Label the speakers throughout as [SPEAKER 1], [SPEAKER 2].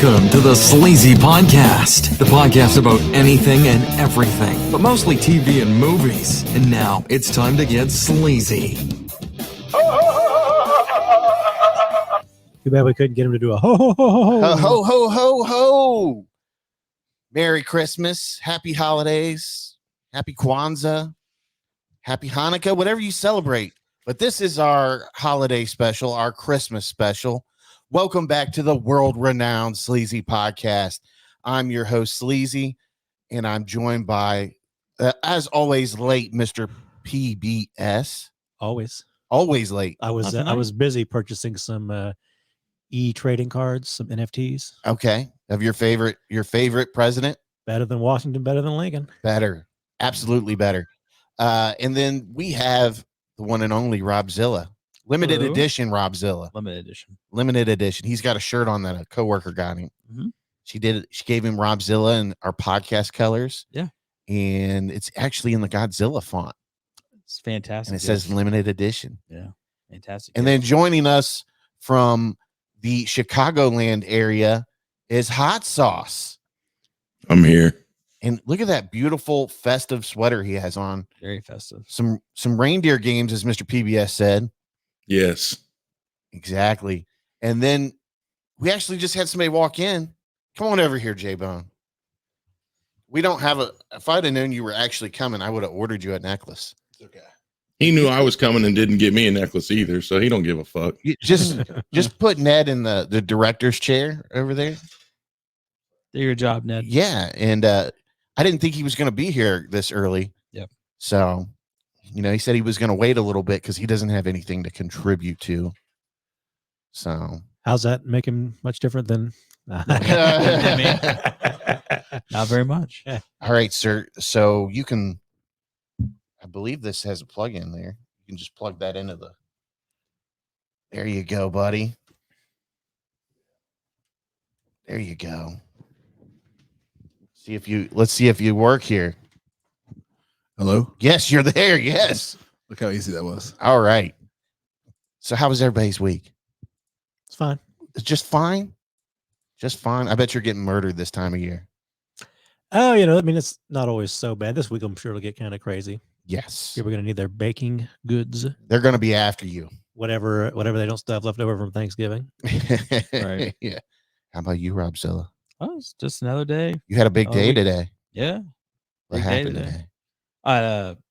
[SPEAKER 1] Welcome to the Sleazy Podcast, the podcast about anything and everything, but mostly TV and movies. And now it's time to get sleazy.
[SPEAKER 2] Too bad we couldn't get him to do a ho ho ho ho ho.
[SPEAKER 3] Ho, ho, ho, ho. Merry Christmas. Happy holidays. Happy Kwanzaa. Happy Hanukkah, whatever you celebrate. But this is our holiday special, our Christmas special. Welcome back to the world-renowned Sleazy Podcast. I'm your host, Sleazy, and I'm joined by, as always, late Mr. PBS.
[SPEAKER 2] Always
[SPEAKER 3] late.
[SPEAKER 2] I was busy purchasing some trading cards, some NFTs.
[SPEAKER 3] Okay. Of your favorite president?
[SPEAKER 2] Better than Washington, better than Lincoln.
[SPEAKER 3] Better. Absolutely better. And then we have the one and only Robzilla. Limited edition Robzilla. Limited edition. He's got a shirt on that a coworker got him.
[SPEAKER 2] Mm-hmm.
[SPEAKER 3] She gave him Robzilla and our podcast colors.
[SPEAKER 2] Yeah.
[SPEAKER 3] And it's actually in the Godzilla font.
[SPEAKER 4] It's fantastic.
[SPEAKER 3] And it says limited edition.
[SPEAKER 4] Yeah. Fantastic.
[SPEAKER 3] And then joining us from the Chicagoland area is Hot Sauce.
[SPEAKER 5] I'm here.
[SPEAKER 3] And look at that beautiful festive sweater he has on.
[SPEAKER 4] Very festive.
[SPEAKER 3] Some reindeer games, as Mr. PBS said.
[SPEAKER 5] Yes.
[SPEAKER 3] Exactly. And then we actually just had somebody walk in. Come on over here, JBone. We don't have if I'd have known you were actually coming, I would have ordered you a necklace.
[SPEAKER 5] It's okay. He knew I was coming and didn't get me a necklace either, so he don't give a fuck.
[SPEAKER 3] Just put Ned in the director's chair over there.
[SPEAKER 4] Do your job, Ned.
[SPEAKER 3] Yeah. And I didn't think he was going to be here this early.
[SPEAKER 4] Yep.
[SPEAKER 3] So, he said he was going to wait a little bit because he doesn't have anything to contribute to. So,
[SPEAKER 2] how's that make him much different than?
[SPEAKER 4] Not very much.
[SPEAKER 3] All right, sir. So you can, I believe this has a plug in there. You can just plug that into there you go, buddy. There you go. Let's see if you work here.
[SPEAKER 6] Hello?
[SPEAKER 3] Yes, you're there. Yes.
[SPEAKER 6] Look how easy that was.
[SPEAKER 3] All right. So how was everybody's week?
[SPEAKER 2] It's fine.
[SPEAKER 3] It's just fine. Just fine. I bet you're getting murdered this time of year.
[SPEAKER 2] Oh, it's not always so bad. This week, I'm sure it'll get kind of crazy.
[SPEAKER 3] Yes.
[SPEAKER 2] People are going to need their baking goods.
[SPEAKER 3] They're going to be after you.
[SPEAKER 2] Whatever they don't still have left over from Thanksgiving.
[SPEAKER 3] Right. Yeah. How about you, Robzilla?
[SPEAKER 4] Oh, it's just another day.
[SPEAKER 3] You had a big day today.
[SPEAKER 4] Yeah.
[SPEAKER 3] What
[SPEAKER 4] Big
[SPEAKER 3] happened
[SPEAKER 4] day
[SPEAKER 3] today?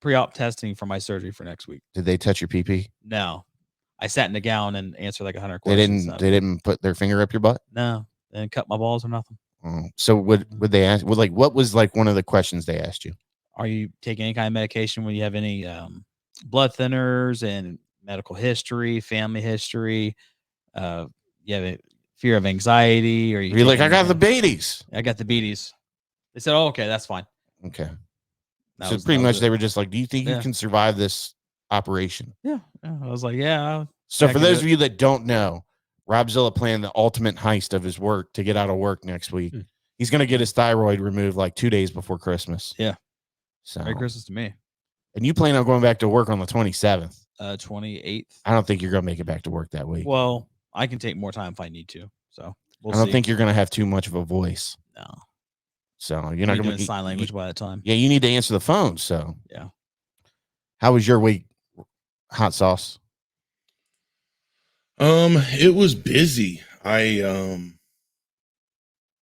[SPEAKER 4] Pre-op testing for my surgery for next week.
[SPEAKER 3] Did they touch your pee-pee?
[SPEAKER 4] No. I sat in the gown and answered like 100 questions.
[SPEAKER 3] They didn't put their finger up your butt?
[SPEAKER 4] No. They didn't cut my balls or nothing.
[SPEAKER 3] Oh, so would they ask? What was one of the questions they asked you?
[SPEAKER 4] Are you taking any kind of medication when you have any blood thinners and medical history, family history? You have a fear of anxiety? Or
[SPEAKER 3] you're like, I got the beaties.
[SPEAKER 4] I got the beaties. They said, oh, okay, that's fine.
[SPEAKER 3] Okay. So pretty much they were just like, do you think you can survive this operation?
[SPEAKER 4] Yeah. I was like, yeah.
[SPEAKER 3] So for those of you that don't know, Robzilla planned the ultimate heist of his work to get out of work next week. He's going to get his thyroid removed 2 days before Christmas.
[SPEAKER 4] Yeah.
[SPEAKER 3] So
[SPEAKER 4] Merry Christmas to me.
[SPEAKER 3] And you plan on going back to work on the 27th.
[SPEAKER 4] 28th.
[SPEAKER 3] I don't think you're going to make it back to work that week.
[SPEAKER 4] Well, I can take more time if I need to. So
[SPEAKER 3] I don't think you're going to have too much of a voice.
[SPEAKER 4] No.
[SPEAKER 3] So you're not going to
[SPEAKER 4] do sign language by that time.
[SPEAKER 3] Yeah, you need to answer the phone. So
[SPEAKER 4] yeah.
[SPEAKER 3] How was your week, Hot Sauce?
[SPEAKER 5] It was busy. I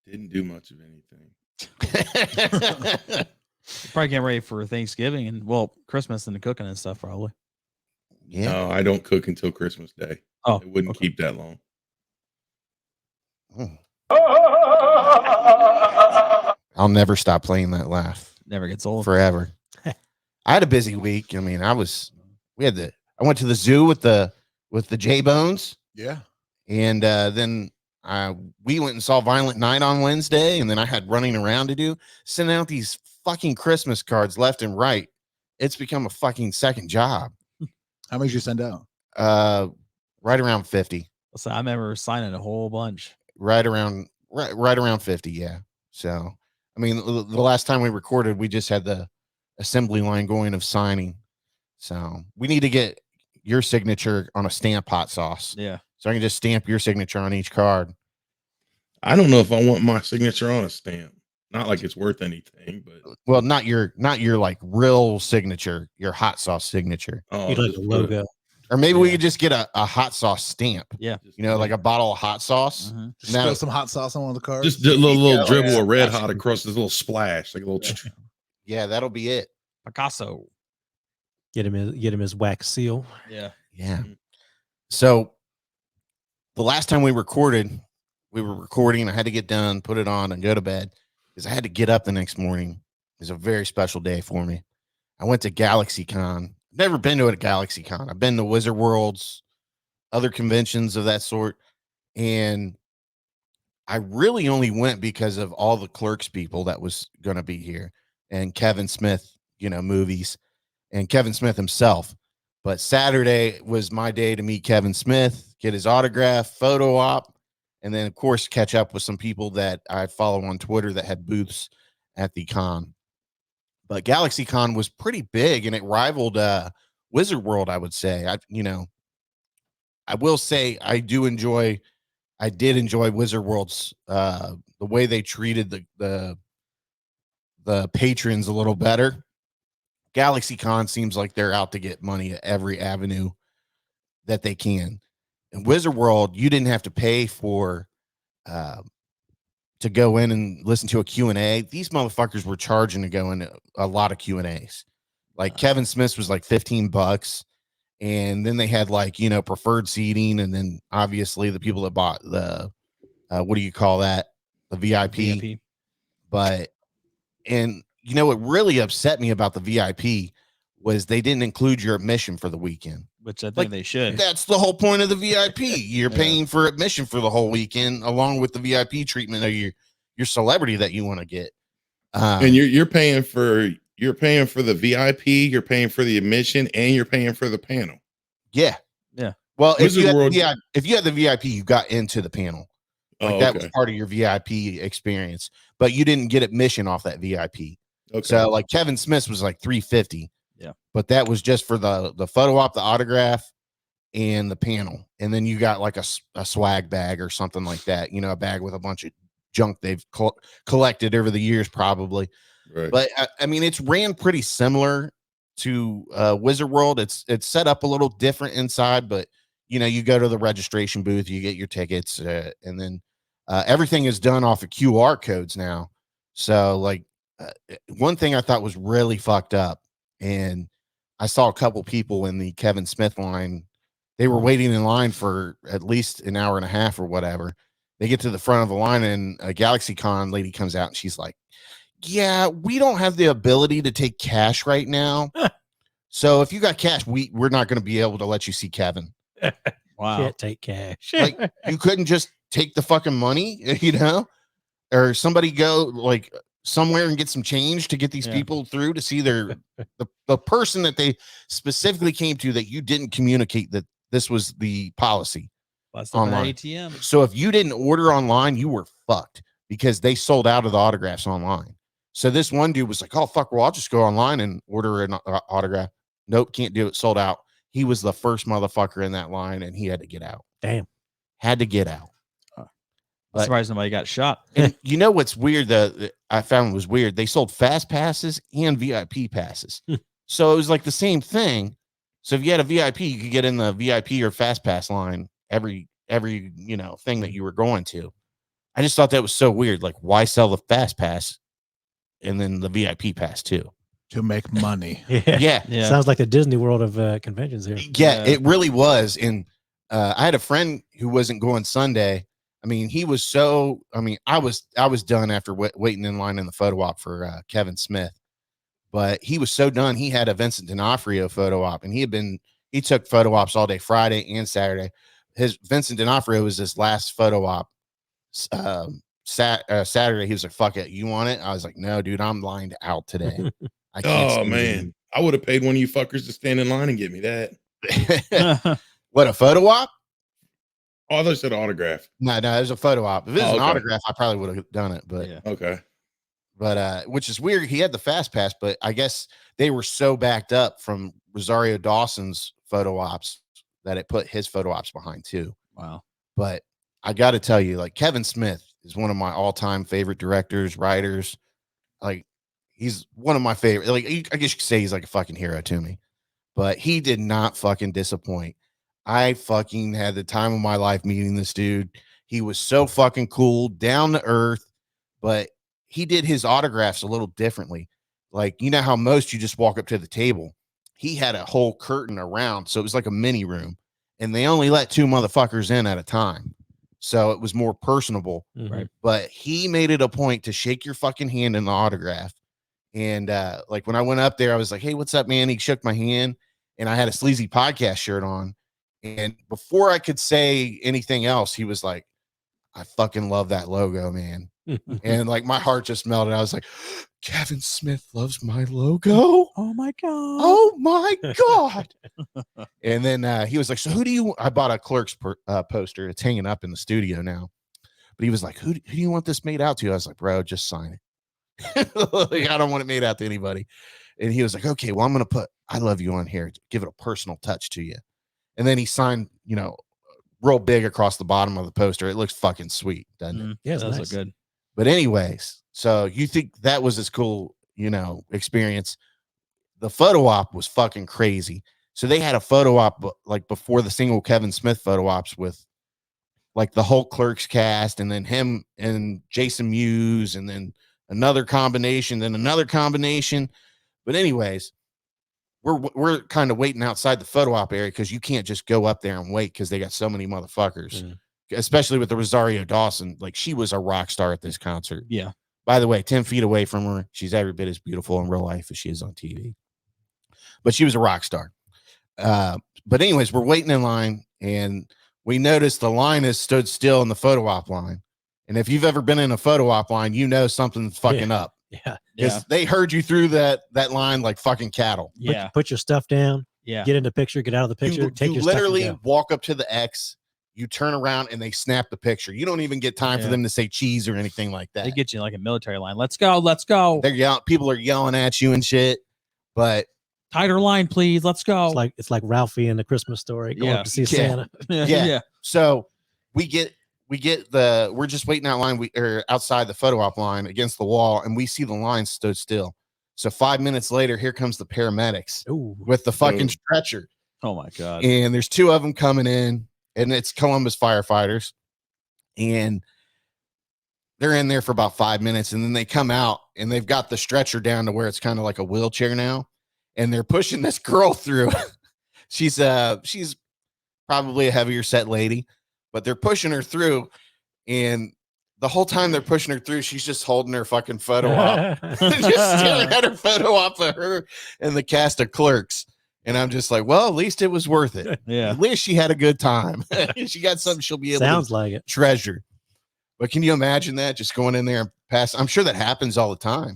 [SPEAKER 5] didn't do much of anything.
[SPEAKER 4] Probably getting ready for Thanksgiving and Christmas and the cooking and stuff probably.
[SPEAKER 3] Yeah.
[SPEAKER 5] No, I don't cook until Christmas Day.
[SPEAKER 4] Oh,
[SPEAKER 5] it wouldn't keep that long.
[SPEAKER 3] I'll never stop playing that laugh.
[SPEAKER 4] Never gets old.
[SPEAKER 3] Forever. I had a busy week. I mean, I went to the zoo with the J-Bones.
[SPEAKER 6] Yeah.
[SPEAKER 3] And then we went and saw Violent Night on Wednesday, and then I had running around to do, sending out these fucking Christmas cards left and right. It's become a fucking second job.
[SPEAKER 6] How many did you send out?
[SPEAKER 3] Right around 50.
[SPEAKER 4] So I remember signing a whole bunch.
[SPEAKER 3] Right around 50, yeah. So, I mean, the last time we recorded, we just had the assembly line going of signing. So we need to get your signature on a stamp, Hot Sauce.
[SPEAKER 4] Yeah.
[SPEAKER 3] So I can just stamp your signature on each card.
[SPEAKER 5] I don't know if I want my signature on a stamp. Not like it's worth anything, but
[SPEAKER 3] Well, not your like real signature, your hot sauce signature.
[SPEAKER 5] oh,
[SPEAKER 2] You'd like
[SPEAKER 5] just
[SPEAKER 2] the
[SPEAKER 5] put-
[SPEAKER 2] logo.
[SPEAKER 3] Or maybe we
[SPEAKER 5] Yeah.
[SPEAKER 3] could just get a hot sauce stamp.
[SPEAKER 4] Yeah.
[SPEAKER 3] You know, like a bottle of hot sauce.
[SPEAKER 4] Mhm.
[SPEAKER 6] Just
[SPEAKER 3] Now-
[SPEAKER 6] spill some hot sauce on one of the cards.
[SPEAKER 5] just a little
[SPEAKER 3] Yeah,
[SPEAKER 5] dribble
[SPEAKER 3] yeah.
[SPEAKER 5] of red hot across this little splash, like a little.
[SPEAKER 3] Yeah, that'll be it.
[SPEAKER 4] Picasso.
[SPEAKER 2] Get him his wax seal.
[SPEAKER 4] Yeah.
[SPEAKER 3] Yeah.
[SPEAKER 5] Mhm.
[SPEAKER 3] So the last time we were recording, I had to get done, put it on, and go to bed because I had to get up the next morning. It was a very special day for me. I went to GalaxyCon. Never been to a GalaxyCon. I've been to Wizard Worlds, other conventions of that sort, and I really only went because of all the Clerks people that was going to be here and Kevin Smith, movies, and Kevin Smith himself. But Saturday was my day to meet Kevin Smith, get his autograph, photo op, and then, of course, catch up with some people that I follow on Twitter that had booths at the con. But GalaxyCon was pretty big, and it rivaled Wizard World, I would say. I will say I did enjoy Wizard World's the way they treated the patrons a little better. GalaxyCon seems like they're out to get money at every avenue that they can. In Wizard World, you didn't have to pay for to go in and listen to a Q&A. These motherfuckers were charging to go into a lot of Q&As. Like Kevin Smith's was like $15. And then they had like, preferred seating. And then obviously the people that bought the, what do you call that? The VIP. But, and what really upset me about the VIP was they didn't include your admission for the weekend.
[SPEAKER 4] Which I think
[SPEAKER 3] Like,
[SPEAKER 4] they should.
[SPEAKER 3] That's the whole point of the VIP. You're
[SPEAKER 4] Yeah.
[SPEAKER 3] paying for admission for the whole weekend, along with the VIP treatment of your celebrity that you want to get.
[SPEAKER 5] And you're paying for the VIP, you're paying for the admission, and you're paying for the panel.
[SPEAKER 3] Yeah.
[SPEAKER 4] Yeah.
[SPEAKER 3] Well, if
[SPEAKER 5] Wizard World-
[SPEAKER 3] you had the VIP, you got into the panel. Like that was part of your VIP experience, but you didn't get admission off that VIP.
[SPEAKER 5] Okay.
[SPEAKER 3] So like Kevin Smith was like $350.
[SPEAKER 4] Yeah.
[SPEAKER 3] But that was just for the photo op, the autograph, and the panel. And then you got like a swag bag or something like that, a bag with a bunch of junk they've collected over the years, probably.
[SPEAKER 5] Right.
[SPEAKER 3] But I mean, it's ran pretty similar to Wizard World. It's set up a little different inside, but you go to the registration booth, you get your tickets, and then everything is done off of QR codes now. So like one thing I thought was really fucked up, and I saw a couple people in the Kevin Smith line. They were waiting in line for at least an hour and a half or whatever. They get to the front of the line, and a GalaxyCon lady comes out, and she's like, "Yeah, we don't have the ability to take cash right now. So if you got cash, we're not going to be able to let you see Kevin.
[SPEAKER 4] Wow.
[SPEAKER 2] Can't take cash.
[SPEAKER 3] Like you couldn't just take the fucking money, or somebody go like somewhere and get some change to get these people through to see the person that they specifically came to that you didn't communicate that this was the policy online.
[SPEAKER 4] ATM.
[SPEAKER 3] So if you didn't order online, you were fucked because they sold out of the autographs online. So this one dude was like, "Oh fuck, well I'll just go online and order an autograph." Nope, can't do it. Sold out. He was the first motherfucker in that line, and he had to get out.
[SPEAKER 2] Damn.
[SPEAKER 3] Had to get out.
[SPEAKER 4] I'm surprised nobody got shot.
[SPEAKER 3] And you know what's weird that I found was weird? They sold fast passes and VIP passes. So it was like the same thing. So if you had a VIP, you could get in the VIP or fast pass line every thing that you were going to. I just thought that was so weird. Like, why sell the fast pass and then the VIP pass too?
[SPEAKER 6] To make money.
[SPEAKER 3] Yeah.
[SPEAKER 4] Yeah.
[SPEAKER 2] Sounds like the Disney World of conventions here.
[SPEAKER 3] Yeah, it really was. And I had a friend who wasn't going Sunday. I mean, he was so. I mean, I was done after waiting in line in the photo op for Kevin Smith, but he was so done. He had a Vincent D'Onofrio photo op, and he took photo ops all day Friday and Saturday. His Vincent D'Onofrio was his last photo op. Saturday, he was like, "Fuck it, you want it?" I was like, "No, dude, I'm lined out today." I can't
[SPEAKER 5] Oh
[SPEAKER 3] stand
[SPEAKER 5] man, I would have paid one of you fuckers to stand in line and get me that.
[SPEAKER 3] it. What, a photo op?
[SPEAKER 5] Oh, I thought you said autograph.
[SPEAKER 3] No, it was a photo op. If it was an
[SPEAKER 5] okay.
[SPEAKER 3] autograph, I probably would have done it. But
[SPEAKER 4] Yeah.
[SPEAKER 5] Okay.
[SPEAKER 3] but which is weird. He had the fast pass, but I guess they were so backed up from Rosario Dawson's photo ops that it put his photo ops behind too.
[SPEAKER 4] Wow.
[SPEAKER 3] But I got to tell you, like Kevin Smith, is one of my all-time favorite directors, writers. Like, he's one of my favorite. Like, I guess you could say he's like a fucking hero to me. But he did not fucking disappoint. I fucking had the time of my life meeting this dude. He was so fucking cool, down to earth, but he did his autographs a little differently. Like, you know how most you just walk up to the table. He had a whole curtain around, so it was like a mini room, and they only let 2 motherfuckers in at a time. So it was more personable.
[SPEAKER 2] Right.
[SPEAKER 3] But he made it a point to shake your fucking hand in the autograph. And like when I went up there, I was like, "Hey, what's up, man?" He shook my hand, and I had a Sleazy podcast shirt on. And before I could say anything else, he was like, "I fucking love that logo, man." And like my heart just melted. I was like, "Kevin Smith loves my logo.
[SPEAKER 4] Oh my god.
[SPEAKER 3] Oh my god!" And then he was like, "So who do you?" I bought a Clerks poster. It's hanging up in the studio now. But he was like, "Who do you want this made out to?" I was like, "Bro, just sign it." Like, I don't want it made out to anybody. And he was like, "Okay, well, I'm gonna put I love you on here, give it a personal touch to you." And then he signed, real big across the bottom of the poster. It looks fucking sweet, doesn't it?
[SPEAKER 2] Yeah, it's
[SPEAKER 4] those
[SPEAKER 2] nice.
[SPEAKER 4] look good.
[SPEAKER 3] But anyways, so you think that was as cool, experience. The photo op was fucking crazy. So they had a photo op like before the single Kevin Smith photo ops with like the whole Clerks cast, and then him and Jason Mewes, and then another combination, then another combination. But anyways, we're kind of waiting outside the photo op area because you can't just go up there and wait because they got so many motherfuckers, especially with the Rosario Dawson. Like, she was a rock star at this concert.
[SPEAKER 4] Yeah.
[SPEAKER 3] By the way, 10 feet away from her, she's every bit as beautiful in real life as she is on TV. But she was a rock star. But anyways, we're waiting in line, and we noticed the line has stood still in the photo op line. And if you've ever been in a photo op line, you know something's fucking up.
[SPEAKER 2] Yeah.
[SPEAKER 3] Because they heard you through that line like fucking cattle.
[SPEAKER 4] Yeah.
[SPEAKER 2] Put your stuff down.
[SPEAKER 4] Yeah.
[SPEAKER 2] Get in the picture. Get out of the picture.
[SPEAKER 3] You
[SPEAKER 2] take your
[SPEAKER 3] literally
[SPEAKER 2] stuff and go.
[SPEAKER 3] walk up to the X, you turn around, and they snap the picture. You don't even get time for them to say cheese or anything like that.
[SPEAKER 4] They get you like a military line. Let's go. Let's go.
[SPEAKER 3] They're yelling, people are yelling at you and shit. But
[SPEAKER 4] Tighter line, please. Let's go.
[SPEAKER 2] It's like Ralphie in the Christmas Story going up to see Santa.
[SPEAKER 3] yeah. So we're just waiting out line. Or outside the photo op line against the wall, and we see the line stood still. So 5 minutes later, here comes the paramedics with the fucking stretcher.
[SPEAKER 4] Oh my god!
[SPEAKER 3] And there's 2 of them coming in, and it's Columbus firefighters, and they're in there for about 5 minutes, and then they come out, and they've got the stretcher down to where it's kind of like a wheelchair now, and they're pushing this girl through. she's probably a heavier set lady, but they're pushing her through, and the whole time they're pushing her through, she's just holding her fucking photo op, just staring at her photo op of her and the cast of Clerks. And I'm just like, well, at least it was worth it.
[SPEAKER 4] Yeah.
[SPEAKER 3] At least she had a good time. She got something she'll be able to treasure. But can you imagine that? Just going in there and pass. I'm sure that happens all the time.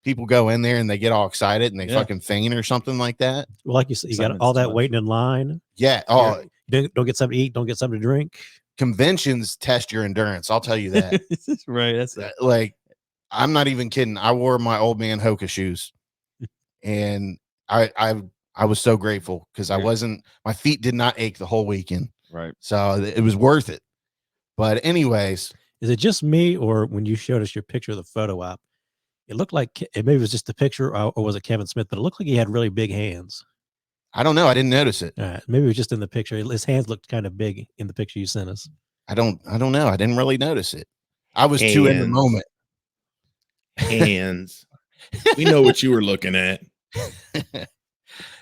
[SPEAKER 3] People go in there and they get all excited and they fucking faint or something like that.
[SPEAKER 2] Well, like you said, you got all that waiting in line.
[SPEAKER 3] Yeah. Oh,
[SPEAKER 2] don't get something to eat. Don't get something to drink.
[SPEAKER 3] Conventions test your endurance. I'll tell you that.
[SPEAKER 4] Right. That's
[SPEAKER 3] like, I'm not even kidding. I wore my old man Hoka shoes, and I was so grateful because my feet did not ache the whole weekend.
[SPEAKER 4] Right.
[SPEAKER 3] So it was worth it. But anyways,
[SPEAKER 2] is it just me, or when you showed us your picture of the photo op, it looked like maybe it was just the picture, or was it Kevin Smith? But it looked like he had really big hands.
[SPEAKER 3] I don't know. I didn't notice it.
[SPEAKER 2] Maybe it was just in the picture. His hands looked kind of big in the picture you sent us.
[SPEAKER 3] I don't know. I didn't really notice it. I was too in the moment.
[SPEAKER 5] Hands. We know what you were looking at.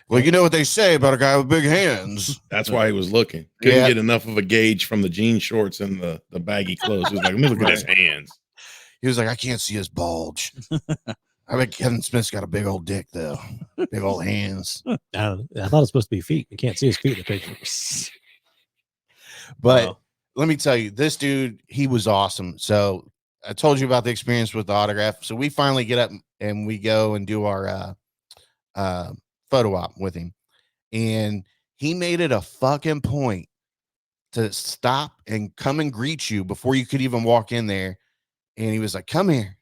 [SPEAKER 3] Well, you know what they say about a guy with big hands.
[SPEAKER 5] That's why he was looking. Couldn't get enough of a gauge from the jean shorts and the baggy clothes. He was like, let me look at his hands.
[SPEAKER 3] He was like, I can't see his bulge. I bet Kevin Smith's got a big old dick, though. Big old hands.
[SPEAKER 2] I thought it was supposed to be feet. You can't see his feet in the picture.
[SPEAKER 3] But let me tell you, this dude, he was awesome. So I told you about the experience with the autograph. So we finally get up and we go and do our photo op with him. And he made it a fucking point to stop and come and greet you before you could even walk in there. And he was like, come here.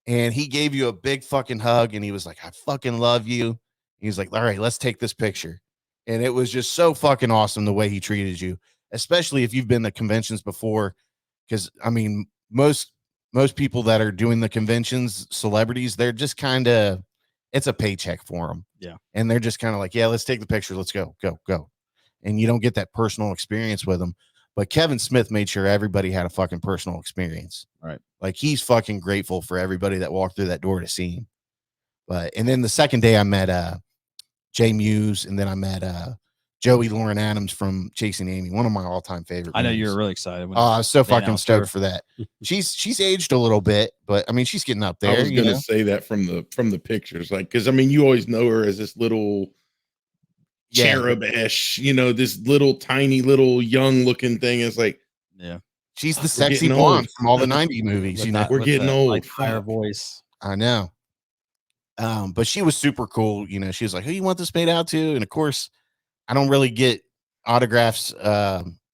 [SPEAKER 3] And he gave you a big fucking hug. And he was like, I fucking love you. He's like, all right, let's take this picture. And it was just so fucking awesome the way he treated you, especially if you've been to conventions before, because I mean, most people that are doing the conventions, celebrities, they're just kind of, it's a paycheck for them.
[SPEAKER 4] Yeah.
[SPEAKER 3] And they're just kind of like, yeah, let's take the picture. Let's go. And you don't get that personal experience with them. But Kevin Smith made sure everybody had a fucking personal experience.
[SPEAKER 4] Right.
[SPEAKER 3] Like he's fucking grateful for everybody that walked through that door to see him. But, and then the second day I met Jay Muse, and then I met Joey Lauren Adams from Chasing Amy, one of my all-time favorite
[SPEAKER 4] I know
[SPEAKER 3] movies.
[SPEAKER 4] you were really excited.
[SPEAKER 3] Oh, I was so fucking
[SPEAKER 4] announced
[SPEAKER 3] stoked
[SPEAKER 4] her.
[SPEAKER 3] for that. She's aged a little bit, but I mean, she's getting up there.
[SPEAKER 5] I was gonna say that from the pictures, like, because I mean, you always know her as this little cherub-ish, you know, this little tiny little young looking thing. It's like,
[SPEAKER 4] Yeah.
[SPEAKER 3] She's the
[SPEAKER 5] We're
[SPEAKER 3] sexy
[SPEAKER 5] getting
[SPEAKER 3] blonde
[SPEAKER 5] old.
[SPEAKER 3] from all the 90s movies.
[SPEAKER 4] With
[SPEAKER 3] You know,
[SPEAKER 4] that-
[SPEAKER 5] we're
[SPEAKER 4] with
[SPEAKER 5] getting
[SPEAKER 4] the,
[SPEAKER 5] old.
[SPEAKER 4] like, higher
[SPEAKER 5] Fuck.
[SPEAKER 4] voice.
[SPEAKER 3] I know. But she was super cool. You know, she was like, who you want this made out to? And of course, I don't really get autographs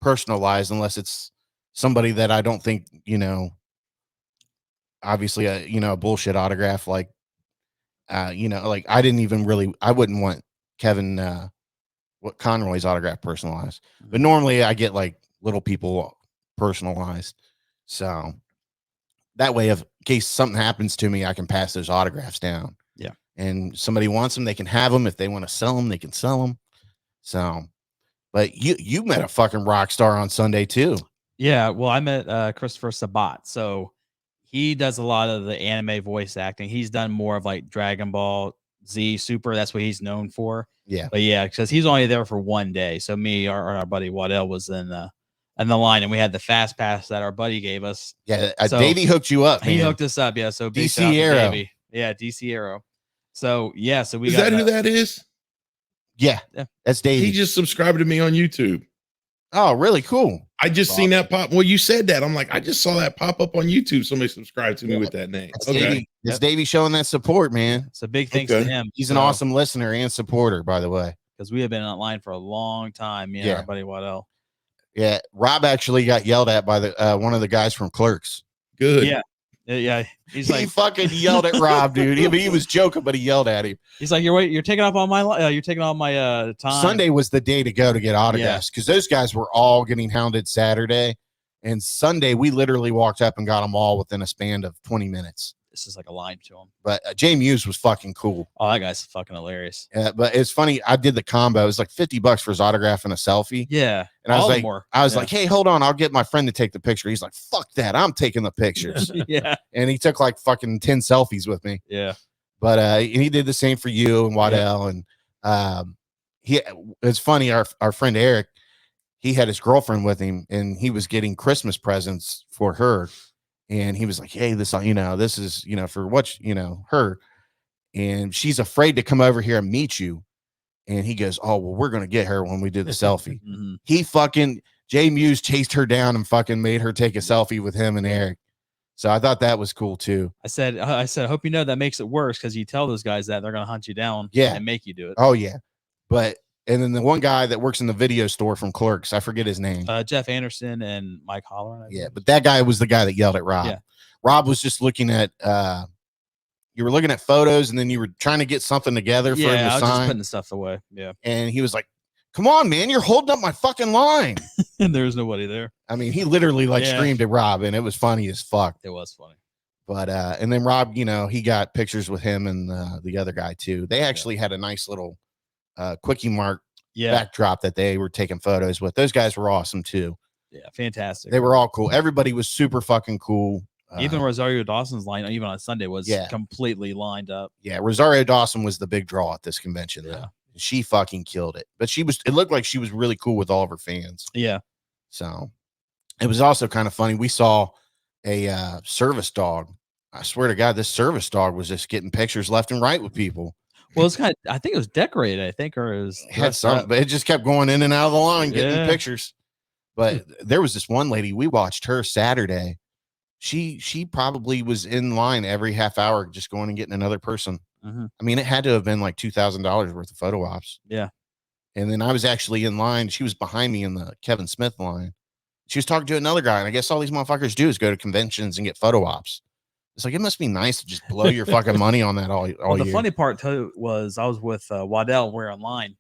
[SPEAKER 3] personalized unless it's somebody that I don't think, you know, obviously a bullshit autograph like like I wouldn't want Kevin what Conroy's autograph personalized. But normally I get like little people personalized. So that way, in case something happens to me, I can pass those autographs down.
[SPEAKER 4] Yeah.
[SPEAKER 3] And somebody wants them, they can have them. If they want to sell them, they can sell them. So, but you met a fucking rock star on Sunday too.
[SPEAKER 4] Yeah, well, I met Christopher Sabat. So he does a lot of the anime voice acting. He's done more of like Dragon Ball Z Super. That's what he's known for.
[SPEAKER 3] Yeah.
[SPEAKER 4] But yeah, because he's only there for one day. So me, our buddy Waddell was in the line, and we had the fast pass that our buddy gave us.
[SPEAKER 3] Yeah.
[SPEAKER 4] So
[SPEAKER 3] Davey hooked you up.
[SPEAKER 4] He
[SPEAKER 3] man.
[SPEAKER 4] hooked us up. Yeah. So big
[SPEAKER 3] DC
[SPEAKER 4] shout out to
[SPEAKER 3] Arrow.
[SPEAKER 4] Davey. Yeah, DC Arrow. So yeah, so we
[SPEAKER 5] Is
[SPEAKER 4] got
[SPEAKER 5] that who that is?
[SPEAKER 3] Yeah.
[SPEAKER 4] Yeah.
[SPEAKER 3] That's Davey.
[SPEAKER 5] He just subscribed to me on YouTube.
[SPEAKER 3] Oh, really cool.
[SPEAKER 5] I just seen that pop. Well, you said that. I'm like, I just saw that pop up on YouTube. Somebody subscribed to me with that name.
[SPEAKER 3] That's
[SPEAKER 5] Okay.
[SPEAKER 3] Davey. That's Davey showing that support, man.
[SPEAKER 4] So big thanks
[SPEAKER 5] Okay.
[SPEAKER 4] to him.
[SPEAKER 3] He's an awesome listener and supporter, by the way.
[SPEAKER 4] because we have been online for a long time. Me and
[SPEAKER 3] Yeah.
[SPEAKER 4] our buddy Waddell.
[SPEAKER 3] Yeah. Rob actually got yelled at by the one of the guys from Clerks.
[SPEAKER 5] Good.
[SPEAKER 4] Yeah. Yeah, he's
[SPEAKER 3] He
[SPEAKER 4] like,
[SPEAKER 3] fucking yelled at Rob, dude. He was joking, but he yelled at him.
[SPEAKER 4] he's like, you're taking up all my, you're taking all my time.
[SPEAKER 3] Sunday was the day to go to get autographs because those guys were all getting hounded Saturday. And Sunday, we literally walked up and got them all within a span of 20 minutes.
[SPEAKER 4] This is like a line to him.
[SPEAKER 3] But Jay Muse was fucking cool.
[SPEAKER 4] Oh, that guy's fucking hilarious.
[SPEAKER 3] But it's funny. I did the combo. It was like $50 for his autograph and a selfie.
[SPEAKER 4] Yeah,
[SPEAKER 3] And I was
[SPEAKER 4] all the
[SPEAKER 3] like,
[SPEAKER 4] more.
[SPEAKER 3] like, hey, hold on. I'll get my friend to take the picture. He's like, fuck that. I'm taking the pictures.
[SPEAKER 4] yeah,
[SPEAKER 3] And he took like fucking 10 selfies with me.
[SPEAKER 4] yeah.
[SPEAKER 3] But and he did the same for you and Waddell. And it's funny. Our friend Eric, he had his girlfriend with him and he was getting Christmas presents for her. And he was like, hey, this is, for what, her. And she's afraid to come over here and meet you. And he goes, oh, well, we're going to get her when we do the selfie.
[SPEAKER 4] Mhm.
[SPEAKER 3] Jay Muse chased her down and fucking made her take a selfie with him and Eric. So I thought that was cool too.
[SPEAKER 4] I said, I hope you know that makes it worse because you tell those guys that they're gonna hunt you down, and make you do it.
[SPEAKER 3] Oh yeah. And then the one guy that works in the video store from Clerks, I forget his name.
[SPEAKER 4] Jeff Anderson and Mike Holloran.
[SPEAKER 3] Yeah, but that guy was the guy that yelled at Rob.
[SPEAKER 4] Yeah.
[SPEAKER 3] Rob was just looking at you were looking at photos and then you were trying to get something together for him
[SPEAKER 4] I
[SPEAKER 3] to
[SPEAKER 4] was just
[SPEAKER 3] sign.
[SPEAKER 4] putting the stuff away. Yeah,
[SPEAKER 3] And he was like, come on, man, you're holding up my fucking line.
[SPEAKER 4] and there was nobody there.
[SPEAKER 3] I mean, he literally
[SPEAKER 4] Yeah.
[SPEAKER 3] screamed at Rob and it was funny as fuck.
[SPEAKER 4] It was funny.
[SPEAKER 3] But and then Rob, he got pictures with him and the other guy too. They actually had a nice little quickie mark backdrop that they were taking photos with. Those guys were awesome too.
[SPEAKER 4] Yeah, fantastic.
[SPEAKER 3] They were all cool. Everybody was super fucking cool.
[SPEAKER 4] Even Rosario Dawson's line, even on Sunday, was completely lined up.
[SPEAKER 3] Yeah, Rosario Dawson was the big draw at this convention.
[SPEAKER 4] Yeah.
[SPEAKER 3] Though. She fucking killed it. But it looked like she was really cool with all of her fans.
[SPEAKER 4] Yeah.
[SPEAKER 3] So it was also kind of funny. We saw a service dog. I swear to God, this service dog was just getting pictures left and right with people.
[SPEAKER 4] Well, it's kind of, I think it was decorated, or it was
[SPEAKER 3] Had some, but it just kept going in and out of the line, getting
[SPEAKER 4] Yeah.
[SPEAKER 3] pictures. But there was this one lady, we watched her Saturday. She probably was in line every half hour, just going and getting another person.
[SPEAKER 4] Mhm.
[SPEAKER 3] I mean, it had to have been like $2,000 worth of photo ops.
[SPEAKER 4] Yeah.
[SPEAKER 3] And then I was actually in line. She was behind me in the Kevin Smith line. She was talking to another guy, and I guess all these motherfuckers do is go to conventions and get photo ops. It's like, it must be nice to just blow your fucking money on that all
[SPEAKER 4] Well, the
[SPEAKER 3] year.
[SPEAKER 4] funny part too was I was with Waddell. We're online,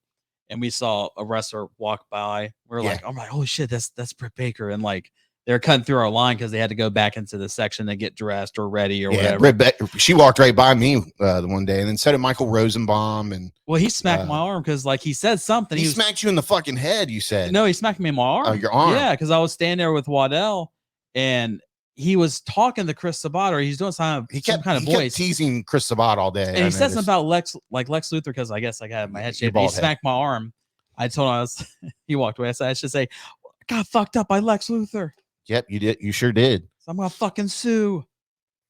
[SPEAKER 4] and we saw a wrestler walk by. We're like, "Oh my, holy shit, that's Britt Baker!" And like they're cutting through our line because they had to go back into the section to get dressed or ready or
[SPEAKER 3] Yeah,
[SPEAKER 4] whatever.
[SPEAKER 3] she walked right by me the one day, and then so did Michael Rosenbaum, and
[SPEAKER 4] Well, he smacked my arm because like he said something.
[SPEAKER 3] he smacked you in the fucking head. You said
[SPEAKER 4] no, he smacked me in my arm.
[SPEAKER 3] Oh, your arm.
[SPEAKER 4] Yeah, because I was standing there with Waddell, and he was talking to Chris Sabat, or he's doing some kind of voice,
[SPEAKER 3] teasing Chris Sabat all day.
[SPEAKER 4] and he said something about Lex Luthor because I guess I got my head shaved. He smacked my arm. I told him he walked away. I said I should say, I got fucked up by Lex Luthor.
[SPEAKER 3] Yep, you did. You sure did.
[SPEAKER 4] So I'm gonna fucking sue.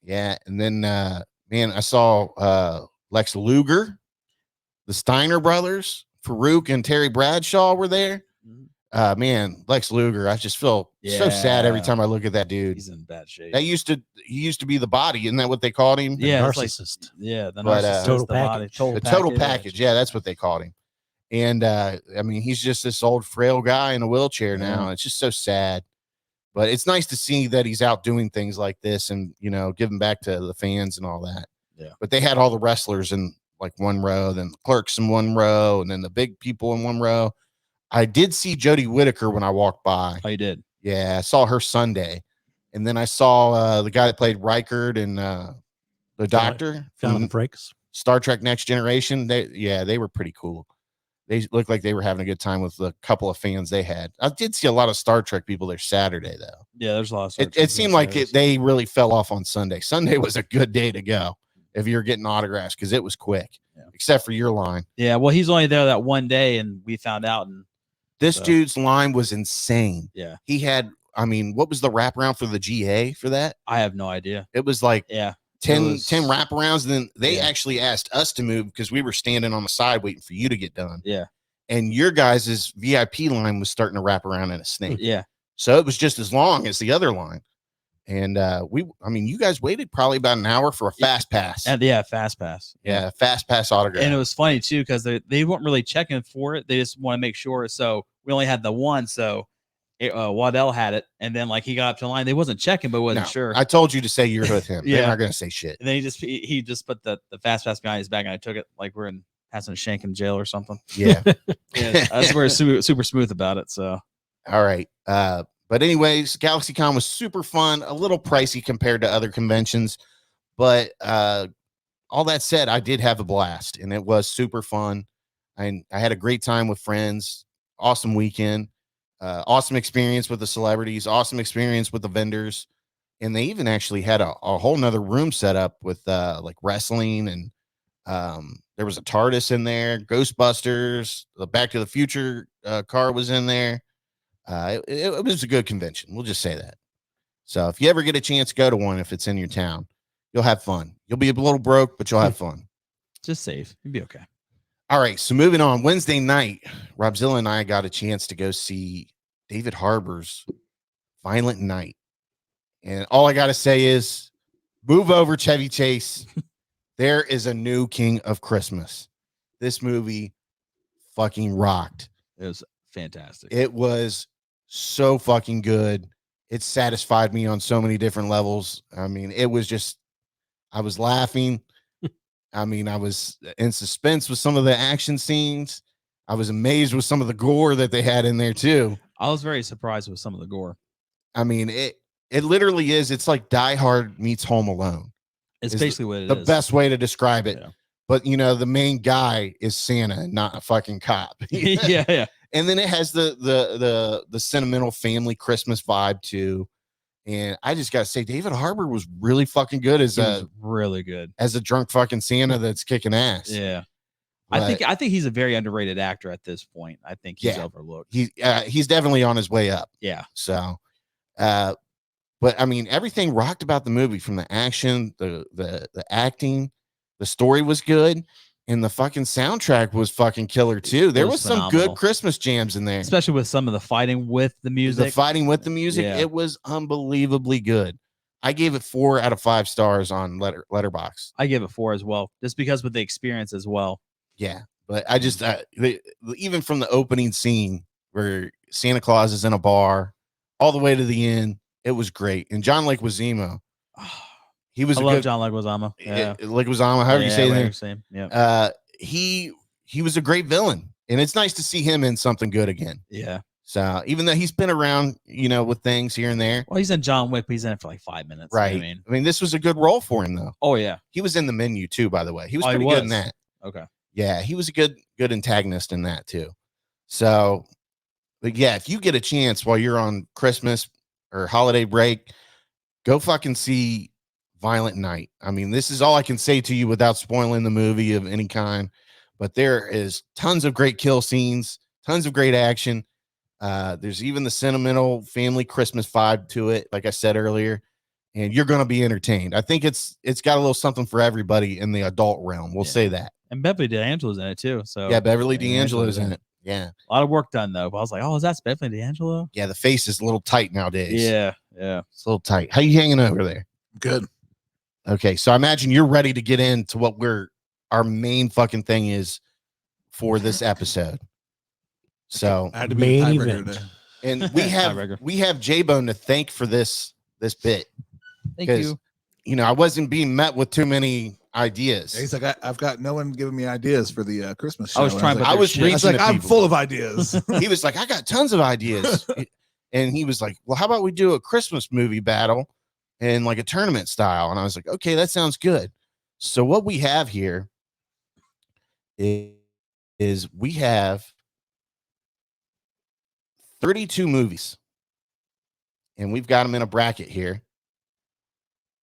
[SPEAKER 3] Yeah, and then man, I saw Lex Luger, the Steiner brothers, Farouk and Terry Bradshaw were there. Man, Lex Luger, I just feel so sad every time I look at that dude.
[SPEAKER 4] He's in bad shape.
[SPEAKER 3] He used to be the body, isn't that what they called him?
[SPEAKER 2] The narcissist.
[SPEAKER 4] The
[SPEAKER 3] But,
[SPEAKER 4] narcissist,
[SPEAKER 2] total
[SPEAKER 4] the
[SPEAKER 2] package.
[SPEAKER 4] body,
[SPEAKER 3] The total package. Yeah, that's what they called him. And I mean, he's just this old frail guy in a wheelchair now. It's just so sad. But it's nice to see that he's out doing things like this and, you know, giving back to the fans and all that.
[SPEAKER 4] Yeah.
[SPEAKER 3] But they had all the wrestlers in like one row, then the clerks in one row, and then the big people in one row. I did see Jodie Whittaker when I walked by.
[SPEAKER 4] Oh, you did?
[SPEAKER 3] Yeah, I saw her Sunday. And then I saw the guy that played Reichert and the doctor
[SPEAKER 2] Found Frakes.
[SPEAKER 3] Star Trek Next Generation. They were pretty cool. They looked like they were having a good time with the couple of fans they had. I did see a lot of Star Trek people there Saturday, though.
[SPEAKER 4] Yeah, there's a lot of Star Trek
[SPEAKER 3] it seemed like they really fell off on Sunday. Sunday was a good day to go if you're getting autographs because it was quick, except for your line.
[SPEAKER 4] Yeah, well, he's only there that one day, and we found out. And
[SPEAKER 3] this dude's line was insane.
[SPEAKER 4] Yeah.
[SPEAKER 3] He had, I mean, what was the wraparound for the GA for that?
[SPEAKER 4] I have no idea.
[SPEAKER 3] It was like 10 wraparounds. And then they actually asked us to move because we were standing on the side waiting for you to get done.
[SPEAKER 4] Yeah.
[SPEAKER 3] And your guys' VIP line was starting to wrap around in a snake.
[SPEAKER 4] Yeah.
[SPEAKER 3] So it was just as long as the other line. And you guys waited probably about an hour for a fast pass.
[SPEAKER 4] Fast pass.
[SPEAKER 3] Yeah, fast pass autograph.
[SPEAKER 4] And it was funny too, because they weren't really checking for it. They just want to make sure. So we only had the one. So Waddell had it. And then like he got up to the line. They wasn't checking, but wasn't sure.
[SPEAKER 3] I told you to say you're with him.
[SPEAKER 4] Yeah.
[SPEAKER 3] They're not going to say shit.
[SPEAKER 4] And then he just put the fast pass behind his back, and I took it like we're in passing a shank in jail or something.
[SPEAKER 3] Yeah.
[SPEAKER 4] That's where it's super smooth about it. So
[SPEAKER 3] all right. But anyways, GalaxyCon was super fun, a little pricey compared to other conventions. But all that said, I did have a blast, and it was super fun. And I had a great time with friends. Awesome weekend. Awesome experience with the celebrities. Awesome experience with the vendors. And they even actually had a whole nother room set up with like wrestling. And there was a TARDIS in there. Ghostbusters. The Back to the Future car was in there. It was a good convention. We'll just say that. So if you ever get a chance, go to one if it's in your town. You'll have fun. You'll be a little broke, but you'll have fun.
[SPEAKER 4] Just safe. You'll be okay.
[SPEAKER 3] All right. So moving on. Wednesday night, Robzilla and I got a chance to go see David Harbour's Violent Night. And all I got to say is move over, Chevy Chase. There is a new King of Christmas. This movie fucking rocked.
[SPEAKER 4] It was fantastic.
[SPEAKER 3] It was so fucking good. It satisfied me on so many different levels. I mean, it was just, I was laughing. I mean, I was in suspense with some of the action scenes. I was amazed with some of the gore that they had in there too.
[SPEAKER 4] I was very surprised with some of the gore.
[SPEAKER 3] I mean, it literally is. It's like Die Hard meets Home Alone.
[SPEAKER 4] It's basically what it is.
[SPEAKER 3] The best way to describe it.
[SPEAKER 4] Yeah.
[SPEAKER 3] But you know, the main guy is Santa, not a fucking cop.
[SPEAKER 4] Yeah.
[SPEAKER 3] And then it has the sentimental family Christmas vibe too. And I just gotta say, David Harbour was really fucking good as
[SPEAKER 4] really good
[SPEAKER 3] as a drunk fucking Santa that's kicking ass.
[SPEAKER 4] Yeah.
[SPEAKER 3] But
[SPEAKER 4] I think he's a very underrated actor at this point. I think he's overlooked.
[SPEAKER 3] He's definitely on his way up.
[SPEAKER 4] Yeah.
[SPEAKER 3] So but I mean, everything rocked about the movie, from the action, the acting, the story was good. And the fucking soundtrack was fucking killer too. There was some
[SPEAKER 4] phenomenal.
[SPEAKER 3] good Christmas jams in there,
[SPEAKER 4] Especially with some of the fighting with the music.
[SPEAKER 3] The fighting with the music, it was unbelievably good. I gave it 4 out of 5 stars on Letterboxd.
[SPEAKER 4] I gave it 4 as well, just because with the experience as well.
[SPEAKER 3] Yeah, but I just even from the opening scene where Santa Claus is in a bar, all the way to the end, it was great. And John Leguizamo, he was.
[SPEAKER 4] I love John Leguizamo. Yeah,
[SPEAKER 3] Leguizamo, however you say his
[SPEAKER 4] name.
[SPEAKER 3] Yeah. He was a great villain, and it's nice to see him in something good again.
[SPEAKER 4] Yeah.
[SPEAKER 3] So even though he's been around, with things here and there,
[SPEAKER 4] Well, he's in John Wick, but he's in it for like 5 minutes. you know what
[SPEAKER 3] right?
[SPEAKER 4] I mean,
[SPEAKER 3] this was a good role for him, though.
[SPEAKER 4] oh yeah.
[SPEAKER 3] He was in The Menu too, by the way. He was
[SPEAKER 4] Oh, he
[SPEAKER 3] pretty good in
[SPEAKER 4] was?
[SPEAKER 3] that.
[SPEAKER 4] Okay.
[SPEAKER 3] Yeah, he was a good antagonist in that too. So, but yeah, if you get a chance while you're on Christmas or holiday break, go fucking see Violent Night. This is all I can say to you without spoiling the movie of any kind, but there is tons of great kill scenes, tons of great action. There's even the sentimental family Christmas vibe to it, like I said earlier, and you're going to be entertained. I think it's got a little something for everybody in the adult realm. We'll say that.
[SPEAKER 4] And Beverly D'Angelo's in it too. So
[SPEAKER 3] Yeah, Beverly D'Angelo's in it. Yeah.
[SPEAKER 4] A lot of work done though. But I was like, oh, is that Beverly D'Angelo?
[SPEAKER 3] Yeah, the face is a little tight nowadays.
[SPEAKER 4] Yeah.
[SPEAKER 3] It's a little tight. How you hanging over there?
[SPEAKER 6] Good.
[SPEAKER 3] Okay, so I imagine you're ready to get into what our main fucking thing is for this episode. So
[SPEAKER 6] I had to be the
[SPEAKER 2] Main
[SPEAKER 6] tiebreaker
[SPEAKER 2] event.
[SPEAKER 6] today.
[SPEAKER 3] and
[SPEAKER 4] Tiebreaker.
[SPEAKER 3] we have JBone to thank for this bit.
[SPEAKER 4] Thank
[SPEAKER 3] 'Cause,
[SPEAKER 4] you.
[SPEAKER 3] I wasn't being met with too many ideas.
[SPEAKER 6] He's like, I've got no one giving me ideas for the Christmas show.
[SPEAKER 4] I was
[SPEAKER 6] And
[SPEAKER 4] trying,
[SPEAKER 6] like,
[SPEAKER 4] but
[SPEAKER 3] I was
[SPEAKER 4] shit.
[SPEAKER 6] I was
[SPEAKER 3] reaching
[SPEAKER 6] like,
[SPEAKER 3] to
[SPEAKER 6] I'm
[SPEAKER 3] people.
[SPEAKER 6] full of ideas.
[SPEAKER 3] He was like, I got tons of ideas. And he was like, well, how about we do a Christmas movie battle and like a tournament style? And I was like, okay, that sounds good. So what we have here is we have 32 movies and we've got them in a bracket here.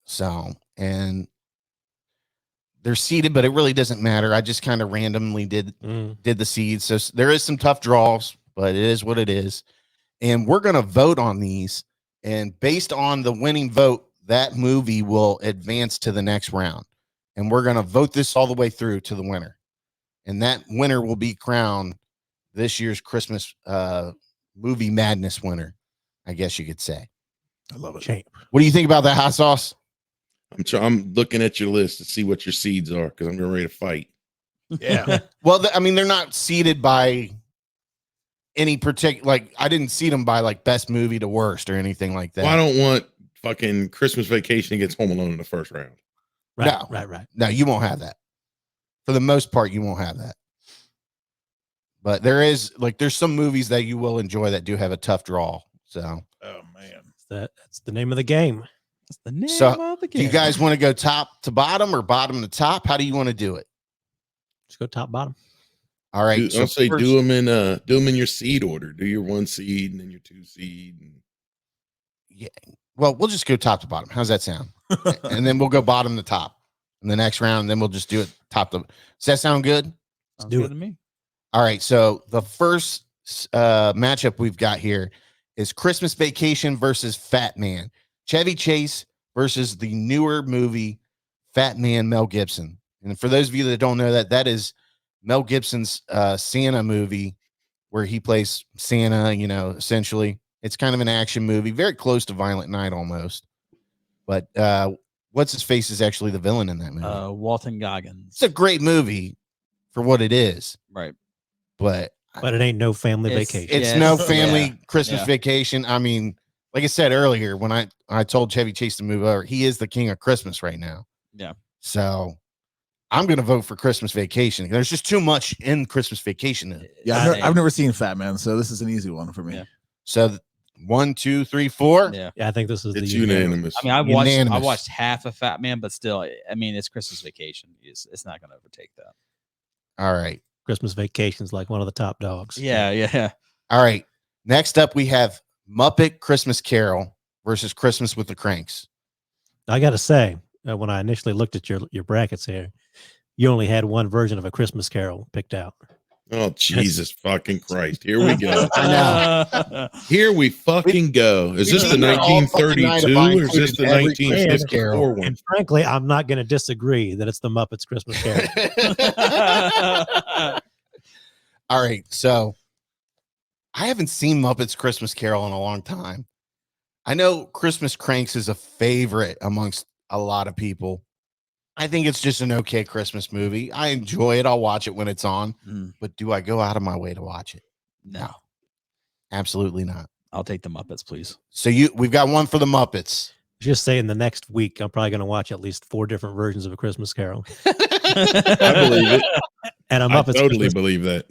[SPEAKER 3] So, and they're seeded, but it really doesn't matter. I just kind of randomly did the seeds. So there is some tough draws, but it is what it is. And we're going to vote on these. And based on the winning vote, that movie will advance to the next round. And we're going to vote this all the way through to the winner. And that winner will be crowned this year's Christmas movie madness winner, I guess you could say.
[SPEAKER 6] I love it.
[SPEAKER 2] Champ.
[SPEAKER 3] What do you think about that, Hot Sauce?
[SPEAKER 5] I'm looking at your list to see what your seeds are because I'm ready to fight.
[SPEAKER 6] Yeah.
[SPEAKER 3] Well, they're not seeded by any particular, like, I didn't seed them by like best movie to worst or anything like that.
[SPEAKER 5] Well, I don't want fucking Christmas Vacation against Home Alone in the first round.
[SPEAKER 2] Right,
[SPEAKER 3] No.
[SPEAKER 2] right.
[SPEAKER 3] No, you won't have that. For the most part, you won't have that. But there's some movies that you will enjoy that do have a tough draw. So,
[SPEAKER 6] Oh man.
[SPEAKER 2] That's the name of the game.
[SPEAKER 4] That's the name
[SPEAKER 3] So,
[SPEAKER 4] of the
[SPEAKER 3] do you
[SPEAKER 4] game.
[SPEAKER 3] guys want to go top to bottom or bottom to top? How do you want to do it?
[SPEAKER 2] Just go top bottom.
[SPEAKER 3] All right.
[SPEAKER 5] I'll say
[SPEAKER 3] first-
[SPEAKER 5] do them in your seed order. Do your 1 seed and then your 2 seed.
[SPEAKER 3] Yeah. Well, we'll just go top to bottom. How's that sound? And then we'll go bottom to top in the next round. And then we'll just do it top to. Does that sound good?
[SPEAKER 4] Sounds
[SPEAKER 2] do
[SPEAKER 4] good
[SPEAKER 2] it.
[SPEAKER 4] to me.
[SPEAKER 3] All right. So the first matchup we've got here is Christmas Vacation versus Fat Man. Chevy Chase versus the newer movie Fat Man, Mel Gibson. And for those of you that don't know that is Mel Gibson's Santa movie where he plays Santa, essentially. It's kind of an action movie, very close to Violent Night almost. But what's his face is actually the villain in that movie.
[SPEAKER 4] Walton Goggins.
[SPEAKER 3] It's a great movie for what it is,
[SPEAKER 4] Right.
[SPEAKER 3] but
[SPEAKER 2] But it ain't no family
[SPEAKER 4] It's-
[SPEAKER 2] vacation.
[SPEAKER 3] it's
[SPEAKER 4] Yes.
[SPEAKER 3] no family
[SPEAKER 4] Yeah.
[SPEAKER 3] Christmas
[SPEAKER 4] Yeah.
[SPEAKER 3] vacation. Like I said earlier, when I told Chevy Chase to move over, he is the king of Christmas right now.
[SPEAKER 4] Yeah.
[SPEAKER 3] So I'm going to vote for Christmas Vacation. There's just too much in Christmas Vacation.
[SPEAKER 6] Yeah, I've never seen Fat Man, so this is an easy one for me.
[SPEAKER 4] Yeah.
[SPEAKER 3] So 1, 2, 3, 4.
[SPEAKER 4] Yeah.
[SPEAKER 2] Yeah, I think this is
[SPEAKER 5] It's
[SPEAKER 2] the
[SPEAKER 5] unanimous.
[SPEAKER 4] I mean, I
[SPEAKER 3] Unanimous.
[SPEAKER 4] watched half of Fat Man, but still, I mean, it's Christmas Vacation. It's not going to overtake that.
[SPEAKER 3] All right.
[SPEAKER 2] Christmas Vacation's like one of the top dogs.
[SPEAKER 4] Yeah.
[SPEAKER 3] All right. Next up, we have Muppet Christmas Carol versus Christmas with the Cranks.
[SPEAKER 2] I got to say, when I initially looked at your brackets here, you only had one version of A Christmas Carol picked out.
[SPEAKER 5] Oh, Jesus fucking Christ. Here we go.
[SPEAKER 3] I
[SPEAKER 5] Here we fucking go. Is this the
[SPEAKER 3] We've been all fucking night
[SPEAKER 5] 1932
[SPEAKER 3] if I
[SPEAKER 5] or is this the
[SPEAKER 3] included every Christmas Carol.
[SPEAKER 5] 1954 one?
[SPEAKER 2] And frankly, I'm not going to disagree that it's the Muppets Christmas Carol.
[SPEAKER 3] All right. So I haven't seen Muppets Christmas Carol in a long time. I know Christmas Cranks is a favorite amongst a lot of people. I think it's just an okay Christmas movie. I enjoy it. I'll watch it when it's on. But do I go out of my way to watch it?
[SPEAKER 4] No,
[SPEAKER 3] Absolutely not.
[SPEAKER 4] I'll take the Muppets, please.
[SPEAKER 3] So we've got one for the Muppets.
[SPEAKER 2] Just saying, the next week, I'm probably going to watch at least 4 different versions of A Christmas Carol.
[SPEAKER 5] I believe it.
[SPEAKER 2] And a
[SPEAKER 5] I
[SPEAKER 2] Muppets
[SPEAKER 5] totally
[SPEAKER 2] Christmas,
[SPEAKER 5] believe that.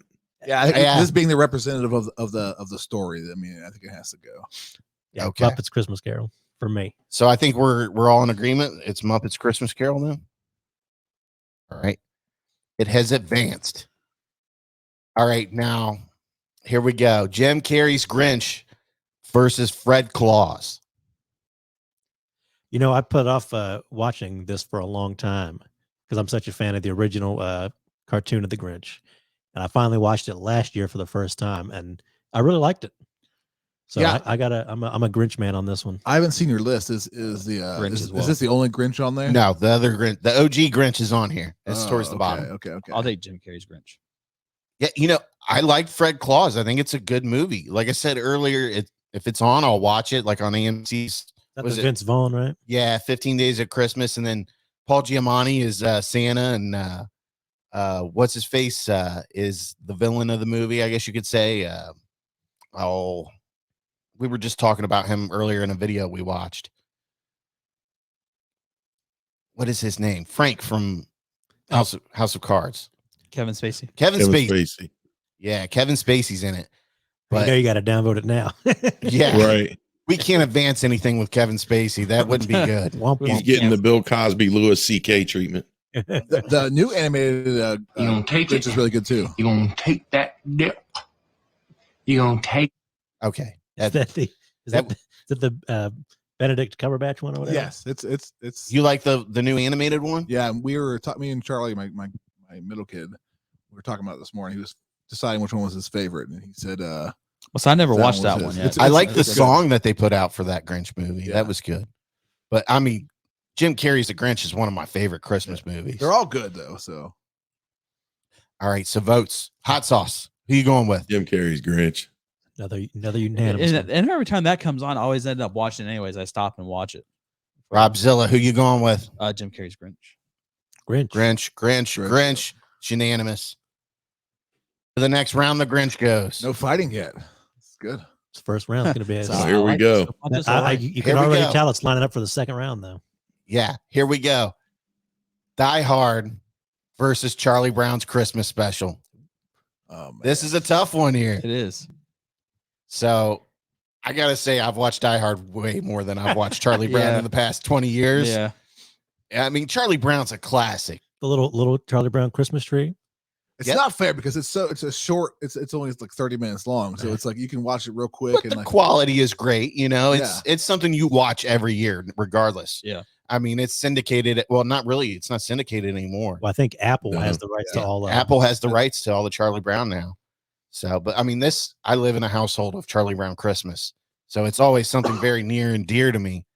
[SPEAKER 6] Yeah, I think
[SPEAKER 3] Yeah.
[SPEAKER 6] this being the representative of the story. I mean, I think it has to go.
[SPEAKER 2] Yeah,
[SPEAKER 3] Okay.
[SPEAKER 2] Muppets Christmas Carol for me.
[SPEAKER 3] So I think we're all in agreement. It's Muppets Christmas Carol then. All right. It has advanced. All right, now here we go. Jim Carrey's Grinch versus Fred Claus.
[SPEAKER 2] You know, I put off watching this for a long time because I'm such a fan of the original cartoon of the Grinch, and I finally watched it last year for the first time, and I really liked it. So
[SPEAKER 6] Yeah.
[SPEAKER 2] I'm a Grinch man on this one.
[SPEAKER 6] I haven't seen your list. Is this the only Grinch on there?
[SPEAKER 3] No, the other Grinch, the OG Grinch is on here. It's towards the
[SPEAKER 6] okay,
[SPEAKER 3] bottom.
[SPEAKER 6] Okay.
[SPEAKER 4] I'll take Jim Carrey's Grinch.
[SPEAKER 3] Yeah, you know, I like Fred Claus. I think it's a good movie. Like I said earlier, if it's on, I'll watch it. Like on AMC's.
[SPEAKER 2] That
[SPEAKER 3] Was
[SPEAKER 2] was
[SPEAKER 3] it-
[SPEAKER 2] Vince Vaughn, right?
[SPEAKER 3] Yeah, 15 Days of Christmas, and then Paul Giamatti is Santa, and what's his face is the villain of the movie. I guess you could say. We were just talking about him earlier in a video we watched. What is his name? Frank from House of Cards.
[SPEAKER 4] Kevin Spacey.
[SPEAKER 3] Kevin
[SPEAKER 5] Kevin
[SPEAKER 3] Spacey.
[SPEAKER 5] Spacey.
[SPEAKER 3] Yeah, Kevin Spacey's in it.
[SPEAKER 2] You
[SPEAKER 3] But
[SPEAKER 2] know you got to downvote it now.
[SPEAKER 3] yeah,
[SPEAKER 5] Right.
[SPEAKER 3] we can't advance anything with Kevin Spacey. That wouldn't be good.
[SPEAKER 2] Womp
[SPEAKER 5] He's
[SPEAKER 2] womp.
[SPEAKER 5] getting the Bill Cosby, Louis C.K. treatment.
[SPEAKER 6] The new animated
[SPEAKER 7] You gonna take
[SPEAKER 6] Grinch
[SPEAKER 7] it?
[SPEAKER 6] is really good too.
[SPEAKER 7] You gonna take that dip? You gonna take?
[SPEAKER 3] Okay.
[SPEAKER 2] Is that the Benedict Cumberbatch one or whatever?
[SPEAKER 6] Yes, it's
[SPEAKER 3] You like the new animated one?
[SPEAKER 6] yeah. We were me and Charlie, my middle kid, we were talking about it this morning. He was deciding which one was his favorite, and he said,
[SPEAKER 4] Well, so I never
[SPEAKER 6] That
[SPEAKER 4] watched
[SPEAKER 6] one
[SPEAKER 4] that
[SPEAKER 6] was
[SPEAKER 4] one
[SPEAKER 6] his.
[SPEAKER 4] yet.
[SPEAKER 6] It's-
[SPEAKER 3] I like the
[SPEAKER 6] it's good.
[SPEAKER 3] song that they put out for that Grinch movie.
[SPEAKER 6] Yeah.
[SPEAKER 3] That was good. But I mean, Jim Carrey's The Grinch is one of my favorite Christmas movies.
[SPEAKER 6] they're all good though. So
[SPEAKER 3] All right, so votes. Hot sauce. Who you going with?
[SPEAKER 5] Jim Carrey's Grinch.
[SPEAKER 2] Another unanimous.
[SPEAKER 4] And,
[SPEAKER 2] one.
[SPEAKER 4] and every time that comes on, I always end up watching it anyways. I stop and watch it.
[SPEAKER 3] Robzilla. Who you going with?
[SPEAKER 4] Jim Carrey's Grinch.
[SPEAKER 2] Grinch.
[SPEAKER 3] Grinch. It's unanimous. To the next round, the Grinch goes.
[SPEAKER 6] no fighting yet. It's good.
[SPEAKER 2] It's first round is going to be.
[SPEAKER 5] So here we go.
[SPEAKER 2] You
[SPEAKER 3] Here
[SPEAKER 2] can
[SPEAKER 3] we
[SPEAKER 2] already
[SPEAKER 3] go.
[SPEAKER 2] tell it's lining up for the second round, though.
[SPEAKER 3] Yeah, here we go. Die Hard versus Charlie Brown's Christmas special. This is a tough one here.
[SPEAKER 4] It is.
[SPEAKER 3] So I gotta say, I've watched Die Hard way more than I've watched Charlie Brown
[SPEAKER 4] Yeah.
[SPEAKER 3] in the past 20 years.
[SPEAKER 4] Yeah.
[SPEAKER 3] I mean, Charlie Brown's a classic.
[SPEAKER 2] The little Charlie Brown Christmas tree.
[SPEAKER 6] It's
[SPEAKER 3] Yep.
[SPEAKER 6] not fair because it's a short. It's only like 30 minutes long, so it's like you can watch it real quick
[SPEAKER 3] But
[SPEAKER 6] and
[SPEAKER 3] the
[SPEAKER 6] like
[SPEAKER 3] quality is great. You know,
[SPEAKER 6] Yeah.
[SPEAKER 3] it's something you watch every year, regardless.
[SPEAKER 4] Yeah.
[SPEAKER 3] I mean, it's syndicated. Well, not really. It's not syndicated anymore.
[SPEAKER 2] Well, I think Apple
[SPEAKER 5] No.
[SPEAKER 2] has the rights to all.
[SPEAKER 3] Apple has the rights to all the Charlie Brown now. So, but I mean, I live in a household of Charlie Brown Christmas. So it's always something very near and dear to me.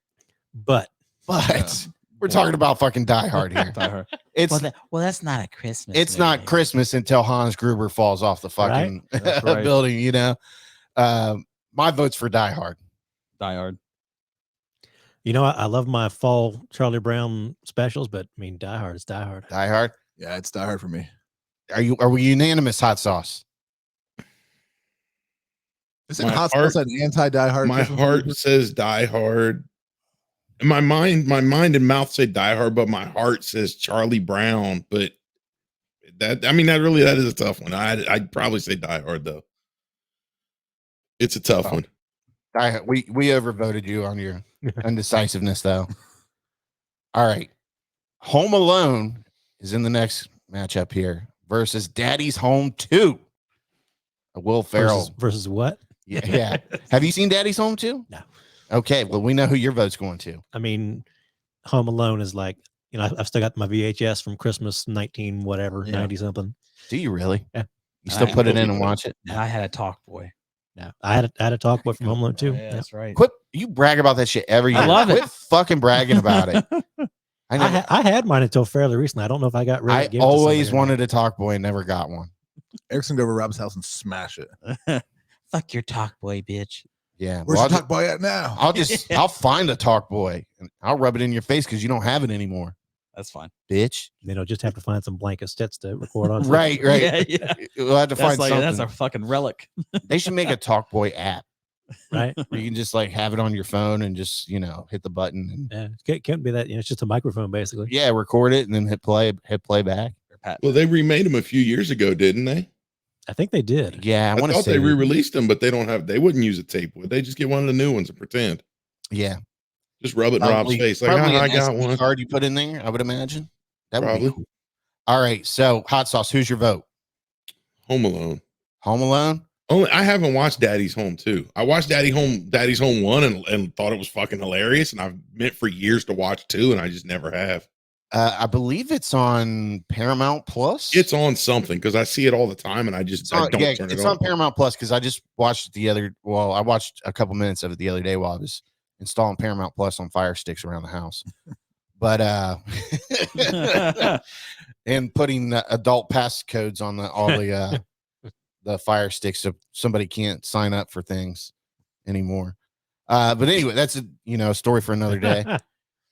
[SPEAKER 2] But
[SPEAKER 3] But we're talking about fucking Die Hard here.
[SPEAKER 4] Die Hard.
[SPEAKER 3] It's
[SPEAKER 4] that's not a Christmas.
[SPEAKER 3] it's not Christmas until Hans Gruber falls off the fucking
[SPEAKER 4] That's right.
[SPEAKER 3] building, you know. My vote's for Die Hard.
[SPEAKER 4] Die Hard.
[SPEAKER 2] you know, I love my fall Charlie Brown specials, but I mean, Die Hard is Die Hard.
[SPEAKER 3] Die Hard.
[SPEAKER 6] yeah, it's Die Hard for me.
[SPEAKER 3] Are we unanimous, hot sauce?
[SPEAKER 6] Is it
[SPEAKER 5] My
[SPEAKER 6] hot
[SPEAKER 5] heart-
[SPEAKER 6] sauce an anti Die Hard?
[SPEAKER 5] My
[SPEAKER 6] Christmas
[SPEAKER 5] heart
[SPEAKER 6] movie?
[SPEAKER 5] says Die Hard. And my mind and mouth say Die Hard, but my heart says Charlie Brown. But that is a tough one. I'd probably say Die Hard though. It's a tough one.
[SPEAKER 3] Die Hard. We overvoted you on your undecisiveness, though. All right, Home Alone is in the next matchup here versus Daddy's Home 2. Will Ferrell.
[SPEAKER 2] Versus what?
[SPEAKER 3] Yeah. Have you seen Daddy's Home 2?
[SPEAKER 2] No.
[SPEAKER 3] Okay, well, we know who your vote's going to.
[SPEAKER 2] I mean, Home Alone is like, you know, I've still got my VHS from Christmas 19 whatever,
[SPEAKER 4] Yeah.
[SPEAKER 2] 90 something.
[SPEAKER 3] Do you really?
[SPEAKER 2] Yeah.
[SPEAKER 3] You still
[SPEAKER 4] I
[SPEAKER 3] put it in
[SPEAKER 5] believe
[SPEAKER 3] and
[SPEAKER 5] it.
[SPEAKER 3] watch it?
[SPEAKER 4] And I had a talk boy.
[SPEAKER 2] No, I had a talk boy from Home Alone too.
[SPEAKER 4] Yeah, that's right.
[SPEAKER 3] Quit. You brag about that shit every year.
[SPEAKER 4] I love it.
[SPEAKER 3] Quit fucking bragging about it. I know.
[SPEAKER 2] I had mine until fairly recently. I don't know if I got rid of
[SPEAKER 3] I
[SPEAKER 2] it. gave it to
[SPEAKER 3] always
[SPEAKER 2] somebody or not.
[SPEAKER 3] wanted a talk boy and never got one.
[SPEAKER 6] Eric's gonna go over to Rob's house and smash it.
[SPEAKER 4] Fuck your talk boy, bitch.
[SPEAKER 3] Yeah.
[SPEAKER 6] Where's
[SPEAKER 3] well,
[SPEAKER 6] the talk boy at now?
[SPEAKER 3] I'll find a talk boy and I'll rub it in your face because you don't have it anymore,
[SPEAKER 4] That's fine.
[SPEAKER 3] bitch.
[SPEAKER 2] Then I'll just have to find some blank stits to record on.
[SPEAKER 3] Right.
[SPEAKER 4] Yeah, yeah.
[SPEAKER 3] We'll have to
[SPEAKER 4] That's
[SPEAKER 3] find
[SPEAKER 4] like
[SPEAKER 3] something.
[SPEAKER 4] that's our fucking relic.
[SPEAKER 3] They should make a talk boy app
[SPEAKER 2] Right.
[SPEAKER 3] where you can just like have it on your phone and just, you know, hit the button and
[SPEAKER 2] Can't be that. You know, it's just a microphone basically.
[SPEAKER 3] record it and then hit playback.
[SPEAKER 4] Or Pat.
[SPEAKER 5] Well, they remade them a few years ago, didn't they?
[SPEAKER 2] I think they did.
[SPEAKER 3] Yeah, I
[SPEAKER 5] I
[SPEAKER 3] want to
[SPEAKER 5] thought
[SPEAKER 3] say
[SPEAKER 5] they re-released them, but they wouldn't use a tape. Would they just get one of the new ones and pretend?
[SPEAKER 3] Yeah,
[SPEAKER 5] Just rub it in Rob's face. Like,
[SPEAKER 3] probably
[SPEAKER 5] I
[SPEAKER 3] an
[SPEAKER 5] got
[SPEAKER 3] SD
[SPEAKER 5] one.
[SPEAKER 3] card you put in there. I would imagine that would be
[SPEAKER 5] Probably.
[SPEAKER 3] cool. All right, so hot sauce. Who's your vote?
[SPEAKER 5] Home Alone.
[SPEAKER 3] Home Alone.
[SPEAKER 5] Only I haven't watched Daddy's Home 2. I watched Daddy's Home 1 and thought it was fucking hilarious. And I've meant for years to watch 2, and I just never have.
[SPEAKER 3] I believe it's on Paramount Plus.
[SPEAKER 5] It's on something because I see it all the time, and I don't turn it on.
[SPEAKER 3] It's on Paramount Plus because I just watched it I watched a couple minutes of it the other day while I was installing Paramount Plus on Fire Sticks around the house. But and putting adult passcodes on all the Fire Sticks so somebody can't sign up for things anymore. But anyway, that's a story for another day.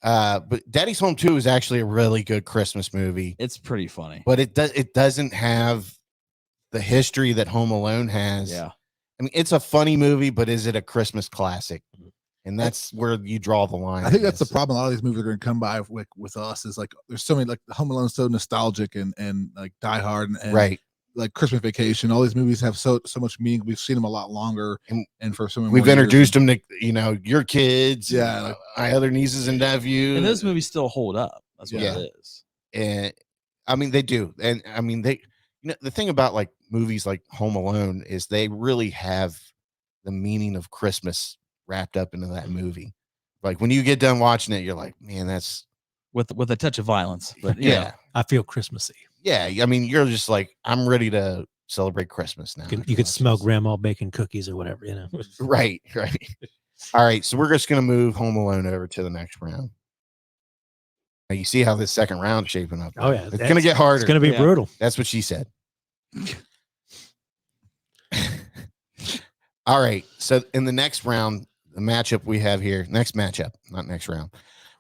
[SPEAKER 3] But Daddy's Home 2 is actually a really good Christmas movie.
[SPEAKER 4] It's pretty funny.
[SPEAKER 3] But it doesn't have the history that Home Alone has.
[SPEAKER 4] Yeah.
[SPEAKER 3] I mean, it's a funny movie, but is it a Christmas classic? And that's where you draw the line.
[SPEAKER 6] I think that's the problem. A lot of these movies are going to come by with us is like there's so many, like Home Alone is so nostalgic and like Die Hard and
[SPEAKER 3] right.
[SPEAKER 6] Like Christmas Vacation. All these movies have so much meaning. We've seen them a lot longer, and for so many
[SPEAKER 3] we've introduced them to your kids,
[SPEAKER 6] like
[SPEAKER 3] my other nieces and nephews,
[SPEAKER 4] and those movies still hold up. That's what it is.
[SPEAKER 3] And I mean they do, and I mean they. The thing about like movies like Home Alone is they really have the meaning of Christmas wrapped up into that movie. Like when you get done watching it, you're like, man, that's
[SPEAKER 4] with a touch of violence. But
[SPEAKER 2] yeah, I feel Christmassy.
[SPEAKER 3] Yeah, I mean, you're just like, I'm ready to celebrate Christmas now.
[SPEAKER 2] You could smell grandma baking cookies or whatever,
[SPEAKER 3] Right. All right, so we're just gonna move Home Alone over to the next round. Now you see how this second round is shaping up.
[SPEAKER 2] Oh yeah,
[SPEAKER 3] it's gonna get harder.
[SPEAKER 2] It's gonna be brutal.
[SPEAKER 3] That's what she said. All right, so in the next round, the matchup we have here, next matchup, not next round,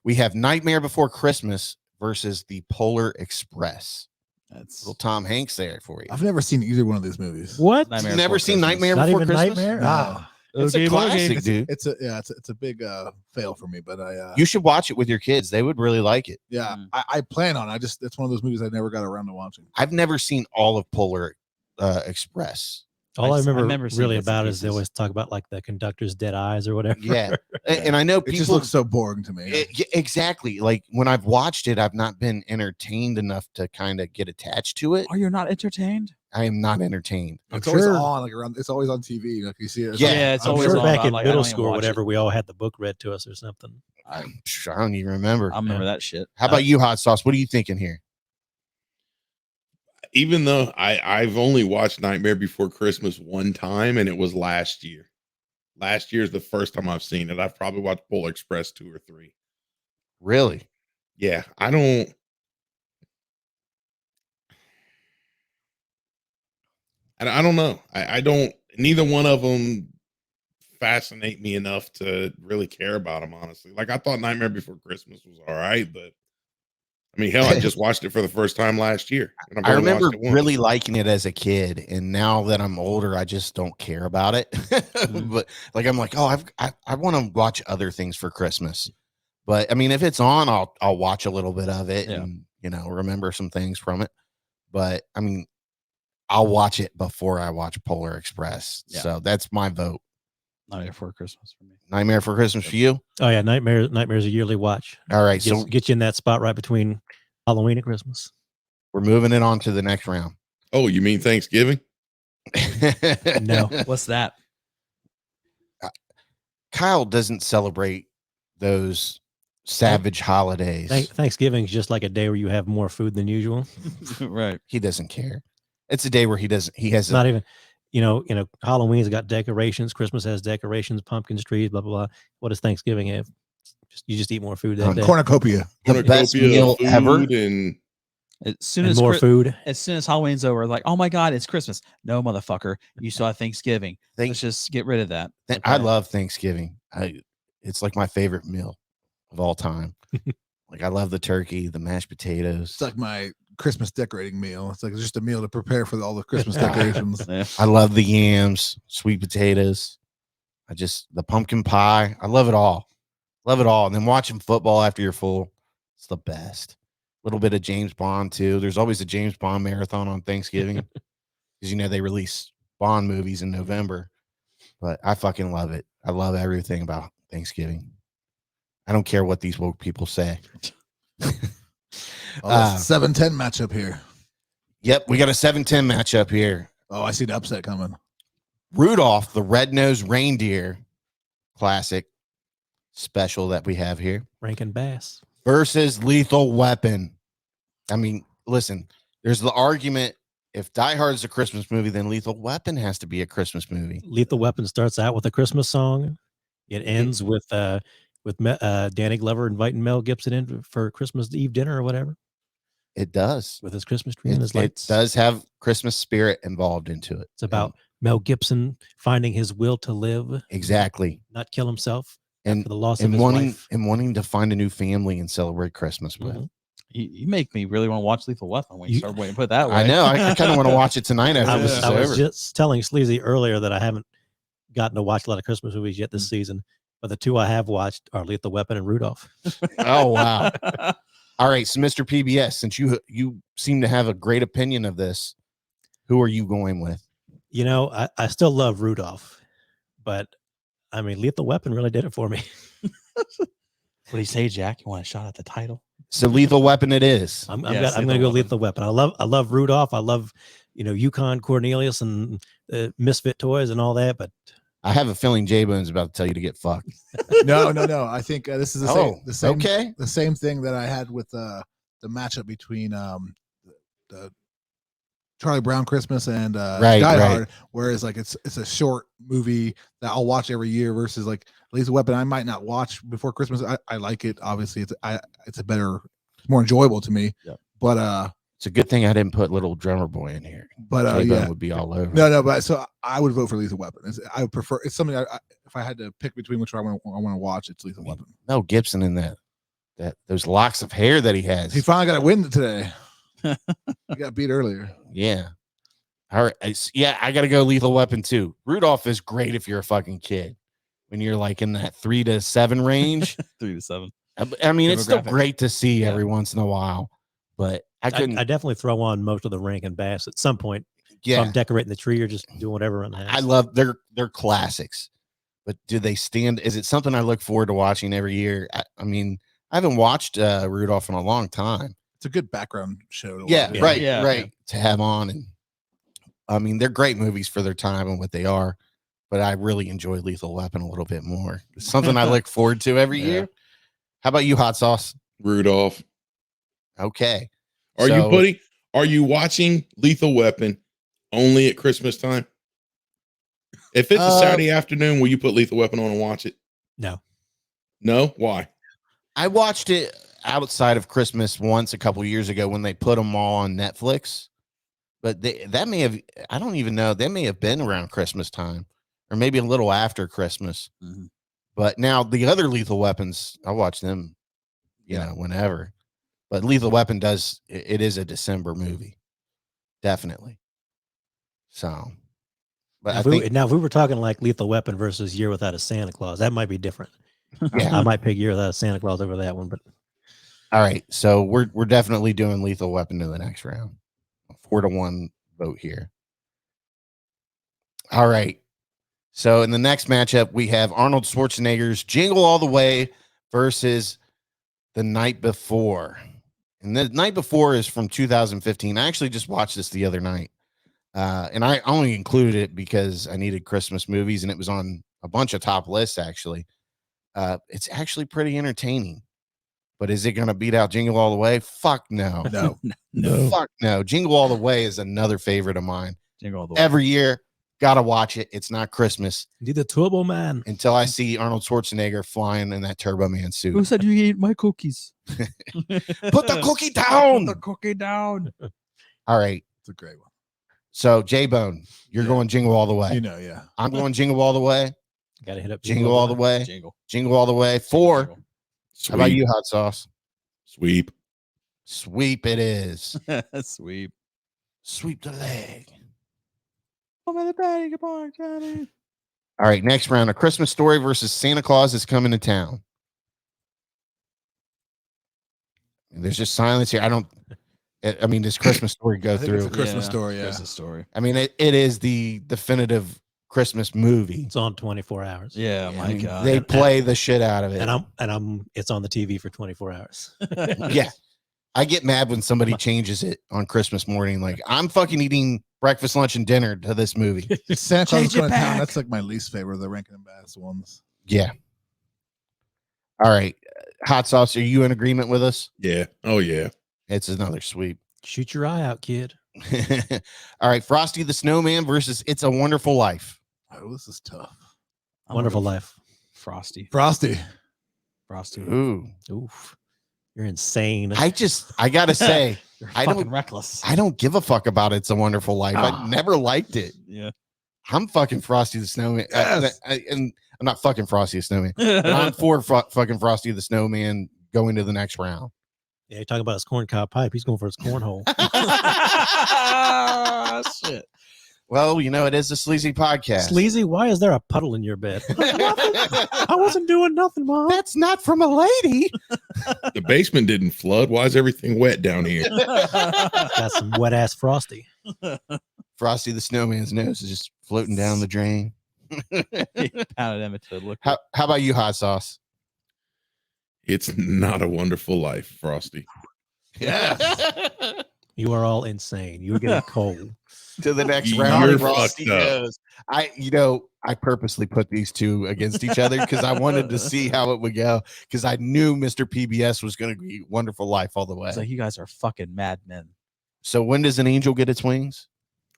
[SPEAKER 3] we have Nightmare Before Christmas versus the Polar Express. That's little Tom Hanks there for you.
[SPEAKER 6] I've never seen either one of these movies.
[SPEAKER 2] What?
[SPEAKER 3] You've never seen Nightmare Before Christmas?
[SPEAKER 2] Nightmare?
[SPEAKER 6] No.
[SPEAKER 3] It's a classic, dude.
[SPEAKER 6] It's a big fail for me, but
[SPEAKER 3] you should watch it with your kids. They would really like it.
[SPEAKER 6] Yeah, I plan on. It's one of those movies I never got around to watching.
[SPEAKER 3] I've never seen all of Polar Express.
[SPEAKER 2] All I remember really about is they always talk about like the conductor's dead eyes or whatever.
[SPEAKER 3] Yeah, and I know people,
[SPEAKER 6] it just looks so boring to me.
[SPEAKER 3] Exactly. Like when I've watched it, I've not been entertained enough to kind of get attached to it.
[SPEAKER 4] Oh, you're not entertained?
[SPEAKER 3] I am not entertained.
[SPEAKER 6] It's always on, like around. It's always on TV. Like you see it.
[SPEAKER 4] It's always
[SPEAKER 2] sure
[SPEAKER 4] on.
[SPEAKER 2] Back in
[SPEAKER 4] like,
[SPEAKER 2] middle school or whatever, we all had the book read to us or something.
[SPEAKER 3] I don't even remember.
[SPEAKER 4] I remember that shit.
[SPEAKER 3] How about you, Hot Sauce? What are you thinking here?
[SPEAKER 5] Even though I've only watched Nightmare Before Christmas one time, and it was last year. Last year is the first time I've seen it. I've probably watched Polar Express 2 or 3.
[SPEAKER 3] Really?
[SPEAKER 5] Yeah, I don't know. I don't. Neither one of them fascinate me enough to really care about them. Honestly, like I thought Nightmare Before Christmas was all right, but. I mean, hell, I just watched it for the first time last year. And
[SPEAKER 3] I remember really liking it as a kid, and now that I'm older, I just don't care about it. But like, I'm like, oh, I want to watch other things for Christmas. But I mean, if it's on, I'll watch a little bit of it and remember some things from it. But I mean, I'll watch it before I watch Polar Express. Yeah. So that's my vote.
[SPEAKER 4] Nightmare Before Christmas for me.
[SPEAKER 3] Nightmare Before Christmas for you?
[SPEAKER 2] Oh yeah, Nightmare's a yearly watch.
[SPEAKER 3] All right,
[SPEAKER 2] so get you in that spot right between Halloween and Christmas.
[SPEAKER 3] We're moving it on to the next round.
[SPEAKER 5] Oh, you mean Thanksgiving?
[SPEAKER 2] No.
[SPEAKER 4] What's that?
[SPEAKER 3] Kyle doesn't celebrate those savage holidays.
[SPEAKER 2] Thanksgiving is just like a day where you have more food than usual.
[SPEAKER 4] Right.
[SPEAKER 3] He doesn't care. It's a day where he has
[SPEAKER 2] not even. Halloween's got decorations. Christmas has decorations, pumpkins, trees, blah, blah, blah. What does Thanksgiving have? You just eat more food that day.
[SPEAKER 6] Cornucopia.
[SPEAKER 3] The best meal ever.
[SPEAKER 4] And as soon as
[SPEAKER 2] more food.
[SPEAKER 4] As soon as Halloween's over, like, oh my God, it's Christmas. No, motherfucker. You saw Thanksgiving. Let's just get rid of that.
[SPEAKER 3] Okay. I love Thanksgiving. It's like my favorite meal of all time. Like I love the turkey, the mashed potatoes.
[SPEAKER 6] It's like my Christmas decorating meal. It's like just a meal to prepare for all the Christmas decorations.
[SPEAKER 4] Yeah.
[SPEAKER 3] I love the yams, sweet potatoes. The pumpkin pie. I love it all. Love it all. And then watching football after you're full. It's the best. A little bit of James Bond too. There's always a James Bond marathon on Thanksgiving. because they release Bond movies in November. But I fucking love it. I love everything about Thanksgiving. I don't care what these woke people say.
[SPEAKER 6] 7-10 matchup here.
[SPEAKER 3] Yep, we got a 7-10 matchup here.
[SPEAKER 6] Oh, I see the upset coming.
[SPEAKER 3] Rudolph the Red-Nosed Reindeer classic special that we have here
[SPEAKER 2] Rankin Bass
[SPEAKER 3] versus Lethal Weapon. I mean, listen, there's the argument, if Die Hard is a Christmas movie, then Lethal Weapon has to be a Christmas movie.
[SPEAKER 2] Lethal Weapon starts out with a Christmas song. It ends with Danny Glover inviting Mel Gibson in for Christmas Eve dinner or whatever.
[SPEAKER 3] It does.
[SPEAKER 2] With his Christmas tree and his
[SPEAKER 3] It
[SPEAKER 2] lights.
[SPEAKER 3] does have Christmas spirit involved into it.
[SPEAKER 2] It's about Mel Gibson finding his will to live.
[SPEAKER 3] Exactly.
[SPEAKER 2] Not kill himself
[SPEAKER 3] And
[SPEAKER 2] after the loss of his
[SPEAKER 3] wanting
[SPEAKER 2] wife.
[SPEAKER 3] and wanting to find a new family and celebrate Christmas with.
[SPEAKER 2] Mhm.
[SPEAKER 4] You make me really want to watch Lethal Weapon when you start waiting to put it that way.
[SPEAKER 3] I know. I kind of want to watch it tonight after
[SPEAKER 2] I
[SPEAKER 3] this
[SPEAKER 2] was,
[SPEAKER 3] is
[SPEAKER 2] I was
[SPEAKER 3] over.
[SPEAKER 2] just telling Sleazy earlier that I haven't gotten to watch a lot of Christmas movies yet this season, but the two I have watched are Lethal Weapon and Rudolph.
[SPEAKER 3] Oh wow. All right, so Mr. PBS, since you seem to have a great opinion of this, who are you going with?
[SPEAKER 2] I still love Rudolph, but I mean, Lethal Weapon really did it for me.
[SPEAKER 4] What do you say, Jack? You want a shot at the title?
[SPEAKER 3] So Lethal Weapon it is.
[SPEAKER 2] I'm
[SPEAKER 4] Yes,
[SPEAKER 2] going to
[SPEAKER 4] Lethal
[SPEAKER 2] go
[SPEAKER 4] Weapon.
[SPEAKER 2] Lethal Weapon. I love Rudolph. I love, Yukon Cornelius and Misfit Toys and all that, but
[SPEAKER 3] I have a feeling J-Bone's about to tell you to get fucked.
[SPEAKER 6] No. I think this is the same
[SPEAKER 3] okay.
[SPEAKER 6] the same thing that I had with the matchup between the Charlie Brown Christmas and
[SPEAKER 3] Right,
[SPEAKER 6] Die
[SPEAKER 3] right.
[SPEAKER 6] Hard, whereas like it's a short movie that I'll watch every year versus like Lethal Weapon I might not watch before Christmas. I like it. Obviously, it's a better, more enjoyable to me.
[SPEAKER 4] Yep.
[SPEAKER 6] But
[SPEAKER 3] It's a good thing I didn't put Little Drummer Boy in here. J-Bone
[SPEAKER 6] yeah.
[SPEAKER 3] would be all over.
[SPEAKER 6] No, but so I would vote for Lethal Weapon. I would prefer. It's something if I had to pick between which one I want to watch, it's Lethal Weapon.
[SPEAKER 3] No Gibson in that those locks of hair that he has.
[SPEAKER 6] He finally got a win today. He got beat earlier.
[SPEAKER 3] Yeah. All right. I got to go Lethal Weapon too. Rudolph is great if you're a fucking kid. When you're like in that 3 to 7 range.
[SPEAKER 4] 3 to 7.
[SPEAKER 3] I mean, it's still
[SPEAKER 4] Demographic.
[SPEAKER 3] great to see every once in a while, but I couldn't.
[SPEAKER 2] I definitely throw on most of the Rankin Bass at some point.
[SPEAKER 3] Yeah,
[SPEAKER 2] If I'm decorating the tree or just doing whatever around the house.
[SPEAKER 3] I love they're classics, but do they stand? Is it something I look forward to watching every year? I mean, I haven't watched Rudolph in a long time.
[SPEAKER 6] It's a good background show. To
[SPEAKER 3] Yeah,
[SPEAKER 6] watch.
[SPEAKER 3] right,
[SPEAKER 4] Yeah.
[SPEAKER 3] right. To have on, and I mean, they're great movies for their time and what they are. But I really enjoy Lethal Weapon a little bit more. It's something I look forward to every
[SPEAKER 4] Yeah.
[SPEAKER 3] year. How about you, Hot Sauce?
[SPEAKER 5] Rudolph.
[SPEAKER 3] Okay.
[SPEAKER 5] Are you watching Lethal Weapon only at Christmas time? If it's a Saturday afternoon, will you put Lethal Weapon on and watch it?
[SPEAKER 2] No.
[SPEAKER 5] No? Why?
[SPEAKER 3] I watched it outside of Christmas once a couple years ago when they put them all on Netflix. But that may have, I don't even know, they may have been around Christmas time or maybe a little after Christmas.
[SPEAKER 4] Mm-hmm.
[SPEAKER 3] But now the other Lethal Weapons, I watch them, whenever. But Lethal Weapon it is a December movie. Definitely. So, but
[SPEAKER 2] Now, if we were talking like Lethal Weapon versus Year Without a Santa Claus, that might be different.
[SPEAKER 3] Yeah.
[SPEAKER 2] I might pick Year Without a Santa Claus over that one, but
[SPEAKER 3] all right. So we're definitely doing Lethal Weapon to the next round. 4-1 vote here. All right. So in the next matchup, we have Arnold Schwarzenegger's Jingle All the Way versus The Night Before. And The Night Before is from 2015. I actually just watched this the other night. And I only included it because I needed Christmas movies and it was on a bunch of top lists, actually. It's actually pretty entertaining. But is it going to beat out Jingle All the Way? Fuck no.
[SPEAKER 6] No.
[SPEAKER 3] Fuck no. Jingle All the Way is another favorite of mine.
[SPEAKER 4] Jingle all the way.
[SPEAKER 3] Every year, gotta watch it. It's not Christmas
[SPEAKER 2] do the Turbo Man.
[SPEAKER 3] until I see Arnold Schwarzenegger flying in that Turbo Man suit.
[SPEAKER 4] Who said you eat my cookies?
[SPEAKER 3] Put the cookie down.
[SPEAKER 4] Put the cookie down.
[SPEAKER 3] All right.
[SPEAKER 6] It's a great one.
[SPEAKER 3] So J-Bone, you're going Jingle All the Way.
[SPEAKER 6] Yeah.
[SPEAKER 3] I'm going Jingle All the Way.
[SPEAKER 2] Got to hit up
[SPEAKER 3] Jingle All the Way.
[SPEAKER 4] Jingle.
[SPEAKER 3] Jingle All the Way. 4.
[SPEAKER 4] Jingle.
[SPEAKER 3] How about you, Hot Sauce?
[SPEAKER 5] Sweep.
[SPEAKER 3] Sweep it is.
[SPEAKER 4] Sweep.
[SPEAKER 3] Sweep the leg.
[SPEAKER 4] Over the patty, come on, Johnny.
[SPEAKER 3] All right, next round. A Christmas Story versus Santa Claus is Coming to Town. There's just silence here. I mean, does Christmas Story go
[SPEAKER 6] I think it's
[SPEAKER 3] through?
[SPEAKER 6] a Christmas Story. Yeah.
[SPEAKER 4] Christmas Story.
[SPEAKER 3] I mean, it is the definitive Christmas movie.
[SPEAKER 2] It's on 24 hours.
[SPEAKER 4] Yeah,
[SPEAKER 3] I
[SPEAKER 4] my
[SPEAKER 3] mean,
[SPEAKER 4] God.
[SPEAKER 3] they play the shit out of it.
[SPEAKER 2] And it's on the TV for 24 hours.
[SPEAKER 3] Yeah. I get mad when somebody changes it on Christmas morning. Like, I'm fucking eating breakfast, lunch, and dinner to this movie.
[SPEAKER 6] Santa Claus is
[SPEAKER 4] Change it
[SPEAKER 6] Coming to Town.
[SPEAKER 4] back.
[SPEAKER 6] That's like my least favorite of the Rankin and Bass ones.
[SPEAKER 3] Yeah. All right. Hot Sauce, are you in agreement with us?
[SPEAKER 5] Yeah. Oh yeah.
[SPEAKER 3] It's another sweep.
[SPEAKER 2] Shoot your eye out, kid.
[SPEAKER 3] All right. Frosty the Snowman versus It's a Wonderful Life.
[SPEAKER 6] Oh, this is tough.
[SPEAKER 4] I'm
[SPEAKER 2] Wonderful
[SPEAKER 4] gonna go
[SPEAKER 2] Life.
[SPEAKER 6] Frosty.
[SPEAKER 4] Frosty.
[SPEAKER 3] Ooh.
[SPEAKER 2] Oof. You're insane.
[SPEAKER 3] I gotta say,
[SPEAKER 4] You're
[SPEAKER 3] I
[SPEAKER 4] fucking
[SPEAKER 3] don't-
[SPEAKER 4] reckless.
[SPEAKER 3] I don't give a fuck about It's a Wonderful Life. I
[SPEAKER 4] Ah.
[SPEAKER 3] never liked it.
[SPEAKER 4] Yeah.
[SPEAKER 3] I'm fucking Frosty the Snowman.
[SPEAKER 6] Yes.
[SPEAKER 3] And I'm not fucking Frosty the Snowman, but I'm for fucking Frosty the Snowman going to the next round.
[SPEAKER 2] Yeah, you talk about his corn cob pipe. He's going for his cornhole.
[SPEAKER 4] Shit.
[SPEAKER 3] Well, you know, it is a sleazy podcast.
[SPEAKER 2] Sleazy, why is there a puddle in your bed? I wasn't doing nothing, Mom.
[SPEAKER 3] That's not from a lady.
[SPEAKER 5] The basement didn't flood. Why is everything wet down here?
[SPEAKER 2] Got some wet ass Frosty.
[SPEAKER 3] Frosty the Snowman's nose is just floating down the drain.
[SPEAKER 4] He pounded him into look.
[SPEAKER 3] How about you, Hot Sauce?
[SPEAKER 5] It's not a wonderful life, Frosty.
[SPEAKER 2] You are all insane. You're getting cold.
[SPEAKER 3] To the next
[SPEAKER 5] You're
[SPEAKER 3] round.
[SPEAKER 5] fucked
[SPEAKER 3] Frosty
[SPEAKER 5] up.
[SPEAKER 3] goes. I purposely put these two against each other because I wanted to see how it would go because I knew Mr. PBS was going to be Wonderful Life all the way.
[SPEAKER 4] It's like you guys are fucking madmen.
[SPEAKER 3] So when does an angel get its wings?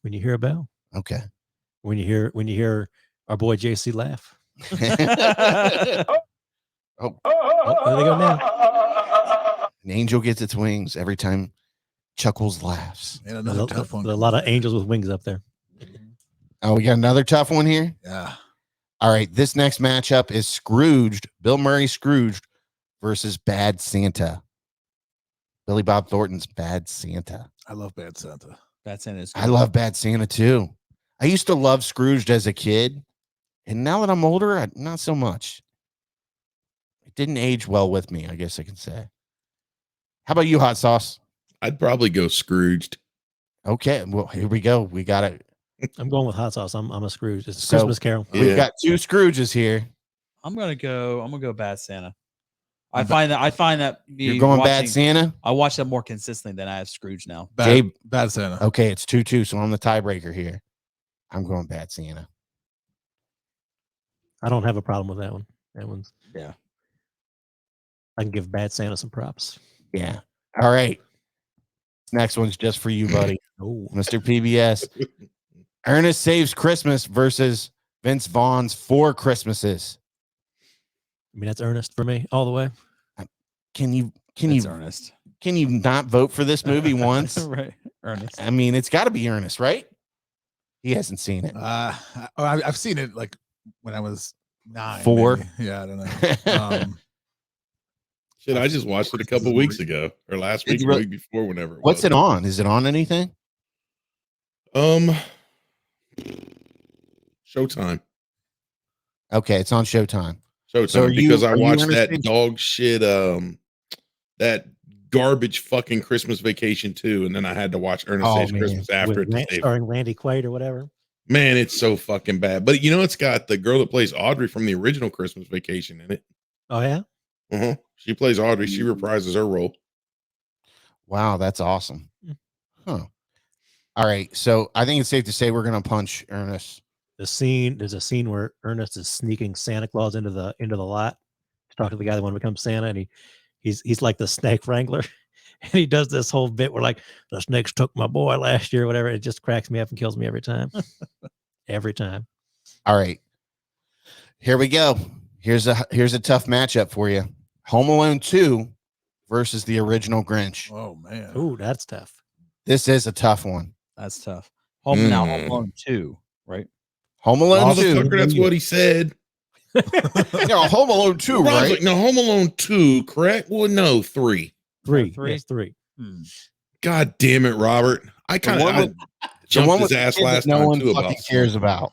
[SPEAKER 2] When you hear a bell.
[SPEAKER 3] Okay.
[SPEAKER 2] When you hear our boy JC laugh.
[SPEAKER 3] Oh,
[SPEAKER 2] Oh, there they go now.
[SPEAKER 3] an angel gets its wings every time Chuckles laughs.
[SPEAKER 6] And
[SPEAKER 2] There's
[SPEAKER 6] another tough one.
[SPEAKER 2] a lot of angels with wings up there.
[SPEAKER 3] Oh, we got another tough one here.
[SPEAKER 6] Yeah.
[SPEAKER 3] All right. This next matchup is Scrooged, Bill Murray Scrooged versus Bad Santa. Billy Bob Thornton's Bad Santa.
[SPEAKER 6] I love Bad Santa.
[SPEAKER 4] That's in his.
[SPEAKER 3] I love Bad Santa too. I used to love Scrooged as a kid, and now that I'm older, not so much. It didn't age well with me, I guess I can say. How about you, Hot Sauce?
[SPEAKER 5] I'd probably go Scrooged.
[SPEAKER 3] Okay, well, here we go. We got it.
[SPEAKER 2] I'm going with hot sauce. I'm a Scrooge. It's a
[SPEAKER 3] So-
[SPEAKER 2] Christmas Carol.
[SPEAKER 5] Yeah.
[SPEAKER 3] We've got two Scrooges here.
[SPEAKER 4] I'm gonna go Bad Santa. I find that
[SPEAKER 3] You're going Bad Santa?
[SPEAKER 4] I watch that more consistently than I have Scrooge now.
[SPEAKER 6] Bad Santa.
[SPEAKER 3] Okay, it's 2-2, so I'm the tiebreaker here. I'm going Bad Santa.
[SPEAKER 2] I don't have a problem with that one. That one's
[SPEAKER 4] Yeah.
[SPEAKER 2] I can give Bad Santa some props.
[SPEAKER 3] Yeah. All right. Next one's just for you, buddy.
[SPEAKER 2] Oh,
[SPEAKER 3] Mr. PBS. Ernest Saves Christmas versus Vince Vaughn's Four Christmases.
[SPEAKER 2] I mean that's earnest for me all the way.
[SPEAKER 3] Can you
[SPEAKER 4] Ernest.
[SPEAKER 3] can you not vote for this movie once?
[SPEAKER 4] Right. Ernest.
[SPEAKER 3] I mean, it's got to be Ernest, right? He hasn't seen it.
[SPEAKER 6] I've seen it like when I was 9.
[SPEAKER 3] 4.
[SPEAKER 6] maybe. Yeah, I don't know.
[SPEAKER 5] Shit, I just watched it a couple weeks ago or last week,
[SPEAKER 3] It's
[SPEAKER 5] or
[SPEAKER 3] real-
[SPEAKER 5] week before, whenever it
[SPEAKER 3] What's
[SPEAKER 5] was.
[SPEAKER 3] it on? Is it on anything?
[SPEAKER 5] Showtime.
[SPEAKER 3] Okay, it's on Showtime.
[SPEAKER 5] Showtime
[SPEAKER 3] So are you-
[SPEAKER 5] because I
[SPEAKER 3] are you
[SPEAKER 5] watched that
[SPEAKER 3] Ernest?
[SPEAKER 5] dog shit, that garbage fucking Christmas Vacation too, and then I had to watch Ernest
[SPEAKER 3] Oh,
[SPEAKER 5] Saves
[SPEAKER 3] man.
[SPEAKER 5] Christmas after
[SPEAKER 2] With
[SPEAKER 5] it. to save it.
[SPEAKER 2] starring Randy Quaid or whatever.
[SPEAKER 5] Man, it's so fucking bad. But you know, it's got the girl that plays Audrey from the original Christmas Vacation in it.
[SPEAKER 2] Oh yeah.
[SPEAKER 5] She plays Audrey. She reprises her role.
[SPEAKER 3] Wow, that's awesome.
[SPEAKER 2] Mm.
[SPEAKER 3] Huh. All right, so I think it's safe to say we're gonna punch Ernest.
[SPEAKER 2] There's a scene where Ernest is sneaking Santa Claus into the lot to talk to the guy that want to become Santa, and he's like the snake wrangler, and he does this whole bit where like the snakes took my boy last year, or whatever. It just cracks me up and kills me every time. Every time.
[SPEAKER 3] All right, here we go. Here's a tough matchup for you. Home Alone 2 versus the original Grinch.
[SPEAKER 6] Oh man.
[SPEAKER 2] Ooh, that's tough.
[SPEAKER 3] This is a tough one.
[SPEAKER 4] That's tough. Home now,
[SPEAKER 5] Mm.
[SPEAKER 4] Home Alone 2, right?
[SPEAKER 3] Home Alone 2.
[SPEAKER 5] Motherfucker, that's what he said.
[SPEAKER 3] No, Home Alone 2,
[SPEAKER 5] Ron's
[SPEAKER 3] right?
[SPEAKER 5] like, no, Home Alone 2, correct? Well, no, 3.
[SPEAKER 2] Three.
[SPEAKER 4] Three?
[SPEAKER 2] Yes, 3.
[SPEAKER 4] Hmm.
[SPEAKER 5] God damn it, Robert. I kind
[SPEAKER 3] one with-
[SPEAKER 5] of
[SPEAKER 3] The
[SPEAKER 5] jumped
[SPEAKER 3] one
[SPEAKER 5] his
[SPEAKER 3] with the
[SPEAKER 5] ass
[SPEAKER 3] kid that
[SPEAKER 5] last
[SPEAKER 3] no
[SPEAKER 5] time
[SPEAKER 3] one
[SPEAKER 5] too
[SPEAKER 3] fucking
[SPEAKER 5] about
[SPEAKER 3] cares about.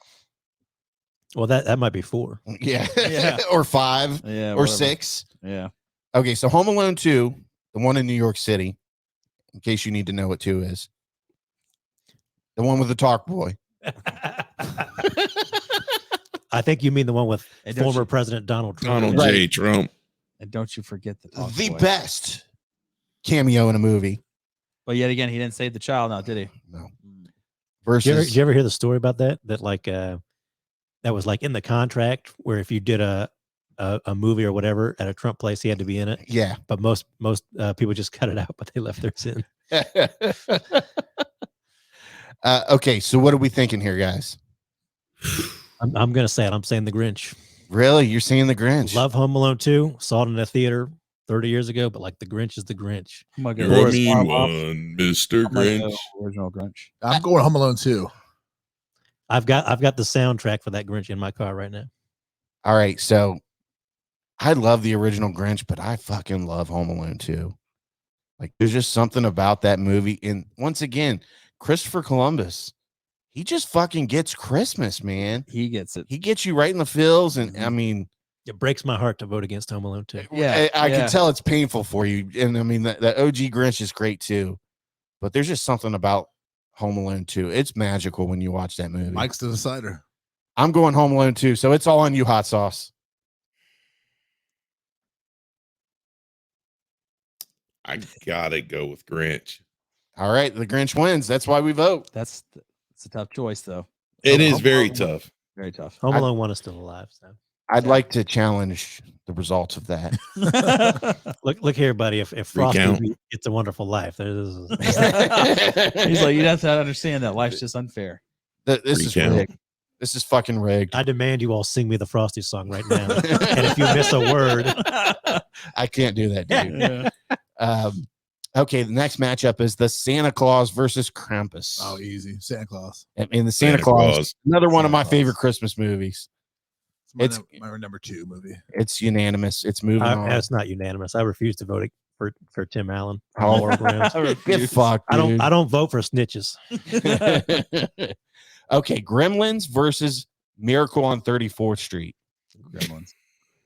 [SPEAKER 2] Well, that might be 4.
[SPEAKER 3] Yeah.
[SPEAKER 4] Yeah.
[SPEAKER 3] Or 5
[SPEAKER 4] Yeah.
[SPEAKER 3] or
[SPEAKER 4] whatever.
[SPEAKER 3] 6.
[SPEAKER 4] Yeah.
[SPEAKER 3] Okay, so Home Alone 2, the one in New York City, in case you need to know what 2 is. The one with the talk boy.
[SPEAKER 2] I think you mean the one with
[SPEAKER 4] And don't
[SPEAKER 2] former
[SPEAKER 4] you-
[SPEAKER 2] President Donald Trump.
[SPEAKER 5] Donald
[SPEAKER 3] Right.
[SPEAKER 5] J. Trump.
[SPEAKER 4] And don't you forget the talk
[SPEAKER 3] The
[SPEAKER 4] boy.
[SPEAKER 3] best cameo in a movie.
[SPEAKER 4] But yet again, he didn't save the child now, did he?
[SPEAKER 3] No.
[SPEAKER 4] Mm.
[SPEAKER 3] Versus
[SPEAKER 2] Did you ever hear the story about that? That like that was like in the contract where if you did a movie or whatever at a Trump place, he had to be in it.
[SPEAKER 3] yeah.
[SPEAKER 2] But most people just cut it out, but they left theirs in.
[SPEAKER 3] Okay, so what are we thinking here, guys?
[SPEAKER 2] I'm gonna say it. I'm saying the Grinch.
[SPEAKER 3] Really? You're seeing the Grinch?
[SPEAKER 2] Love Home Alone 2. Saw it in the theater 30 years ago, but like the Grinch is the Grinch.
[SPEAKER 4] I'm gonna go
[SPEAKER 5] You're a
[SPEAKER 4] with-
[SPEAKER 5] mean
[SPEAKER 4] I'm
[SPEAKER 5] one, Mr.
[SPEAKER 4] gonna go
[SPEAKER 5] Grinch.
[SPEAKER 4] original Grinch.
[SPEAKER 6] I'm going Home Alone 2.
[SPEAKER 2] I've got the soundtrack for that Grinch in my car right now.
[SPEAKER 3] All right, so I love the original Grinch, but I fucking love Home Alone 2. Like, there's just something about that movie. And once again, Christopher Columbus, he just fucking gets Christmas, man.
[SPEAKER 4] He gets it.
[SPEAKER 3] He gets you right in the feels. And I mean,
[SPEAKER 2] It breaks my heart to vote against Home Alone 2.
[SPEAKER 4] Yeah,
[SPEAKER 3] I
[SPEAKER 4] yeah.
[SPEAKER 3] can tell it's painful for you. And I mean, the OG Grinch is great too. But there's just something about Home Alone 2. It's magical when you watch that movie.
[SPEAKER 6] Mike's the decider.
[SPEAKER 3] I'm going Home Alone 2. So it's all on you, Hot Sauce.
[SPEAKER 5] I gotta go with Grinch.
[SPEAKER 3] All right, the Grinch wins. That's why we vote.
[SPEAKER 4] It's a tough choice though.
[SPEAKER 5] It is
[SPEAKER 2] Home
[SPEAKER 5] very
[SPEAKER 2] Alone-
[SPEAKER 5] tough.
[SPEAKER 4] Very tough.
[SPEAKER 2] Home Alone 1 is still alive. So
[SPEAKER 3] I'd like to challenge the results of that.
[SPEAKER 2] look here, buddy. If Frosty
[SPEAKER 5] Recount.
[SPEAKER 2] It's a Wonderful Life, there's
[SPEAKER 4] He's like, you have to understand that life's just unfair.
[SPEAKER 3] This is
[SPEAKER 5] Recount.
[SPEAKER 3] rigged. This is fucking rigged.
[SPEAKER 2] I demand you all sing me the Frosty song right now. And if you miss a word,
[SPEAKER 3] I can't do that, dude.
[SPEAKER 4] Yeah.
[SPEAKER 3] Okay, the next matchup is the Santa Claus versus Krampus.
[SPEAKER 6] Oh, easy. Santa Claus.
[SPEAKER 3] And the Santa Claus, another one of my favorite Christmas movies.
[SPEAKER 6] It's
[SPEAKER 3] It's-
[SPEAKER 6] my number 2 movie.
[SPEAKER 3] It's unanimous. It's moving on.
[SPEAKER 2] that's not unanimous. I refuse to vote for Tim Allen.
[SPEAKER 3] Oh.
[SPEAKER 2] Moral grounds.
[SPEAKER 3] Get fucked.
[SPEAKER 2] I
[SPEAKER 3] dude.
[SPEAKER 2] don't vote for snitches.
[SPEAKER 3] Okay, Gremlins versus Miracle on 34th Street.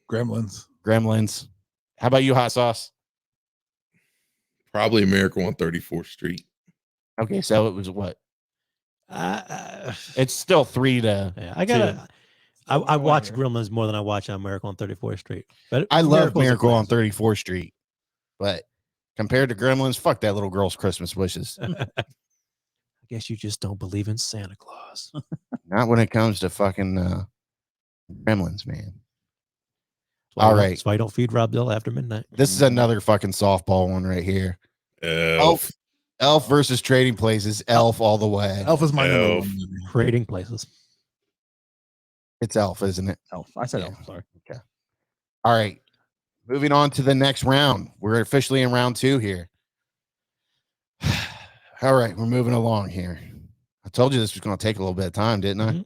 [SPEAKER 6] Gremlins.
[SPEAKER 3] Gremlins. How about you, Hot Sauce?
[SPEAKER 5] Probably Miracle on 34th Street.
[SPEAKER 3] Okay, so it was what?
[SPEAKER 2] Yeah,
[SPEAKER 3] It's still 3 to.
[SPEAKER 2] I gotta. I
[SPEAKER 4] One
[SPEAKER 2] watch
[SPEAKER 4] here.
[SPEAKER 2] Gremlins more than I watch Miracle on 34th Street. But
[SPEAKER 3] I love
[SPEAKER 2] Miracle's a
[SPEAKER 3] Miracle on
[SPEAKER 2] classic.
[SPEAKER 3] 34th Street, but compared to Gremlins, fuck that little girl's Christmas wishes.
[SPEAKER 2] I guess you just don't believe in Santa Claus.
[SPEAKER 3] Not when it comes to fucking Gremlins, man.
[SPEAKER 2] All
[SPEAKER 3] All
[SPEAKER 2] right,
[SPEAKER 3] right.
[SPEAKER 2] that's why I don't feed Robzilla after midnight.
[SPEAKER 3] This is another fucking softball one right here.
[SPEAKER 5] Elf.
[SPEAKER 3] Elf versus Trading Places. Elf all the way.
[SPEAKER 6] Elf is my number
[SPEAKER 5] Elf.
[SPEAKER 6] 1 movie.
[SPEAKER 2] Trading Places.
[SPEAKER 3] It's Elf, isn't it?
[SPEAKER 4] Elf. I said
[SPEAKER 3] Yeah.
[SPEAKER 4] elf. Sorry.
[SPEAKER 3] All right. Moving on to the next round. We're officially in round 2 here. All right, we're moving along here. I told you this was going to take a little bit of time, didn't I?
[SPEAKER 2] Mhm.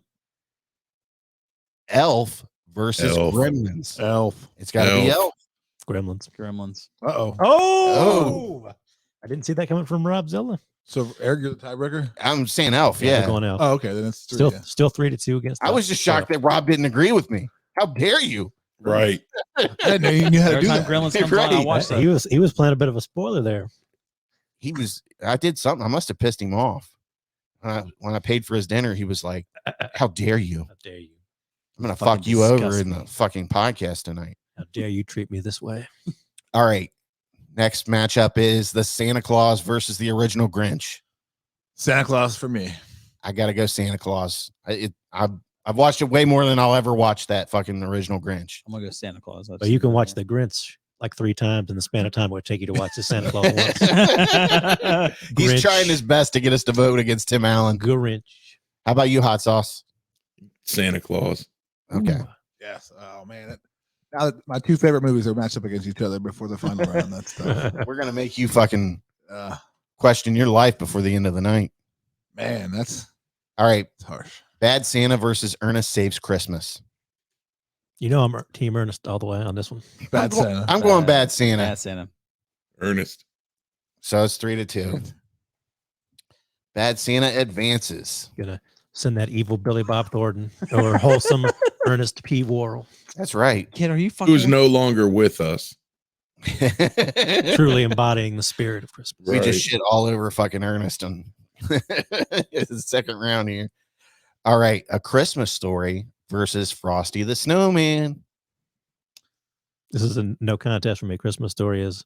[SPEAKER 3] Elf versus
[SPEAKER 5] Elf.
[SPEAKER 3] Gremlins.
[SPEAKER 6] Elf.
[SPEAKER 3] It's got to be
[SPEAKER 5] Elf.
[SPEAKER 3] Elf.
[SPEAKER 2] Gremlins.
[SPEAKER 4] Gremlins.
[SPEAKER 6] Uh-oh.
[SPEAKER 2] Oh, I didn't see that coming from Robzilla.
[SPEAKER 6] So, Eric, you're the tiebreaker?
[SPEAKER 3] I'm saying Elf,
[SPEAKER 2] We're
[SPEAKER 3] yeah.
[SPEAKER 2] going out.
[SPEAKER 6] Oh, okay. Then it's 3.
[SPEAKER 2] still,
[SPEAKER 6] yeah.
[SPEAKER 2] still 3-2 against.
[SPEAKER 3] I was just shocked that Rob didn't agree with me. How dare you?
[SPEAKER 5] Right.
[SPEAKER 6] I didn't know you knew how to
[SPEAKER 4] Every
[SPEAKER 6] do
[SPEAKER 4] time
[SPEAKER 6] that.
[SPEAKER 4] Gremlins comes on, I
[SPEAKER 3] Right.
[SPEAKER 4] watch that.
[SPEAKER 2] He was playing a bit of a spoiler there.
[SPEAKER 3] I did something. I must have pissed him off. When I paid for his dinner, he was like, how dare you?
[SPEAKER 2] How dare you?
[SPEAKER 3] I'm going to
[SPEAKER 2] Fucking
[SPEAKER 3] fuck you over
[SPEAKER 2] disgust
[SPEAKER 3] in
[SPEAKER 2] me.
[SPEAKER 3] the fucking podcast tonight.
[SPEAKER 2] How dare you treat me this way?
[SPEAKER 3] All right. Next matchup is the Santa Claus versus the original Grinch.
[SPEAKER 6] Santa Claus for me.
[SPEAKER 3] I got to go Santa Claus. I've watched it way more than I'll ever watch that fucking original Grinch.
[SPEAKER 4] I'm gonna go Santa Claus.
[SPEAKER 2] But you can watch the Grinch like 3 times in the span of time it would take you to watch the Santa Claus once.
[SPEAKER 3] He's
[SPEAKER 2] Grinch.
[SPEAKER 3] trying his best to get us to vote against Tim Allen.
[SPEAKER 2] Grinch.
[SPEAKER 3] How about you, Hot Sauce?
[SPEAKER 5] Santa Claus.
[SPEAKER 3] Okay.
[SPEAKER 2] Ooh.
[SPEAKER 6] Yes. Oh, man. Now that my 2 favorite movies are matched up against each other before the final round. That's tough.
[SPEAKER 3] We're going to make you fucking
[SPEAKER 6] Uh,
[SPEAKER 3] question your life before the end of the night.
[SPEAKER 6] man, that's
[SPEAKER 3] All right.
[SPEAKER 6] harsh.
[SPEAKER 3] Bad Santa versus Ernest Saves Christmas.
[SPEAKER 2] You know I'm Team Ernest all the way on this one.
[SPEAKER 6] Bad Santa.
[SPEAKER 3] I'm going Bad Santa.
[SPEAKER 4] Bad Santa.
[SPEAKER 5] Ernest.
[SPEAKER 3] So it's 3-2. Bad Santa advances.
[SPEAKER 2] Gonna send that evil Billy Bob Thornton or wholesome Ernest P. Worrell.
[SPEAKER 3] That's right.
[SPEAKER 4] Kid, are you fucking?
[SPEAKER 5] Who's no longer with us.
[SPEAKER 2] Truly embodying the spirit of Christmas.
[SPEAKER 3] We just
[SPEAKER 5] Right.
[SPEAKER 3] shit all over fucking Ernest on the second round here. All right, A Christmas Story versus Frosty the Snowman.
[SPEAKER 2] This is a no contest for me. Christmas Story is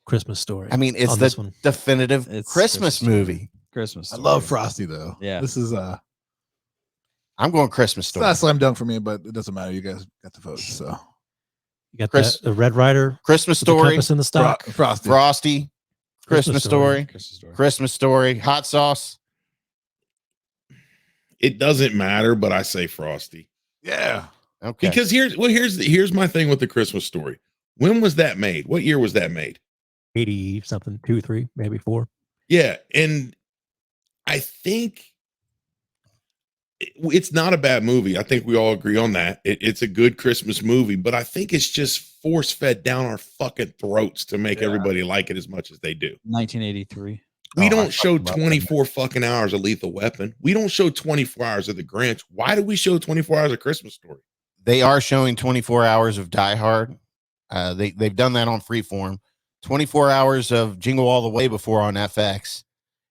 [SPEAKER 2] Christmas Story.
[SPEAKER 3] I mean, it's
[SPEAKER 2] on this
[SPEAKER 3] the
[SPEAKER 2] one.
[SPEAKER 3] definitive
[SPEAKER 4] It's
[SPEAKER 3] Christmas
[SPEAKER 4] Christmas
[SPEAKER 3] movie.
[SPEAKER 4] Christmas.
[SPEAKER 6] I
[SPEAKER 4] Story.
[SPEAKER 6] love Frosty though.
[SPEAKER 4] Yeah.
[SPEAKER 6] This is
[SPEAKER 3] I'm going Christmas
[SPEAKER 6] it's
[SPEAKER 3] Story.
[SPEAKER 6] not a slam dunk for me, but it doesn't matter. You guys got the votes, so
[SPEAKER 2] You got
[SPEAKER 3] Chris-
[SPEAKER 2] the Red Rider,
[SPEAKER 3] Christmas
[SPEAKER 2] with the
[SPEAKER 3] Story,
[SPEAKER 2] compass in the stock.
[SPEAKER 6] Frosty.
[SPEAKER 3] Frosty, Christmas Story,
[SPEAKER 4] Christmas Story.
[SPEAKER 3] Christmas Story, Hot Sauce.
[SPEAKER 5] It doesn't matter, but I say Frosty.
[SPEAKER 6] Yeah.
[SPEAKER 3] Okay.
[SPEAKER 5] Because here's my thing with the Christmas Story. When was that made? What year was that made?
[SPEAKER 2] 80 something, 2, 3, maybe 4.
[SPEAKER 5] Yeah, and I think it's not a bad movie. I think we all agree on that. It's a good Christmas movie, but I think it's just force fed down our fucking throats to make everybody like it as much as they do.
[SPEAKER 4] 1983.
[SPEAKER 5] We
[SPEAKER 3] I
[SPEAKER 5] don't show
[SPEAKER 3] fucking love that
[SPEAKER 5] 24 fucking hours of Lethal Weapon. We don't show 24 hours of The Grinch. Why do we show 24 hours of Christmas Story?
[SPEAKER 3] They are showing 24 hours of Die Hard. They've done that on Freeform. 24 hours of Jingle All the Way before on FX.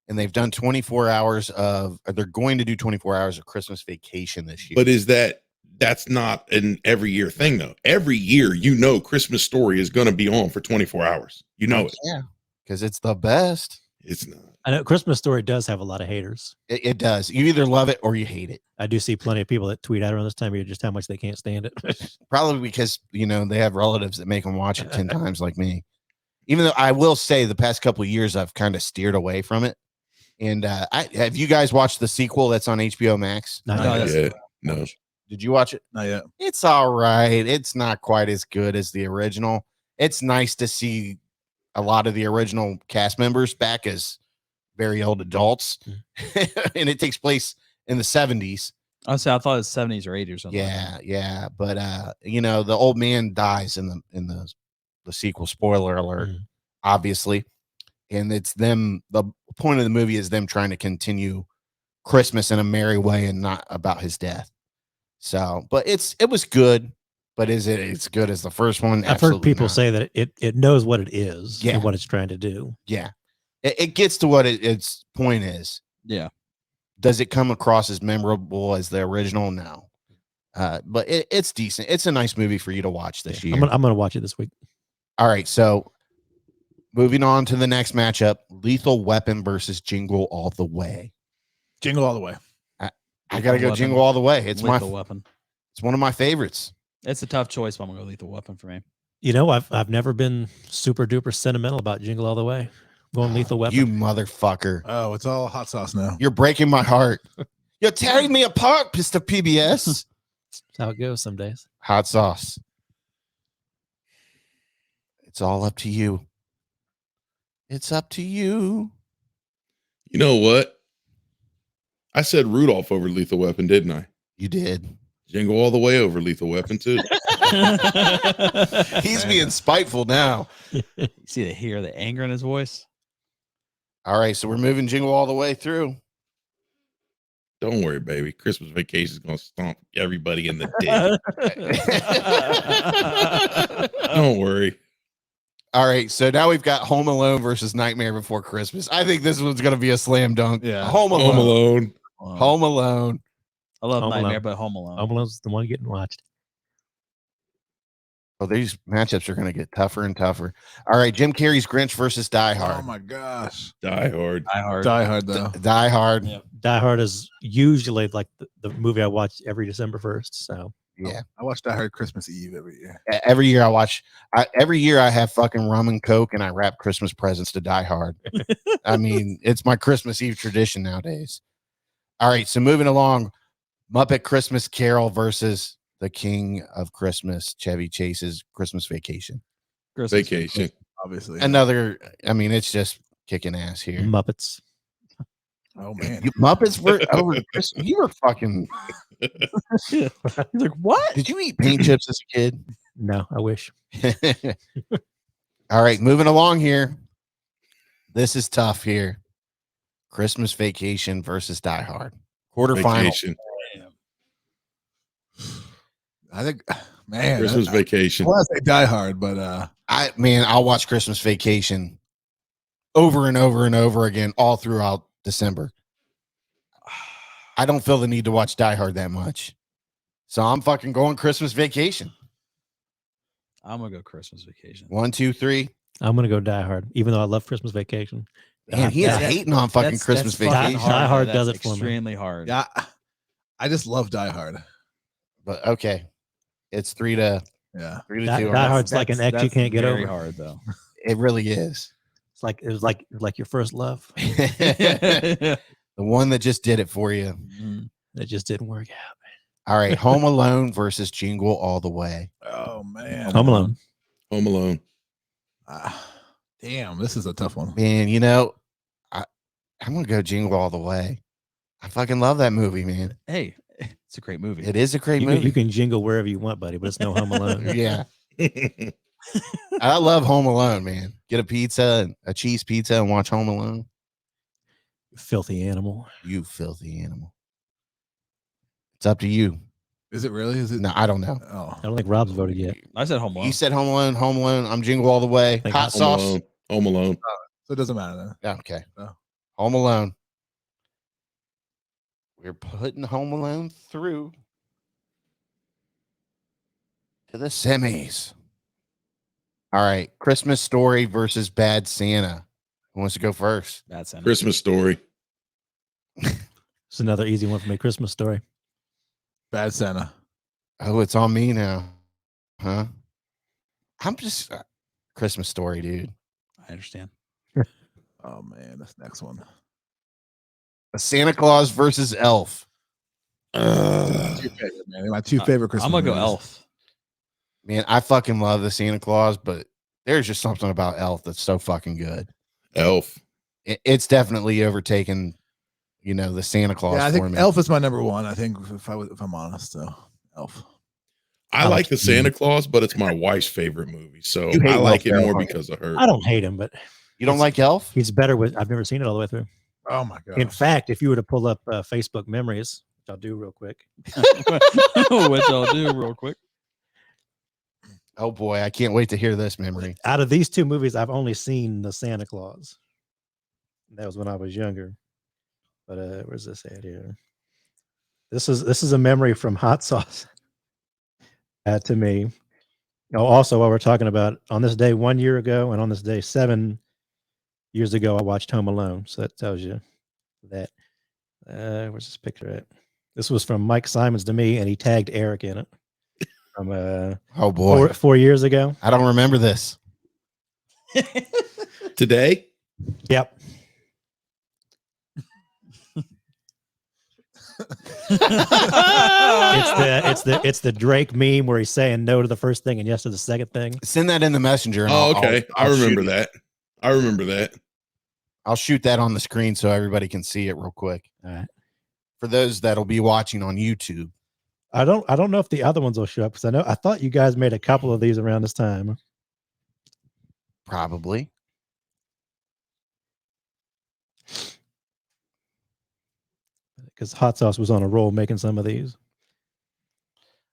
[SPEAKER 3] And they've done 24 hours of, they're going to do 24 hours of Christmas Vacation this year.
[SPEAKER 5] But that's not an every year thing though. Every year, Christmas Story is going to be on for 24 hours. You know it.
[SPEAKER 3] Yeah, because it's the best.
[SPEAKER 5] It's not.
[SPEAKER 2] I know Christmas Story does have a lot of haters.
[SPEAKER 3] It does. You either love it or you hate it.
[SPEAKER 2] I do see plenty of people that tweet out around this time of year just how much they can't stand it.
[SPEAKER 3] Probably because, they have relatives that make them watch it 10 times like me. Even though I will say the past couple of years, I've kind of steered away from it. And have you guys watched the sequel that's on HBO Max?
[SPEAKER 2] Not
[SPEAKER 4] No,
[SPEAKER 2] yet.
[SPEAKER 4] that's-
[SPEAKER 5] Yeah, no.
[SPEAKER 3] Did you watch it?
[SPEAKER 6] Not yet.
[SPEAKER 3] It's all right. It's not quite as good as the original. It's nice to see a lot of the original cast members back as very old adults. And it takes place in the 70s.
[SPEAKER 4] I thought it was 70s or 80s or something.
[SPEAKER 3] Yeah. But the old man dies in the sequel. Spoiler alert, obviously. And it's them. The point of the movie is them trying to continue Christmas in a merry way and not about his death. So, but it was good. But is it as good as the first one?
[SPEAKER 2] I've heard
[SPEAKER 3] Absolutely
[SPEAKER 2] people
[SPEAKER 3] not.
[SPEAKER 2] say that it knows what it is
[SPEAKER 3] Yeah.
[SPEAKER 2] and what it's trying to do.
[SPEAKER 3] Yeah, it gets to what its point is.
[SPEAKER 4] Yeah.
[SPEAKER 3] Does it come across as memorable as the original? No. But it's decent. It's a nice movie for you to watch this year.
[SPEAKER 2] I'm gonna watch it this week.
[SPEAKER 3] All right, so moving on to the next matchup: Lethal Weapon versus Jingle All the Way.
[SPEAKER 6] Jingle All the Way.
[SPEAKER 3] I gotta go
[SPEAKER 4] Weapon.
[SPEAKER 3] Jingle All the Way. It's
[SPEAKER 4] Lethal Weapon.
[SPEAKER 3] It's one of my favorites.
[SPEAKER 4] It's a tough choice, but I'm gonna go Lethal Weapon for me.
[SPEAKER 2] I've never been super duper sentimental about Jingle All the Way. I'm going Lethal Weapon.
[SPEAKER 3] You motherfucker!
[SPEAKER 6] Oh, it's all hot sauce now.
[SPEAKER 3] You're breaking my heart. You're tearing me apart, Mr. PBS.
[SPEAKER 2] That's how it goes some days.
[SPEAKER 3] Hot sauce. It's all up to you. It's up to you.
[SPEAKER 5] You know what? I said Rudolph over Lethal Weapon, didn't I?
[SPEAKER 3] You did.
[SPEAKER 5] Jingle All the Way over Lethal Weapon too.
[SPEAKER 3] He's being spiteful now.
[SPEAKER 4] You see the anger in his voice.
[SPEAKER 3] All right, so we're moving Jingle All the Way through.
[SPEAKER 5] Don't worry, baby. Christmas Vacation is gonna stomp everybody in the dick. Don't worry.
[SPEAKER 3] All right, so now we've got Home Alone versus Nightmare Before Christmas. I think this one's going to be a slam dunk.
[SPEAKER 6] Yeah.
[SPEAKER 3] Home Alone.
[SPEAKER 5] Home Alone.
[SPEAKER 3] Home Alone.
[SPEAKER 4] I love
[SPEAKER 2] Home
[SPEAKER 4] Nightmare,
[SPEAKER 2] Alone.
[SPEAKER 4] but Home Alone.
[SPEAKER 2] Home Alone's the one getting watched.
[SPEAKER 3] Oh, these matchups are going to get tougher and tougher. All right, Jim Carrey's Grinch versus Die
[SPEAKER 6] Oh
[SPEAKER 3] Hard.
[SPEAKER 6] my gosh.
[SPEAKER 5] Die Hard.
[SPEAKER 4] Die Hard.
[SPEAKER 6] Die Hard though.
[SPEAKER 3] Die Hard.
[SPEAKER 4] Yeah.
[SPEAKER 2] Die Hard is usually like the movie I watch every December 1st. So
[SPEAKER 3] Yeah.
[SPEAKER 6] I watch Die Hard Christmas Eve every year.
[SPEAKER 3] Every year I watch. Every year I have fucking rum and Coke and I wrap Christmas presents to Die Hard. I mean, it's my Christmas Eve tradition nowadays. All right, so moving along, Muppet Christmas Carol versus the King of Christmas, Chevy Chase's Christmas Vacation.
[SPEAKER 4] Christmas
[SPEAKER 5] Vacation.
[SPEAKER 6] Obviously.
[SPEAKER 3] Another, I mean, it's just kicking ass here.
[SPEAKER 2] Muppets.
[SPEAKER 6] Oh man.
[SPEAKER 3] You Muppets were over Christmas. You were fucking.
[SPEAKER 4] He's like, what?
[SPEAKER 3] Did you eat paint chips as a kid?
[SPEAKER 2] No, I wish.
[SPEAKER 3] All right, moving along here. This is tough here. Christmas Vacation versus Die Hard. Quarterfinal.
[SPEAKER 5] Vacation.
[SPEAKER 6] I think Man,
[SPEAKER 5] Christmas Vacation.
[SPEAKER 6] I want to say Die Hard, but
[SPEAKER 3] I'll watch Christmas Vacation over and over and over again all throughout December. I don't feel the need to watch Die Hard that much. So I'm fucking going Christmas Vacation.
[SPEAKER 4] I'm gonna go Christmas Vacation.
[SPEAKER 3] 1, 2, 3.
[SPEAKER 2] I'm gonna go Die Hard, even though I love Christmas Vacation.
[SPEAKER 3] Man, he is
[SPEAKER 2] That's-
[SPEAKER 3] hating on fucking
[SPEAKER 4] That's
[SPEAKER 3] Christmas
[SPEAKER 4] fucking
[SPEAKER 3] Vacation.
[SPEAKER 2] Die Hard
[SPEAKER 4] though.
[SPEAKER 2] does
[SPEAKER 4] That's
[SPEAKER 2] it for me.
[SPEAKER 4] extremely hard.
[SPEAKER 6] yeah, I just love Die Hard.
[SPEAKER 3] But okay. It's 3 to
[SPEAKER 6] Yeah.
[SPEAKER 3] 3 to
[SPEAKER 2] Die
[SPEAKER 3] 2.
[SPEAKER 2] Hard's like an ex you
[SPEAKER 4] That's
[SPEAKER 2] can't get
[SPEAKER 4] very
[SPEAKER 2] over.
[SPEAKER 4] hard though.
[SPEAKER 3] It really is.
[SPEAKER 2] It's like it was like your first love.
[SPEAKER 3] The one that just did it for you.
[SPEAKER 4] Mhm.
[SPEAKER 2] It just didn't work out.
[SPEAKER 3] All right. Home Alone versus Jingle All the Way.
[SPEAKER 6] Oh man.
[SPEAKER 2] Home Alone.
[SPEAKER 5] Home Alone.
[SPEAKER 6] Damn, this is a tough one.
[SPEAKER 3] Man, I'm going to go Jingle All the Way. I fucking love that movie, man.
[SPEAKER 4] Hey, it's a great movie.
[SPEAKER 3] It is a great
[SPEAKER 2] You
[SPEAKER 3] movie.
[SPEAKER 2] can jingle wherever you want, buddy, but it's no Home Alone.
[SPEAKER 3] Yeah. I love Home Alone, man. Get a pizza, a cheese pizza, and watch Home Alone.
[SPEAKER 2] Filthy animal.
[SPEAKER 3] You filthy animal. It's up to you.
[SPEAKER 6] Is it really? Is it?
[SPEAKER 3] No, I don't know.
[SPEAKER 6] Oh,
[SPEAKER 2] I don't think Rob's voted yet.
[SPEAKER 4] I said Home Alone.
[SPEAKER 3] You said Home Alone, Home Alone. I'm Jingle All the Way.
[SPEAKER 2] Think
[SPEAKER 3] Hot
[SPEAKER 2] Home
[SPEAKER 3] sauce.
[SPEAKER 5] Alone. Home Alone.
[SPEAKER 6] so it doesn't matter then.
[SPEAKER 3] Yeah, okay.
[SPEAKER 6] Oh.
[SPEAKER 3] Home Alone. We're putting Home Alone through to the semis. All right. Christmas Story versus Bad Santa. Who wants to go first?
[SPEAKER 4] Bad Santa.
[SPEAKER 5] Christmas Story.
[SPEAKER 2] It's another easy one for me. Christmas Story.
[SPEAKER 6] Bad Santa.
[SPEAKER 3] Oh, it's on me now. Huh? I'm just Christmas Story, dude.
[SPEAKER 4] I understand.
[SPEAKER 6] Oh man, this next one.
[SPEAKER 3] A Santa Claus versus Elf.
[SPEAKER 6] Two favorite, man. My two favorite Christmas.
[SPEAKER 4] I'm gonna go
[SPEAKER 6] movies.
[SPEAKER 4] Elf.
[SPEAKER 3] Man, I fucking love the Santa Claus, but there's just something about Elf that's so fucking good.
[SPEAKER 5] Elf.
[SPEAKER 3] It's definitely overtaken, the Santa Claus.
[SPEAKER 6] Yeah, I think
[SPEAKER 3] for me.
[SPEAKER 6] Elf is my number one. I think if I'm honest, so Elf.
[SPEAKER 5] I like the Santa Claus, but it's my wife's favorite movie. So
[SPEAKER 3] You hate
[SPEAKER 5] I like
[SPEAKER 3] Elf,
[SPEAKER 5] it
[SPEAKER 3] though,
[SPEAKER 5] more
[SPEAKER 3] don't you?
[SPEAKER 5] because of her.
[SPEAKER 2] I don't hate him, but
[SPEAKER 3] You don't like Elf?
[SPEAKER 2] he's better with. I've never seen it all the way through.
[SPEAKER 6] Oh my god.
[SPEAKER 2] In fact, if you were to pull up Facebook memories, which I'll do real quick.
[SPEAKER 4] Which I'll do real quick.
[SPEAKER 3] Oh boy, I can't wait to hear this memory.
[SPEAKER 2] Out of these two movies, I've only seen the Santa Claus. That was when I was younger. But where's this at here? This is a memory from Hot Sauce to me. Also, while we're talking about on this day 1 year ago and on this day 7 years ago, I watched Home Alone. So that tells you that. Where's this picture at? This was from Mike Simons to me, and he tagged Eric in it. From
[SPEAKER 3] Oh boy,
[SPEAKER 2] 4 years ago.
[SPEAKER 3] I don't remember this.
[SPEAKER 5] Today?
[SPEAKER 2] Yep. It's the Drake meme where he's saying no to the first thing and yes to the second thing.
[SPEAKER 3] Send that in the messenger. And
[SPEAKER 5] Oh, okay. I
[SPEAKER 3] I'll
[SPEAKER 5] remember
[SPEAKER 3] shoot it.
[SPEAKER 5] that. I remember that.
[SPEAKER 3] I'll shoot that on the screen so everybody can see it real quick.
[SPEAKER 2] All right.
[SPEAKER 3] For those that'll be watching on YouTube.
[SPEAKER 2] I don't know if the other ones will show up because I thought you guys made a couple of these around this time.
[SPEAKER 3] Probably.
[SPEAKER 2] Because Hot Sauce was on a roll making some of these.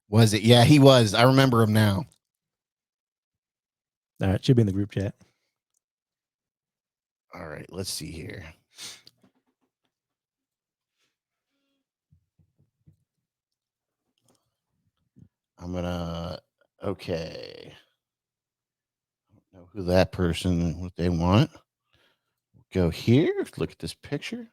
[SPEAKER 3] Was it? Yeah, he was. I remember him now.
[SPEAKER 2] All right, should be in the group chat.
[SPEAKER 3] All right, let's see here. I'm gonna okay. I don't know who that person, what they want. Go here. Look at this picture.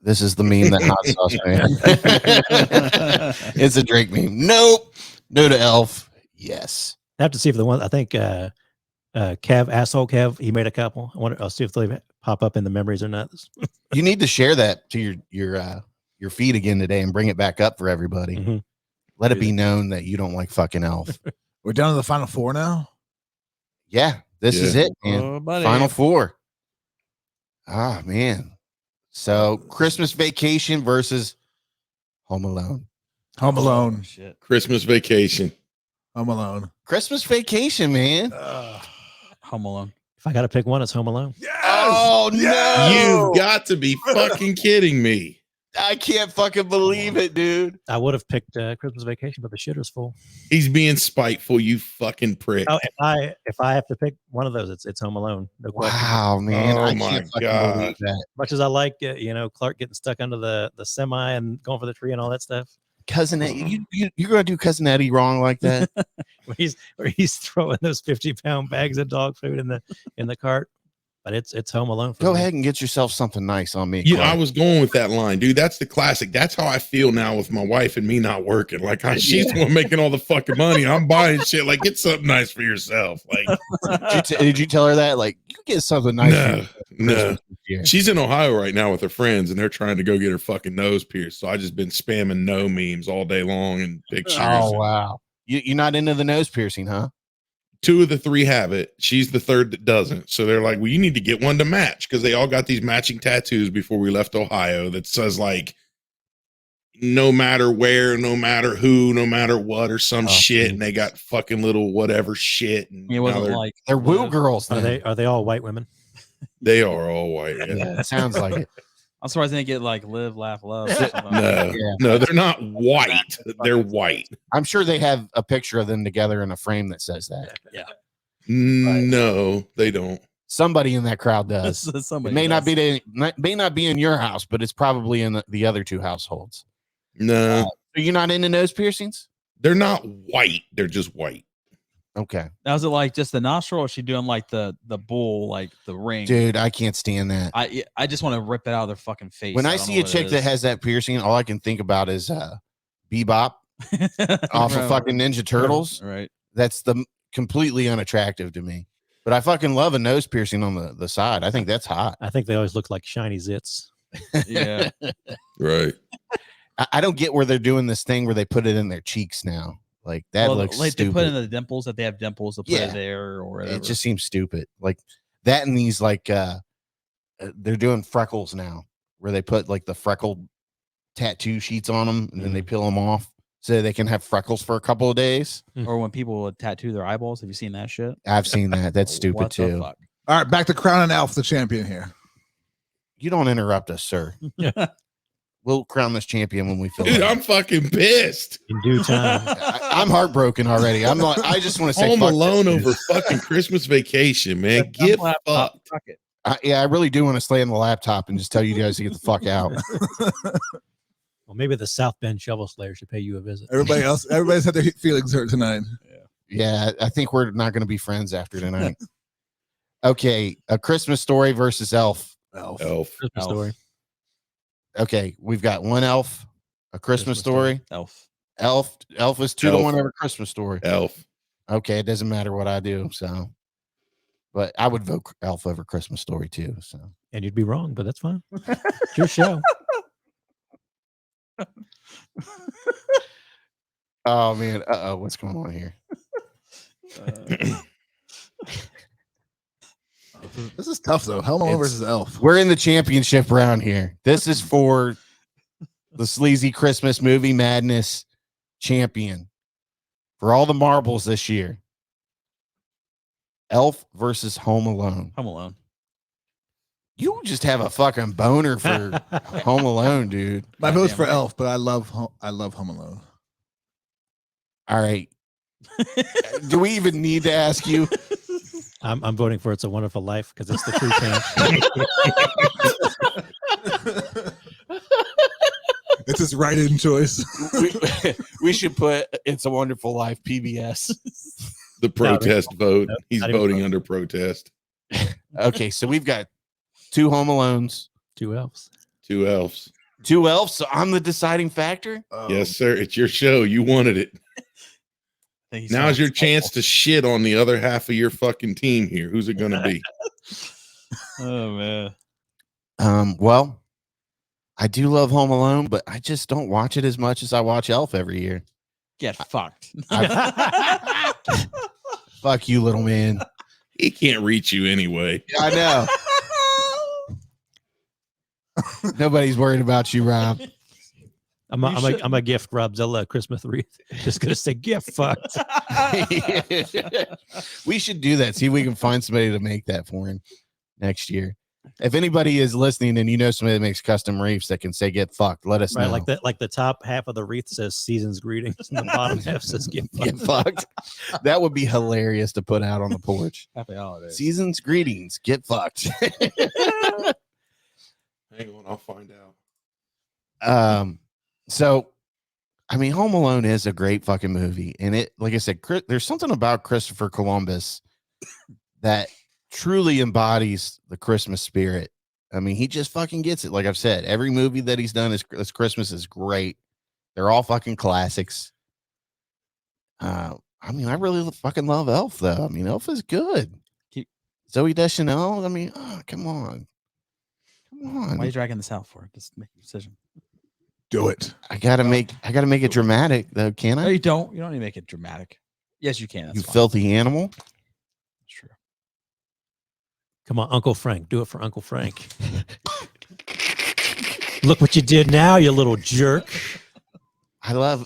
[SPEAKER 3] This is the meme that Hot Sauce man. It's a Drake meme. Nope. No to Elf. Yes.
[SPEAKER 2] I have to see if the one I think Kev, asshole Kev, he made a couple. I'll see if they pop up in the memories or not.
[SPEAKER 3] You need to share that to your feed again today and bring it back up for everybody.
[SPEAKER 2] Mhm.
[SPEAKER 3] Let it be known that you don't like fucking Elf.
[SPEAKER 6] We're down to the final four now.
[SPEAKER 3] Yeah, this is it, man.
[SPEAKER 4] Oh, buddy.
[SPEAKER 3] Final four. Ah, man. So Christmas Vacation versus Home Alone.
[SPEAKER 6] Home Alone.
[SPEAKER 4] Oh, shit.
[SPEAKER 5] Christmas Vacation.
[SPEAKER 6] Home Alone.
[SPEAKER 3] Christmas Vacation, man.
[SPEAKER 4] Home Alone.
[SPEAKER 2] If I got to pick one, it's Home Alone.
[SPEAKER 3] Oh no!
[SPEAKER 5] You've got to be fucking kidding me.
[SPEAKER 3] I can't fucking believe it, dude.
[SPEAKER 2] I would have picked Christmas Vacation, but the shitter's full.
[SPEAKER 5] He's being spiteful, you fucking prick.
[SPEAKER 2] Oh, if I have to pick one of those, it's Home Alone. No question.
[SPEAKER 3] Wow, man!
[SPEAKER 5] Oh
[SPEAKER 3] I
[SPEAKER 5] my
[SPEAKER 3] can't fucking
[SPEAKER 5] God.
[SPEAKER 3] believe that.
[SPEAKER 2] Much as I like, Clark getting stuck under the semi and going for the tree and all that stuff.
[SPEAKER 3] Cousin Eddie, you're gonna do Cousin Eddie wrong like that?
[SPEAKER 2] where he's throwing those 50-pound bags of dog food in the cart. But it's Home Alone.
[SPEAKER 3] Go ahead and get yourself something nice on me.
[SPEAKER 5] I was going with that line, dude. That's the classic. That's how I feel now with my wife and me not working. Like she's the one making all the fucking money. I'm buying shit. Like, get something nice for yourself. Like,
[SPEAKER 3] did you tell her that? Like, you get something nice.
[SPEAKER 5] No. She's in Ohio right now with her friends, and they're trying to go get her fucking nose pierced. So I just been spamming no memes all day long and pictures.
[SPEAKER 3] Oh wow, you're not into the nose piercing, huh?
[SPEAKER 5] 2 of the 3 have it. She's the 3rd that doesn't. So they're like, well, you need to get one to match, because they all got these matching tattoos before we left Ohio that says like, no matter where, no matter who, no matter what, or some shit. And they got fucking little whatever shit. And
[SPEAKER 4] It wasn't like
[SPEAKER 3] they're woo girls.
[SPEAKER 2] Are they all white women?
[SPEAKER 5] They are all white. Yeah.
[SPEAKER 3] Yeah, it sounds like it.
[SPEAKER 4] I'm surprised they didn't get like live, laugh, love.
[SPEAKER 5] No, they're not white. They're white.
[SPEAKER 3] I'm sure they have a picture of them together in a frame that says that.
[SPEAKER 4] Yeah.
[SPEAKER 5] No, they don't.
[SPEAKER 3] Somebody in that crowd does.
[SPEAKER 4] Somebody
[SPEAKER 3] It may not
[SPEAKER 4] does.
[SPEAKER 3] may not be in your house, but it's probably in the other 2 households.
[SPEAKER 5] No,
[SPEAKER 3] Are you not into nose piercings?
[SPEAKER 5] they're not white. They're just white.
[SPEAKER 3] Okay,
[SPEAKER 4] Now, is it like just the nostril, or is she doing like the bull, like the ring?
[SPEAKER 3] dude, I can't stand that.
[SPEAKER 4] I just want to rip it out of their fucking face.
[SPEAKER 3] When I
[SPEAKER 4] don't
[SPEAKER 3] see
[SPEAKER 4] know
[SPEAKER 3] a
[SPEAKER 4] what it
[SPEAKER 3] chick that
[SPEAKER 4] is.
[SPEAKER 3] has that piercing, all I can think about is Bebop off of fucking Ninja Turtles.
[SPEAKER 4] Right.
[SPEAKER 3] That's completely unattractive to me. But I fucking love a nose piercing on the side. I think that's hot.
[SPEAKER 2] I think they always look like shiny zits.
[SPEAKER 4] Yeah.
[SPEAKER 5] Right.
[SPEAKER 3] I don't get where they're doing this thing where they put it in their cheeks now. Like that looks
[SPEAKER 4] like
[SPEAKER 3] stupid.
[SPEAKER 4] they put in the dimples, that they have dimples to put it there or whatever.
[SPEAKER 3] It just seems stupid. Like that and these like they're doing freckles now where they put like the freckled tattoo sheets on them and then they peel them off so they can have freckles for a couple of days.
[SPEAKER 4] Or when people would tattoo their eyeballs. Have you seen that shit?
[SPEAKER 3] I've seen that. That's stupid
[SPEAKER 4] What the
[SPEAKER 3] too.
[SPEAKER 4] fuck?
[SPEAKER 6] All right, back to Crown and Elf, the champion here.
[SPEAKER 3] You don't interrupt us, sir. We'll crown this champion when we feel
[SPEAKER 5] Dude,
[SPEAKER 3] like
[SPEAKER 5] I'm fucking pissed.
[SPEAKER 2] In due time.
[SPEAKER 3] I'm heartbroken already. I'm like, I just want to say
[SPEAKER 5] Home
[SPEAKER 3] fuck
[SPEAKER 5] Alone
[SPEAKER 3] this.
[SPEAKER 5] over fucking Christmas Vacation, man. Get fucked.
[SPEAKER 4] Fuck it.
[SPEAKER 3] Yeah, I really do want to slam the laptop and just tell you guys to get the fuck out.
[SPEAKER 2] Well, maybe the South Bend Shovel Slayer should pay you a visit.
[SPEAKER 6] Everybody's had their feelings hurt tonight.
[SPEAKER 3] Yeah, I think we're not going to be friends after tonight. Okay, A Christmas Story versus Elf.
[SPEAKER 5] Elf.
[SPEAKER 2] Christmas Story.
[SPEAKER 3] Okay, we've got one Elf, A Christmas Story.
[SPEAKER 4] Elf.
[SPEAKER 3] Elf is 2 to 1 over Christmas Story.
[SPEAKER 5] Elf.
[SPEAKER 3] Okay, it doesn't matter what I do, so. But I would vote Elf over Christmas Story too. So.
[SPEAKER 2] And you'd be wrong, but that's fine. It's your show.
[SPEAKER 3] Oh man, what's going on here?
[SPEAKER 6] This is tough though. Home Alone versus Elf.
[SPEAKER 3] We're in the championship round here. This is for the Sleazy Christmas Movie Madness champion for all the marbles this year. Elf versus Home Alone.
[SPEAKER 4] Home Alone.
[SPEAKER 3] You just have a fucking boner for Home Alone, dude.
[SPEAKER 6] My vote's for
[SPEAKER 4] right.
[SPEAKER 6] Elf, but I love Home Alone.
[SPEAKER 3] All right. Do we even need to ask you?
[SPEAKER 2] I'm voting for It's a Wonderful Life because it's the true champ.
[SPEAKER 6] It's his right-in choice.
[SPEAKER 3] we should put It's a Wonderful Life PBS.
[SPEAKER 5] The protest vote.
[SPEAKER 2] no,
[SPEAKER 5] He's
[SPEAKER 2] not even
[SPEAKER 5] voting
[SPEAKER 2] vote.
[SPEAKER 5] under protest.
[SPEAKER 3] Okay, so we've got 2 Home Alones,
[SPEAKER 2] 2 elves.
[SPEAKER 5] 2 elves.
[SPEAKER 3] 2 elves. So I'm the deciding factor.
[SPEAKER 5] Yes, sir. It's your show. You wanted it. Now's your chance to shit on the other half of your fucking team here. Who's it going to be?
[SPEAKER 4] Oh man.
[SPEAKER 3] Well, I do love Home Alone, but I just don't watch it as much as I watch Elf every year.
[SPEAKER 4] Get fucked.
[SPEAKER 3] Fuck you, little man.
[SPEAKER 5] He can't reach you anyway.
[SPEAKER 3] I know. Nobody's worried about you, Rob.
[SPEAKER 2] I'm a gift Robzilla Christmas wreath. Just gonna say gift fucked.
[SPEAKER 3] We should do that. See if we can find somebody to make that for him next year. If anybody is listening and you know somebody that makes custom wreaths that can say get fucked, let us know.
[SPEAKER 2] Like the top half of the wreath says season's greetings and the bottom half says get fucked.
[SPEAKER 3] Get fucked. That would be hilarious to put out on the porch.
[SPEAKER 4] Happy holidays.
[SPEAKER 3] Season's greetings. Get fucked.
[SPEAKER 5] Hang on, I'll find out.
[SPEAKER 3] So I mean, Home Alone is a great fucking movie. And it, like I said, there's something about Christopher Columbus that truly embodies the Christmas spirit. I mean, he just fucking gets it. Like I've said, every movie that he's done this Christmas is great. They're all fucking classics. I mean, I really fucking love Elf, though. I mean, Elf is good. Zooey Deschanel. I mean, come on.
[SPEAKER 4] Why are you dragging this out for? Just make a decision.
[SPEAKER 6] Do it.
[SPEAKER 3] I gotta make it dramatic, though, can I?
[SPEAKER 4] No, you don't. You don't need to make it dramatic. Yes, you can. That's
[SPEAKER 3] You
[SPEAKER 4] fine.
[SPEAKER 3] filthy animal.
[SPEAKER 4] That's true.
[SPEAKER 2] Come on, Uncle Frank. Do it for Uncle Frank. Look what you did now, you little jerk.
[SPEAKER 3] I love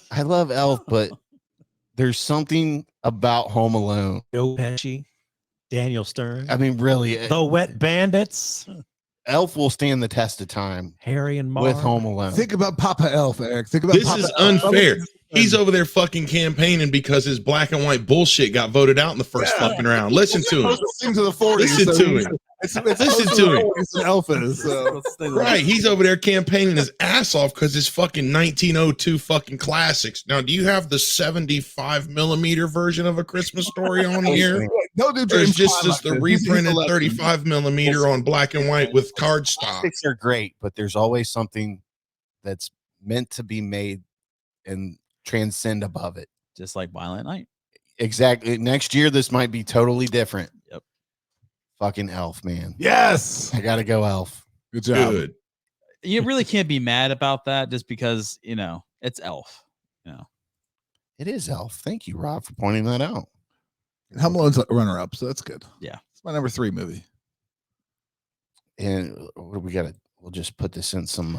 [SPEAKER 3] Elf, but there's something about Home Alone.
[SPEAKER 2] Joe Pesci, Daniel Stern,
[SPEAKER 3] I mean, really,
[SPEAKER 2] the Wet Bandits,
[SPEAKER 3] Elf will stand the test of time
[SPEAKER 2] Harry and Marv.
[SPEAKER 3] with Home Alone.
[SPEAKER 6] Think about Papa Elf, Eric. Think about
[SPEAKER 5] This
[SPEAKER 6] Papa
[SPEAKER 5] is
[SPEAKER 6] Elf.
[SPEAKER 5] unfair. He's over there fucking campaigning because his black and white bullshit got voted out in the first fucking round. Listen to him.
[SPEAKER 6] Into the 40s.
[SPEAKER 5] Listen to him.
[SPEAKER 6] Listen
[SPEAKER 5] to him.
[SPEAKER 6] Elf is. So.
[SPEAKER 5] Right, he's over there campaigning his ass off because his fucking 1902 fucking classics. Now, do you have the 75 millimeter version of A Christmas Story on here?
[SPEAKER 6] No, dude,
[SPEAKER 5] Or is
[SPEAKER 6] James
[SPEAKER 5] just
[SPEAKER 6] Bond
[SPEAKER 5] the
[SPEAKER 6] like this. He's
[SPEAKER 5] reprinted
[SPEAKER 6] 11.
[SPEAKER 5] 35 millimeter on black and white with cardstock?
[SPEAKER 3] Classics are great, but there's always something that's meant to be made and transcend above it.
[SPEAKER 4] Just like Violent Night.
[SPEAKER 3] Exactly. Next year, this might be totally different.
[SPEAKER 4] Yep.
[SPEAKER 3] Fucking Elf, man.
[SPEAKER 6] Yes.
[SPEAKER 3] I gotta go Elf.
[SPEAKER 6] Good job.
[SPEAKER 5] Good.
[SPEAKER 4] You really can't be mad about that just because, it's Elf.
[SPEAKER 3] It is Elf. Thank you, Rob, for pointing that out.
[SPEAKER 6] Home Alone's a runner-up, so that's good.
[SPEAKER 4] Yeah.
[SPEAKER 6] It's my number 3 movie.
[SPEAKER 3] And what do we gotta? We'll just put this in some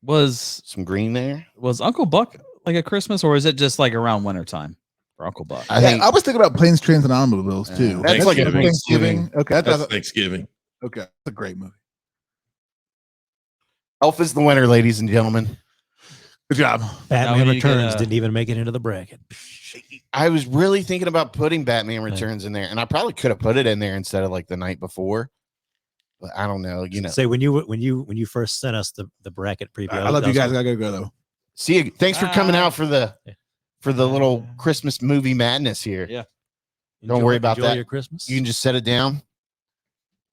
[SPEAKER 4] Was
[SPEAKER 3] green there.
[SPEAKER 4] Uncle Buck like a Christmas, or is it just like around wintertime for Uncle Buck?
[SPEAKER 3] I think
[SPEAKER 6] I was thinking about Planes, Trains, and Automobiles too.
[SPEAKER 3] That's like a
[SPEAKER 6] Thanksgiving. Okay,
[SPEAKER 5] That's Thanksgiving.
[SPEAKER 6] okay, that's a great movie.
[SPEAKER 3] Elf is the winner, ladies and gentlemen.
[SPEAKER 6] Good job.
[SPEAKER 4] Now
[SPEAKER 2] Batman
[SPEAKER 4] we need to get
[SPEAKER 2] Returns
[SPEAKER 4] a-
[SPEAKER 2] didn't even make it into the bracket.
[SPEAKER 3] I was really thinking about putting Batman Returns in there, and I probably could have put it in there instead of like the night before. But I don't know.
[SPEAKER 2] Say when you first sent us the bracket preview.
[SPEAKER 6] I love you guys. I gotta go though.
[SPEAKER 3] See you. Thanks for coming out for the little Christmas movie madness here.
[SPEAKER 4] Yeah.
[SPEAKER 3] Don't worry about
[SPEAKER 2] enjoy
[SPEAKER 3] that.
[SPEAKER 2] Your Christmas.
[SPEAKER 3] You can just set it down.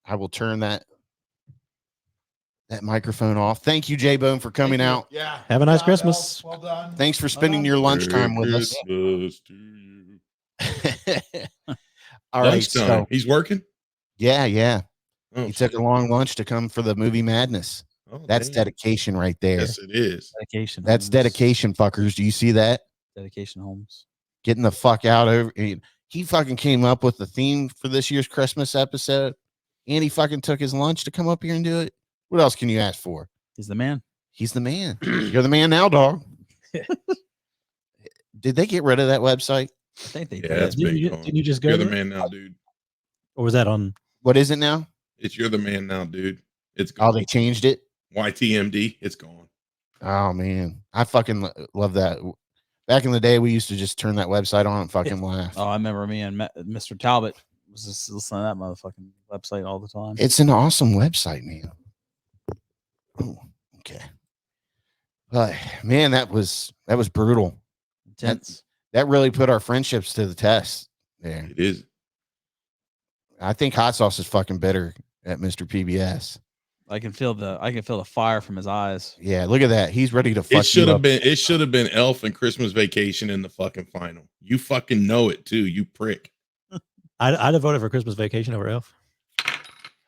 [SPEAKER 3] I will turn that microphone off. Thank you, JBone, for coming out.
[SPEAKER 6] Yeah.
[SPEAKER 2] Have a nice Christmas.
[SPEAKER 6] Well done.
[SPEAKER 3] Thanks for spending your lunchtime with us.
[SPEAKER 5] Christmas to you.
[SPEAKER 3] All right.
[SPEAKER 5] Lunchtime.
[SPEAKER 3] So,
[SPEAKER 5] He's working?
[SPEAKER 3] yeah.
[SPEAKER 5] Oh,
[SPEAKER 3] He took a long lunch to come for the movie madness.
[SPEAKER 5] oh,
[SPEAKER 3] That's
[SPEAKER 5] damn.
[SPEAKER 3] dedication right there.
[SPEAKER 5] Yes, it is.
[SPEAKER 4] Dedication.
[SPEAKER 3] That's
[SPEAKER 4] Homes.
[SPEAKER 3] dedication, fuckers. Do you see that?
[SPEAKER 4] Dedication Homes.
[SPEAKER 3] Getting the fuck out over. He fucking came up with the theme for this year's Christmas episode, and he fucking took his lunch to come up here and do it. What else can you ask for?
[SPEAKER 4] He's the man.
[SPEAKER 3] He's the man. You're the man now, dog. Did they get rid of that website?
[SPEAKER 4] I think they
[SPEAKER 5] Yeah,
[SPEAKER 4] did.
[SPEAKER 5] that's big.
[SPEAKER 2] Didn't you just go
[SPEAKER 5] You're the
[SPEAKER 2] there?
[SPEAKER 5] man now, dude.
[SPEAKER 2] Or was that on?
[SPEAKER 3] What is it now?
[SPEAKER 5] It's You're the man now, dude. It's
[SPEAKER 3] Oh,
[SPEAKER 5] gone.
[SPEAKER 3] they changed it.
[SPEAKER 5] YTMD. It's gone.
[SPEAKER 3] Oh man, I fucking love that. Back in the day, we used to just turn that website on and fucking laugh.
[SPEAKER 4] Oh, I remember me and Mr. Talbot was just listening to that motherfucking website all the time.
[SPEAKER 3] It's an awesome website, man. Oh, okay. But man, that was brutal.
[SPEAKER 4] Intense.
[SPEAKER 3] That really put our friendships to the test there.
[SPEAKER 5] It is.
[SPEAKER 3] I think hot sauce is fucking bitter at Mr. PBS.
[SPEAKER 4] I can feel the fire from his eyes.
[SPEAKER 3] Yeah, look at that. He's ready to fuck
[SPEAKER 5] It should
[SPEAKER 3] you
[SPEAKER 5] have
[SPEAKER 3] up.
[SPEAKER 5] been. It should have been Elf and Christmas Vacation in the fucking final. You fucking know it too. You prick.
[SPEAKER 2] I'd have voted for Christmas Vacation over Elf,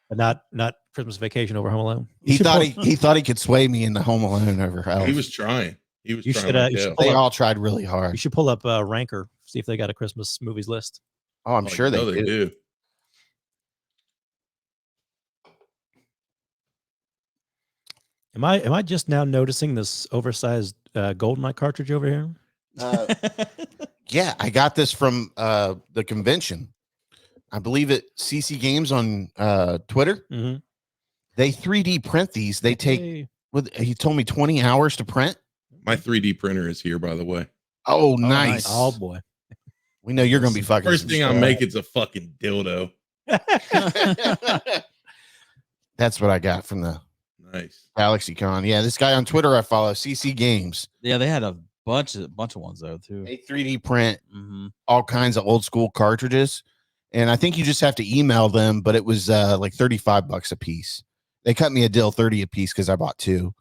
[SPEAKER 2] but not Christmas Vacation over Home Alone.
[SPEAKER 3] He thought he could sway me into Home Alone over Elf.
[SPEAKER 5] He was trying. He was
[SPEAKER 2] You
[SPEAKER 5] trying.
[SPEAKER 2] should,
[SPEAKER 5] like
[SPEAKER 2] you should
[SPEAKER 5] hell.
[SPEAKER 3] They
[SPEAKER 2] pull up-
[SPEAKER 3] all tried really
[SPEAKER 2] You
[SPEAKER 3] hard.
[SPEAKER 2] should pull up Ranker, see if they got a Christmas movies list.
[SPEAKER 3] Oh, I'm
[SPEAKER 5] Oh,
[SPEAKER 3] sure
[SPEAKER 5] you know
[SPEAKER 3] they do.
[SPEAKER 2] Am I just now noticing this oversized GoldenEye cartridge over here?
[SPEAKER 3] Yeah, I got this from the convention. I believe it CC Games on Twitter.
[SPEAKER 2] Mm-hmm.
[SPEAKER 3] They 3D print these. They take he told me 20 hours to print.
[SPEAKER 5] My 3D printer is here, by the way.
[SPEAKER 3] Oh, nice.
[SPEAKER 2] Oh boy.
[SPEAKER 3] We know you're gonna be fucking.
[SPEAKER 5] First thing I make is a fucking dildo.
[SPEAKER 3] That's what I got from the
[SPEAKER 5] Nice
[SPEAKER 3] GalaxyCon. Yeah, this guy on Twitter I follow, CC Games.
[SPEAKER 4] Yeah, they had a bunch of ones though too.
[SPEAKER 3] They 3D print
[SPEAKER 4] Mm-hmm.
[SPEAKER 3] all kinds of old school cartridges, and I think you just have to email them. But it was like $35 a piece. They cut me a deal, 30 a piece because I bought two.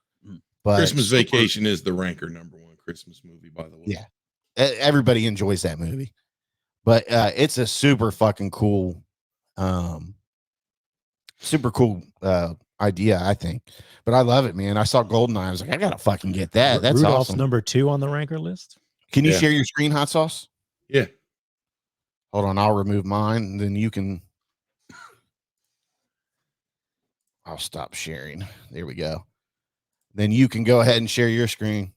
[SPEAKER 3] But
[SPEAKER 5] Christmas Vacation is the ranker #1 Christmas movie, by the way.
[SPEAKER 3] Yeah, everybody enjoys that movie, but it's a super fucking cool, idea, I think. But I love it, man. I saw GoldenEye. I was like, I gotta fucking get that. That's
[SPEAKER 2] Rudolph's
[SPEAKER 3] awesome.
[SPEAKER 2] number 2 on the ranker list.
[SPEAKER 3] Can you
[SPEAKER 5] Yeah.
[SPEAKER 3] share your screen, Hot Sauce?
[SPEAKER 5] Yeah.
[SPEAKER 3] Hold on, I'll remove mine, and then you can. I'll stop sharing. There we go. Then you can go ahead and share your screen.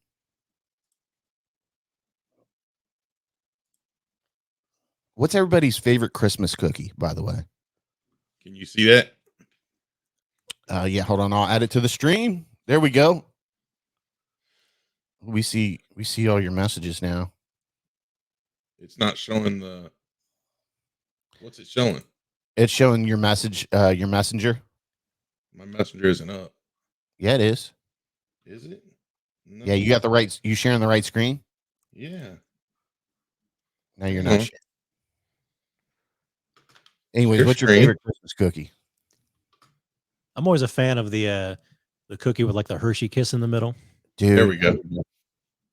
[SPEAKER 3] What's everybody's favorite Christmas cookie, by the way?
[SPEAKER 5] Can you see that?
[SPEAKER 3] Yeah, hold on. I'll add it to the stream. There we go. We see all your messages now.
[SPEAKER 5] It's not showing the. What's it showing?
[SPEAKER 3] It's showing your message, your messenger.
[SPEAKER 5] My messenger isn't up.
[SPEAKER 3] Yeah, it is.
[SPEAKER 5] Is it? No.
[SPEAKER 3] Yeah, you got the right. You sharing the right screen?
[SPEAKER 5] Yeah.
[SPEAKER 3] No, you're not.
[SPEAKER 5] Mhm.
[SPEAKER 3] Anyways,
[SPEAKER 5] Your
[SPEAKER 3] what's your
[SPEAKER 5] screen.
[SPEAKER 3] favorite Christmas cookie?
[SPEAKER 2] I'm always a fan of the cookie with like the Hershey kiss in the middle.
[SPEAKER 3] Dude,
[SPEAKER 5] There we go.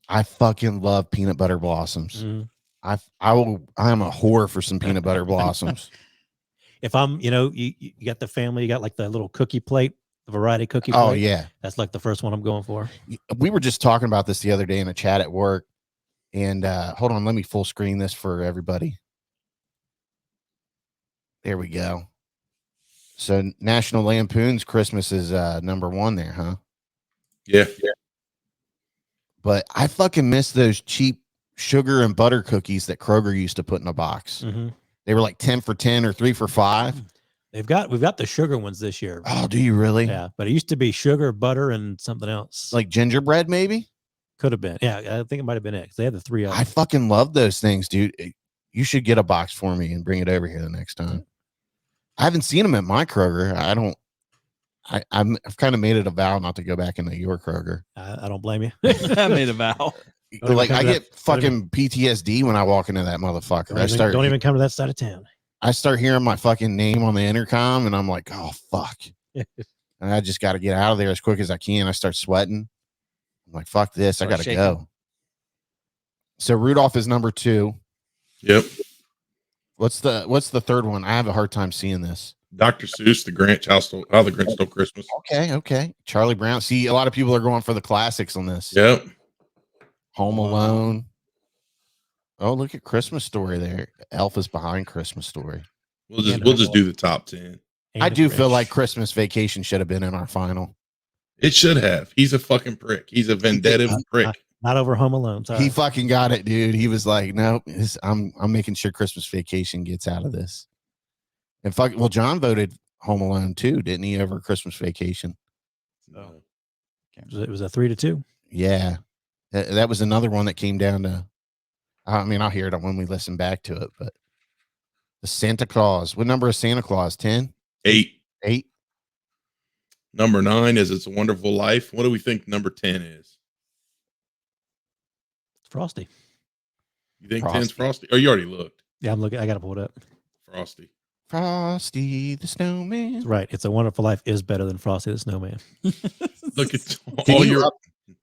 [SPEAKER 3] I fucking love peanut butter blossoms.
[SPEAKER 2] Mhm.
[SPEAKER 3] I'm a whore for some peanut butter blossoms.
[SPEAKER 2] If I'm, you got the family, you got like the little cookie plate, the variety cookie plate.
[SPEAKER 3] Oh yeah.
[SPEAKER 2] That's like the first one I'm going for.
[SPEAKER 3] We were just talking about this the other day in a chat at work. And hold on, let me full screen this for everybody. There we go. So National Lampoon's Christmas is #1 there, huh?
[SPEAKER 5] Yeah.
[SPEAKER 3] But I fucking miss those cheap sugar and butter cookies that Kroger used to put in a box.
[SPEAKER 2] Mm-hmm.
[SPEAKER 3] They were like 10 for 10 or 3 for 5.
[SPEAKER 2] We've got the sugar ones this year.
[SPEAKER 3] Oh, do you really?
[SPEAKER 2] Yeah, but it used to be sugar, butter, and something else.
[SPEAKER 3] Like gingerbread, maybe?
[SPEAKER 2] Could have been. Yeah, I think it might have been it. 'Cause they had the 3 of them.
[SPEAKER 3] I fucking love those things, dude. You should get a box for me and bring it over here the next time. I haven't seen them at my Kroger. I've kind of made it a vow not to go back into your Kroger.
[SPEAKER 2] I don't blame you.
[SPEAKER 4] I made a vow.
[SPEAKER 2] Don't even
[SPEAKER 3] Like
[SPEAKER 2] come
[SPEAKER 3] I
[SPEAKER 2] to
[SPEAKER 3] get
[SPEAKER 2] that-
[SPEAKER 3] fucking PTSD when I walk into that motherfucker.
[SPEAKER 2] Don't even come to that side of town.
[SPEAKER 3] I start hearing my fucking name on the intercom and I'm like, oh fuck. And I just got to get out of there as quick as I can. I start sweating. I'm like, fuck this. I
[SPEAKER 4] Start
[SPEAKER 3] got to
[SPEAKER 4] shaking.
[SPEAKER 3] go. So Rudolph is #2.
[SPEAKER 5] Yep.
[SPEAKER 3] What's the third one? I have a hard time seeing this.
[SPEAKER 5] Dr. Seuss, The Grinch, How the Grinch Stole Christmas.
[SPEAKER 3] Okay. Charlie Brown. See, a lot of people are going for the classics on this.
[SPEAKER 5] Yep.
[SPEAKER 3] Home Alone. Oh, look at Christmas Story there. Elf is behind Christmas Story.
[SPEAKER 5] We'll just do the top 10.
[SPEAKER 3] I do feel like Christmas Vacation should have been in our final.
[SPEAKER 5] It should have. He's a fucking prick. He's a vendetta prick.
[SPEAKER 2] Not over Home Alone. Sorry.
[SPEAKER 3] He fucking got it, dude. He was like, "No, I'm making sure Christmas Vacation gets out of this." And well, John voted Home Alone too, didn't he? Over Christmas Vacation.
[SPEAKER 5] No.
[SPEAKER 2] It was a 3-2.
[SPEAKER 3] Yeah, that was another one that came down to. I mean, I'll hear it when we listen back to it, but the Santa Claus. What number is Santa Claus? 10?
[SPEAKER 5] 8.
[SPEAKER 3] 8?
[SPEAKER 5] Number 9 is It's a Wonderful Life. What do we think number 10 is?
[SPEAKER 2] Frosty.
[SPEAKER 5] You think
[SPEAKER 3] Frosty.
[SPEAKER 5] 10's Frosty? Oh, you already looked.
[SPEAKER 2] Yeah, I'm looking. I got to pull it up.
[SPEAKER 5] Frosty.
[SPEAKER 3] Frosty the Snowman.
[SPEAKER 2] That's right. It's a Wonderful Life is better than Frosty the Snowman.
[SPEAKER 5] Look at
[SPEAKER 3] Can
[SPEAKER 5] all
[SPEAKER 3] you
[SPEAKER 5] your.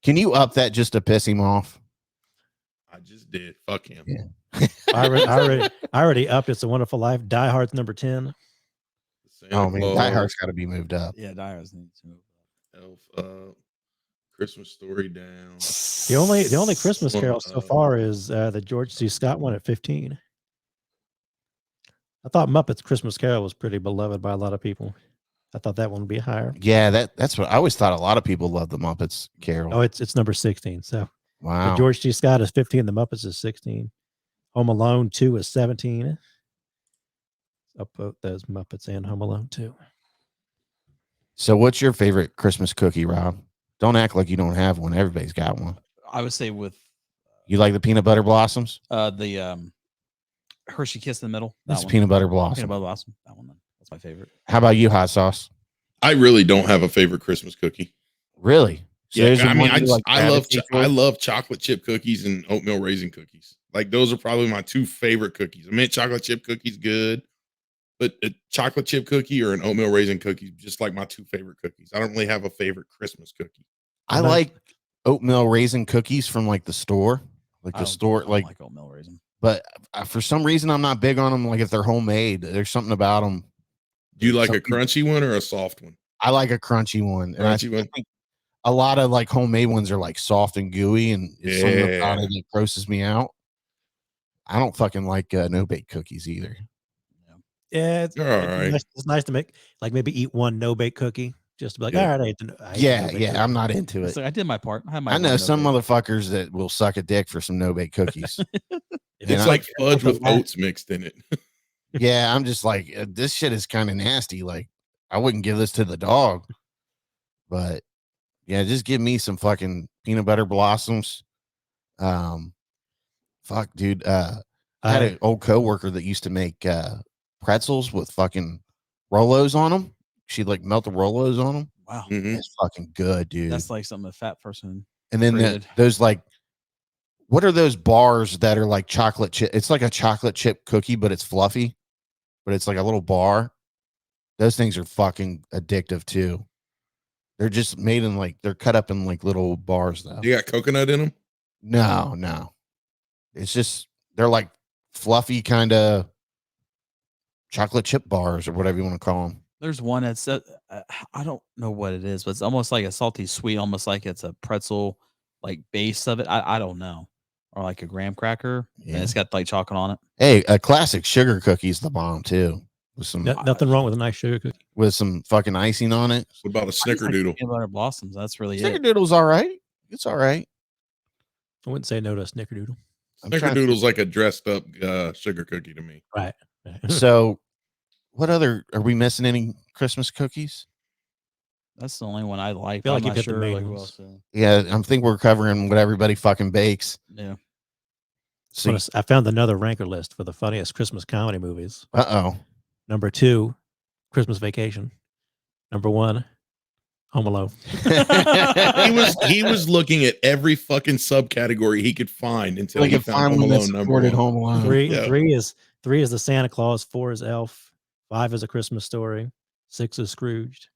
[SPEAKER 3] Can you up that just to piss him off?
[SPEAKER 5] I just did. Fuck him.
[SPEAKER 3] Yeah.
[SPEAKER 2] I already upped It's a Wonderful Life. Die Hard's number 10.
[SPEAKER 5] Santa
[SPEAKER 3] Oh man,
[SPEAKER 5] Claus,
[SPEAKER 3] Die Hard's got to be moved up.
[SPEAKER 4] Yeah, Dyers needs to move.
[SPEAKER 5] Elf up. Christmas Story down.
[SPEAKER 2] The only Christmas carol so far is the George C. Scott one at 15. I thought Muppets Christmas Carol was pretty beloved by a lot of people. I thought that one would be higher.
[SPEAKER 3] Yeah, that's what I always thought. A lot of people love the Muppets Carol.
[SPEAKER 2] Oh, it's number 16. So
[SPEAKER 3] Wow.
[SPEAKER 2] George G. Scott is 15. The Muppets is 16. Home Alone 2 is 17. Up both those Muppets and Home Alone 2.
[SPEAKER 3] So what's your favorite Christmas cookie, Rob? Don't act like you don't have one. Everybody's got one.
[SPEAKER 4] I would say with
[SPEAKER 3] You like the peanut butter blossoms?
[SPEAKER 4] the Hershey Kiss in the middle.
[SPEAKER 3] That's
[SPEAKER 4] one.
[SPEAKER 3] peanut butter blossom.
[SPEAKER 4] Peanut butter blossom. That one. That's my favorite.
[SPEAKER 3] How about you, hot sauce?
[SPEAKER 5] I really don't have a favorite Christmas cookie.
[SPEAKER 3] Really? So
[SPEAKER 5] Yeah,
[SPEAKER 3] there's
[SPEAKER 5] I mean,
[SPEAKER 3] one you like
[SPEAKER 5] I love
[SPEAKER 3] gravitate
[SPEAKER 5] I
[SPEAKER 3] toward?
[SPEAKER 5] love chocolate chip cookies and oatmeal raisin cookies. Like those are probably my two favorite cookies. I mean, chocolate chip cookies good, but a chocolate chip cookie or an oatmeal raisin cookie just like my two favorite cookies. I don't really have a favorite Christmas cookie.
[SPEAKER 3] I like oatmeal raisin cookies from like the store, like
[SPEAKER 4] I
[SPEAKER 3] the
[SPEAKER 4] don't-
[SPEAKER 3] store,
[SPEAKER 4] I don't
[SPEAKER 3] like.
[SPEAKER 4] like oatmeal raisin.
[SPEAKER 3] But for some reason, I'm not big on them. Like if they're homemade, there's something about them.
[SPEAKER 5] Do you like
[SPEAKER 3] Some
[SPEAKER 5] a crunchy one or a soft one?
[SPEAKER 3] I like a crunchy one. And I
[SPEAKER 5] Crunchy one.
[SPEAKER 3] think a lot of like homemade ones are like soft and gooey, and it's something about
[SPEAKER 5] Yeah.
[SPEAKER 3] it that grosses me out. I don't fucking like no bake cookies either.
[SPEAKER 2] Yeah,
[SPEAKER 5] All right.
[SPEAKER 2] it's nice to make, like, maybe eat one no-bake cookie just to be like,
[SPEAKER 5] Yeah.
[SPEAKER 2] all right, I ate the no-bake
[SPEAKER 3] Yeah,
[SPEAKER 2] cookie.
[SPEAKER 3] I'm not into it.
[SPEAKER 4] So I did my part. I, had my
[SPEAKER 3] I know
[SPEAKER 4] one
[SPEAKER 3] some
[SPEAKER 4] no-bake.
[SPEAKER 3] motherfuckers that will suck a dick for some no bake cookies.
[SPEAKER 5] It's
[SPEAKER 3] know?
[SPEAKER 5] like fudge with
[SPEAKER 2] the last-
[SPEAKER 5] oats mixed in it.
[SPEAKER 3] Yeah, I'm just like, this shit is kind of nasty. Like, I wouldn't give this to the dog, but yeah, just give me some fucking peanut butter blossoms. Fuck, dude. I had an old coworker that used to make pretzels with fucking Rolos on them. She'd like melt the Rolos on them.
[SPEAKER 4] Wow.
[SPEAKER 5] Mhm.
[SPEAKER 3] It's fucking good, dude.
[SPEAKER 4] That's like something a fat person.
[SPEAKER 3] And then
[SPEAKER 4] created.
[SPEAKER 3] those like, what are those bars that are like chocolate chip? It's like a chocolate chip cookie, but it's fluffy, but it's like a little bar. Those things are fucking addictive too. They're just made in like, they're cut up in like little bars though.
[SPEAKER 5] You got coconut in them?
[SPEAKER 3] No. It's just, they're like fluffy kind of chocolate chip bars or whatever you want to call them.
[SPEAKER 4] There's one that's I don't know what it is, but it's almost like a salty sweet, almost like it's a pretzel like base of it. I don't know, or like a graham cracker, and it's got like chocolate on it.
[SPEAKER 3] Hey, a classic sugar cookie is the bomb too, with some
[SPEAKER 2] nothing wrong with a nice sugar cookie.
[SPEAKER 3] with some fucking icing on it.
[SPEAKER 5] What about a
[SPEAKER 4] I just like
[SPEAKER 5] snickerdoodle?
[SPEAKER 4] peanut butter blossoms. That's really it.
[SPEAKER 3] Snickerdoodle's all right. It's all right.
[SPEAKER 2] I wouldn't say no to a snickerdoodle.
[SPEAKER 3] I'm trying to-
[SPEAKER 5] Snickerdoodle's like a dressed up sugar cookie to me.
[SPEAKER 2] Right.
[SPEAKER 3] So, what other are we missing? Any Christmas cookies?
[SPEAKER 4] That's the only one I like.
[SPEAKER 2] Feel
[SPEAKER 4] But
[SPEAKER 2] like
[SPEAKER 4] I'm
[SPEAKER 2] you
[SPEAKER 4] not
[SPEAKER 2] hit the
[SPEAKER 4] sure
[SPEAKER 2] main
[SPEAKER 4] like who
[SPEAKER 2] ones.
[SPEAKER 4] else.
[SPEAKER 3] Yeah, I think we're covering what everybody fucking bakes.
[SPEAKER 4] Yeah.
[SPEAKER 3] So,
[SPEAKER 2] I found another ranker list for the funniest Christmas comedy movies.
[SPEAKER 3] oh,
[SPEAKER 2] Number 2, Christmas Vacation. Number 1, Home Alone.
[SPEAKER 5] He was looking at every fucking subcategory he could find until
[SPEAKER 3] like
[SPEAKER 5] he
[SPEAKER 3] a
[SPEAKER 5] found
[SPEAKER 3] farm
[SPEAKER 5] Home
[SPEAKER 3] that
[SPEAKER 5] Alone number
[SPEAKER 3] supported
[SPEAKER 5] one.
[SPEAKER 3] Home Alone.
[SPEAKER 2] Three,
[SPEAKER 5] Yeah.
[SPEAKER 2] three is the Santa Claus. 4 is Elf. 5 is A Christmas Story. 6 is Scrooged.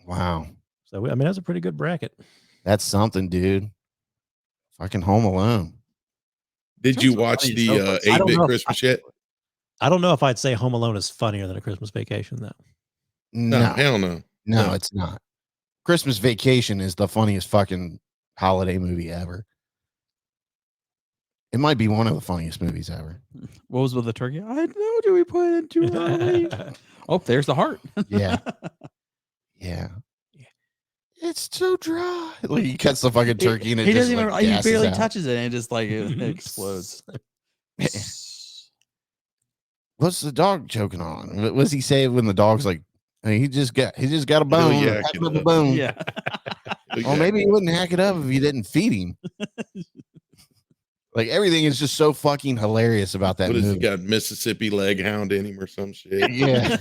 [SPEAKER 3] Wow,
[SPEAKER 2] So I mean, that's a pretty good bracket.
[SPEAKER 3] that's something, dude. Fucking Home Alone.
[SPEAKER 5] Did you watch
[SPEAKER 4] funny
[SPEAKER 5] the
[SPEAKER 4] so far.
[SPEAKER 2] I don't
[SPEAKER 5] 8-bit
[SPEAKER 2] know if
[SPEAKER 5] Christmas yet?
[SPEAKER 2] I don't know if I'd say Home Alone is funnier than A Christmas Vacation, though.
[SPEAKER 5] No,
[SPEAKER 3] No,
[SPEAKER 5] hell no.
[SPEAKER 3] no, it's not. Christmas Vacation is the funniest fucking holiday movie ever. It might be one of the funniest movies ever.
[SPEAKER 4] What was with the turkey? I know. Do we put it in too early? Oh, there's the heart.
[SPEAKER 3] Yeah. Yeah. It's so dry. Like he cuts the fucking turkey and it
[SPEAKER 4] he
[SPEAKER 3] just
[SPEAKER 4] doesn't even.
[SPEAKER 3] like,
[SPEAKER 4] He
[SPEAKER 3] gasses
[SPEAKER 4] barely
[SPEAKER 3] out.
[SPEAKER 4] touches it, and it just like it explodes.
[SPEAKER 3] What's the dog choking on? What does he say when the dog's like, hey, he just got a bone.
[SPEAKER 5] yeah,
[SPEAKER 3] Hack
[SPEAKER 5] get
[SPEAKER 3] up a
[SPEAKER 5] up.
[SPEAKER 3] bone.
[SPEAKER 4] Yeah.
[SPEAKER 3] Well, maybe he wouldn't hack it up if you didn't feed him. Like everything is just so fucking hilarious about that
[SPEAKER 5] What has he
[SPEAKER 3] movie.
[SPEAKER 5] got? Mississippi leg hound in him or some shit?
[SPEAKER 3] Yeah.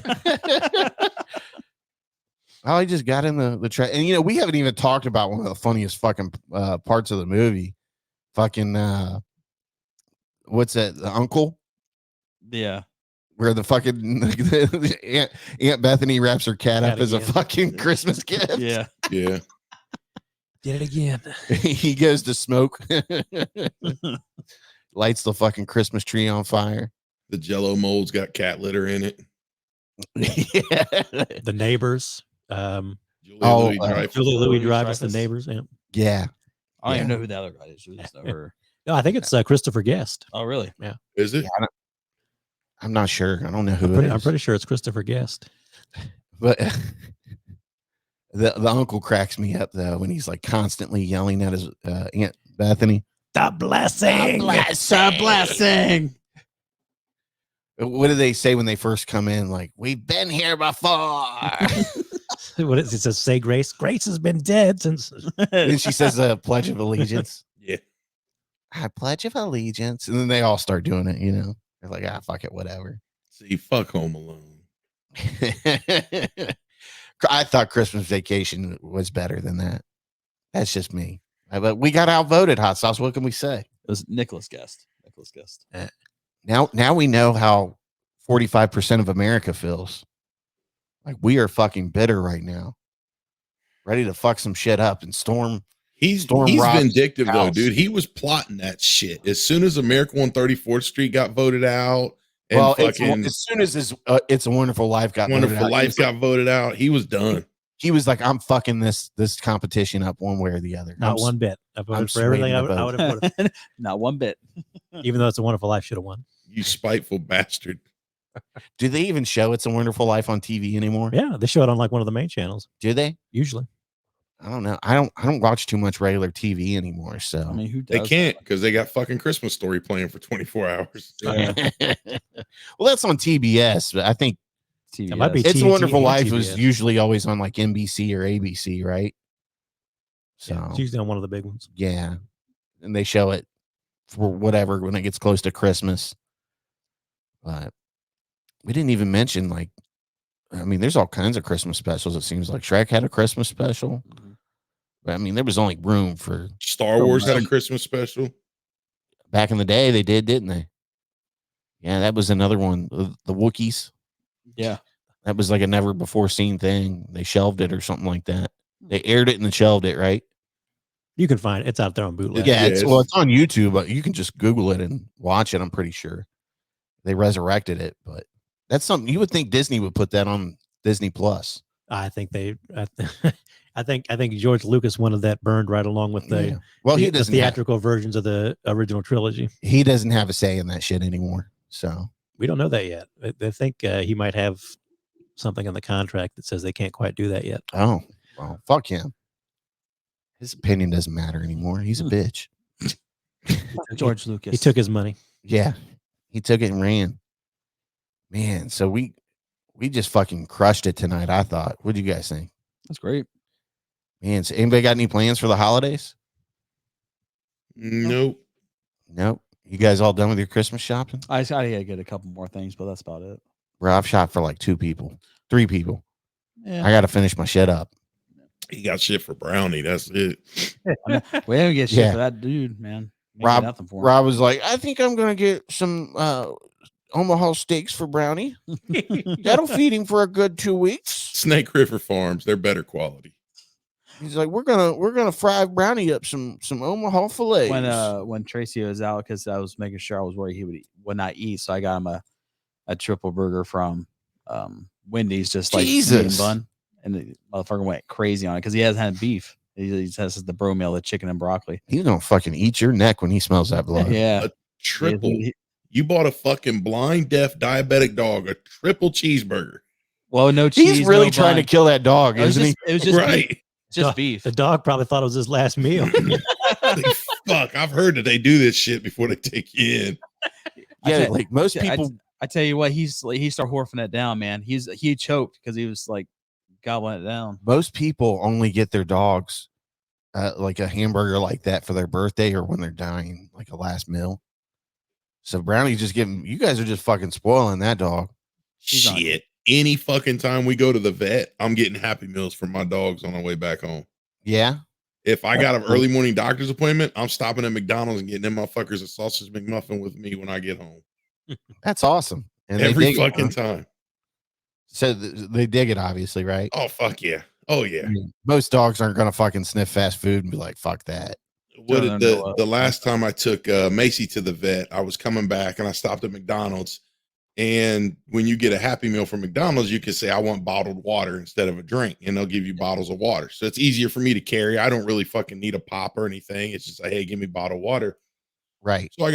[SPEAKER 3] Oh, he just got in the track. And, you know, we haven't even talked about one of the funniest fucking parts of the movie. Fucking, what's that? The uncle?
[SPEAKER 4] Yeah.
[SPEAKER 3] Where the fucking Aunt Bethany wraps her cat up
[SPEAKER 2] Cat
[SPEAKER 3] as a
[SPEAKER 2] again.
[SPEAKER 3] fucking Christmas gift.
[SPEAKER 4] Yeah.
[SPEAKER 5] Yeah.
[SPEAKER 2] Did it again.
[SPEAKER 3] He goes to smoke, lights the fucking Christmas tree on fire.
[SPEAKER 5] The Jello mold's got cat litter in it.
[SPEAKER 3] Yeah.
[SPEAKER 2] The Neighbors.
[SPEAKER 5] Julia
[SPEAKER 3] Oh,
[SPEAKER 5] Louis-Dreyfus.
[SPEAKER 2] Julie
[SPEAKER 4] Louis
[SPEAKER 2] Louis-Dreyfus, The
[SPEAKER 4] Dreyfus.
[SPEAKER 2] Neighbors. Yeah.
[SPEAKER 3] Yeah.
[SPEAKER 4] I don't even
[SPEAKER 3] Yeah.
[SPEAKER 4] know who the other guy is. We just know her.
[SPEAKER 2] No, I think it's Christopher Guest.
[SPEAKER 4] Oh, really?
[SPEAKER 5] Is it?
[SPEAKER 3] I'm not sure. I don't know who
[SPEAKER 2] I'm
[SPEAKER 3] it is.
[SPEAKER 2] pretty sure it's Christopher Guest.
[SPEAKER 3] But the uncle cracks me up though when he's like constantly yelling at his Aunt Bethany.
[SPEAKER 2] The blessing.
[SPEAKER 4] The blessing.
[SPEAKER 3] What do they say when they first come in? Like, we've been here before.
[SPEAKER 2] What is it? Says, say grace. Grace has been dead since.
[SPEAKER 3] And she says a pledge of allegiance.
[SPEAKER 5] Yeah.
[SPEAKER 3] I pledge of allegiance. And then they all start doing it, you know. They're like, fuck it, whatever.
[SPEAKER 5] See, fuck Home Alone.
[SPEAKER 3] I thought Christmas Vacation was better than that. That's just me. But we got outvoted, Hot Sauce. What can we say?
[SPEAKER 4] It was Nicholas Guest.
[SPEAKER 3] Now we know how 45% of America feels. Like, we are fucking bitter right now. Ready to fuck some shit up and storm.
[SPEAKER 5] He's
[SPEAKER 3] Rob's
[SPEAKER 5] vindictive though,
[SPEAKER 3] house.
[SPEAKER 5] dude. He was plotting that shit as soon as America on 34th Street got voted out. And
[SPEAKER 3] Well,
[SPEAKER 5] fucking
[SPEAKER 3] as soon as It's a Wonderful Life got voted
[SPEAKER 5] Wonderful
[SPEAKER 3] out,
[SPEAKER 5] Life got voted out, he was done.
[SPEAKER 3] he was like, I'm fucking this competition up one way or the other.
[SPEAKER 2] Not
[SPEAKER 3] I'm
[SPEAKER 2] one bit. I voted
[SPEAKER 3] I'm
[SPEAKER 2] for everything
[SPEAKER 3] swaying the
[SPEAKER 2] I would have voted.
[SPEAKER 4] Not one bit.
[SPEAKER 2] Even though It's a Wonderful Life should have won.
[SPEAKER 5] You spiteful bastard.
[SPEAKER 3] Do they even show It's a Wonderful Life on TV anymore?
[SPEAKER 2] Yeah, they show it on like one of the main channels.
[SPEAKER 3] Do they?
[SPEAKER 2] Usually.
[SPEAKER 3] I don't know. I don't watch too much regular TV anymore. So
[SPEAKER 4] I mean, who
[SPEAKER 5] They
[SPEAKER 4] does?
[SPEAKER 5] can't because they got fucking Christmas Story playing for 24 hours.
[SPEAKER 4] Yeah.
[SPEAKER 3] well, that's on TBS, but I think
[SPEAKER 4] TBS.
[SPEAKER 2] It might be
[SPEAKER 3] It's a
[SPEAKER 2] TNT
[SPEAKER 3] Wonderful
[SPEAKER 2] and
[SPEAKER 3] Life was
[SPEAKER 2] TBS.
[SPEAKER 3] usually always on like NBC or ABC, right? So
[SPEAKER 2] Yeah, it's usually on one of the big ones.
[SPEAKER 3] yeah, and they show it for whatever when it gets close to Christmas. But we didn't even mention, like, I mean, there's all kinds of Christmas specials. It seems like Shrek had a Christmas special. But I mean, there was only room for
[SPEAKER 5] Star Wars had a Christmas special.
[SPEAKER 3] back in the day. They did, didn't they? Yeah, that was another one. The Wookiees.
[SPEAKER 4] Yeah.
[SPEAKER 3] That was like a never before seen thing. They shelved it or something like that. They aired it and then shelved it, right?
[SPEAKER 2] You can find it. It's out there on bootleg.
[SPEAKER 3] Yeah,
[SPEAKER 5] Yes.
[SPEAKER 3] it's on YouTube, but you can just Google it and watch it. I'm pretty sure they resurrected it, but that's something you would think Disney would put that on Disney Plus.
[SPEAKER 2] I think they. I think George Lucas wanted that burned right along with the
[SPEAKER 3] Yeah. Well, he
[SPEAKER 2] the
[SPEAKER 3] doesn't
[SPEAKER 2] theatrical versions of the original trilogy.
[SPEAKER 3] he doesn't have a say in that shit anymore. So
[SPEAKER 2] We don't know that yet. They think he might have something in the contract that says they can't quite do that yet.
[SPEAKER 3] oh well, fuck him. His opinion doesn't matter anymore. He's a bitch.
[SPEAKER 4] George Lucas.
[SPEAKER 2] He took his money.
[SPEAKER 3] Yeah, he took it and ran. Man, so we just fucking crushed it tonight. I thought. What do you guys think?
[SPEAKER 4] That's great.
[SPEAKER 3] Man, so anybody got any plans for the holidays?
[SPEAKER 5] Nope.
[SPEAKER 3] Nope. You guys all done with your Christmas shopping?
[SPEAKER 4] I gotta get a couple more things, but that's about it.
[SPEAKER 3] Bro, I've shopped for like 3 people.
[SPEAKER 4] Yeah.
[SPEAKER 3] I got to finish my shit up.
[SPEAKER 5] He got shit for Brownie. That's it.
[SPEAKER 4] We haven't get shit
[SPEAKER 3] Yeah.
[SPEAKER 4] for that dude, man. Ain't get nothing for him.
[SPEAKER 3] Rob was like, I think I'm going to get some Omaha steaks for Brownie. That'll feed him for a good 2 weeks.
[SPEAKER 5] Snake River Farms. They're better quality.
[SPEAKER 3] He's like, we're gonna fry Brownie up some Omaha fillets.
[SPEAKER 4] When Tracy was out, because I was making sure I was worried he would not eat, so I got him a triple burger from Wendy's, just like meat and bun, and the motherfucker went crazy on it because he hasn't had beef. He says the bro meal, the chicken and broccoli.
[SPEAKER 3] He's gonna fucking eat your neck when he smells that blood.
[SPEAKER 4] Yeah,
[SPEAKER 5] Triple. You bought a fucking blind, deaf, diabetic dog a triple cheeseburger.
[SPEAKER 4] Well, no cheese.
[SPEAKER 3] He's really
[SPEAKER 4] no
[SPEAKER 3] trying to
[SPEAKER 4] bun.
[SPEAKER 3] kill that dog,
[SPEAKER 4] It was
[SPEAKER 3] isn't
[SPEAKER 4] just, it was just
[SPEAKER 5] Right.
[SPEAKER 4] beef. Just beef.
[SPEAKER 2] The dog probably thought it was his last meal.
[SPEAKER 5] Like, fuck, I've heard that they do this shit before they take you in.
[SPEAKER 3] he? Yeah,
[SPEAKER 4] I-
[SPEAKER 3] like most people.
[SPEAKER 4] I tell you what, he started horfing it down, man. He choked because he was like gobbling it down.
[SPEAKER 3] Most people only get their dogs like a hamburger like that for their birthday or when they're dying, like a last meal. So Brownie's just giving. You guys are just fucking spoiling that dog.
[SPEAKER 4] He's not-
[SPEAKER 5] Shit. Any fucking time we go to the vet, I'm getting Happy Meals for my dogs on our way back home.
[SPEAKER 3] Yeah.
[SPEAKER 5] If I got an early morning doctor's appointment, I'm stopping at McDonald's and getting them motherfuckers a sausage McMuffin with me when I get home.
[SPEAKER 3] That's awesome. And they
[SPEAKER 5] Every
[SPEAKER 3] dig it,
[SPEAKER 5] fucking
[SPEAKER 3] huh?
[SPEAKER 5] time.
[SPEAKER 3] So they dig it, obviously, right?
[SPEAKER 5] Oh, fuck yeah. Oh, yeah.
[SPEAKER 3] Most dogs aren't gonna fucking sniff fast food and be like, "Fuck that."
[SPEAKER 5] What
[SPEAKER 4] No,
[SPEAKER 5] did
[SPEAKER 4] no, no,
[SPEAKER 5] the last time I took Macy to the vet, I was coming back and I stopped at McDonald's. And when you get a Happy Meal from McDonald's, you can say, I want bottled water instead of a drink, and they'll give you bottles of water. So it's easier for me to carry. I don't really fucking need a pop or anything. It's just like, hey, give me bottled water.
[SPEAKER 3] Right.
[SPEAKER 5] So I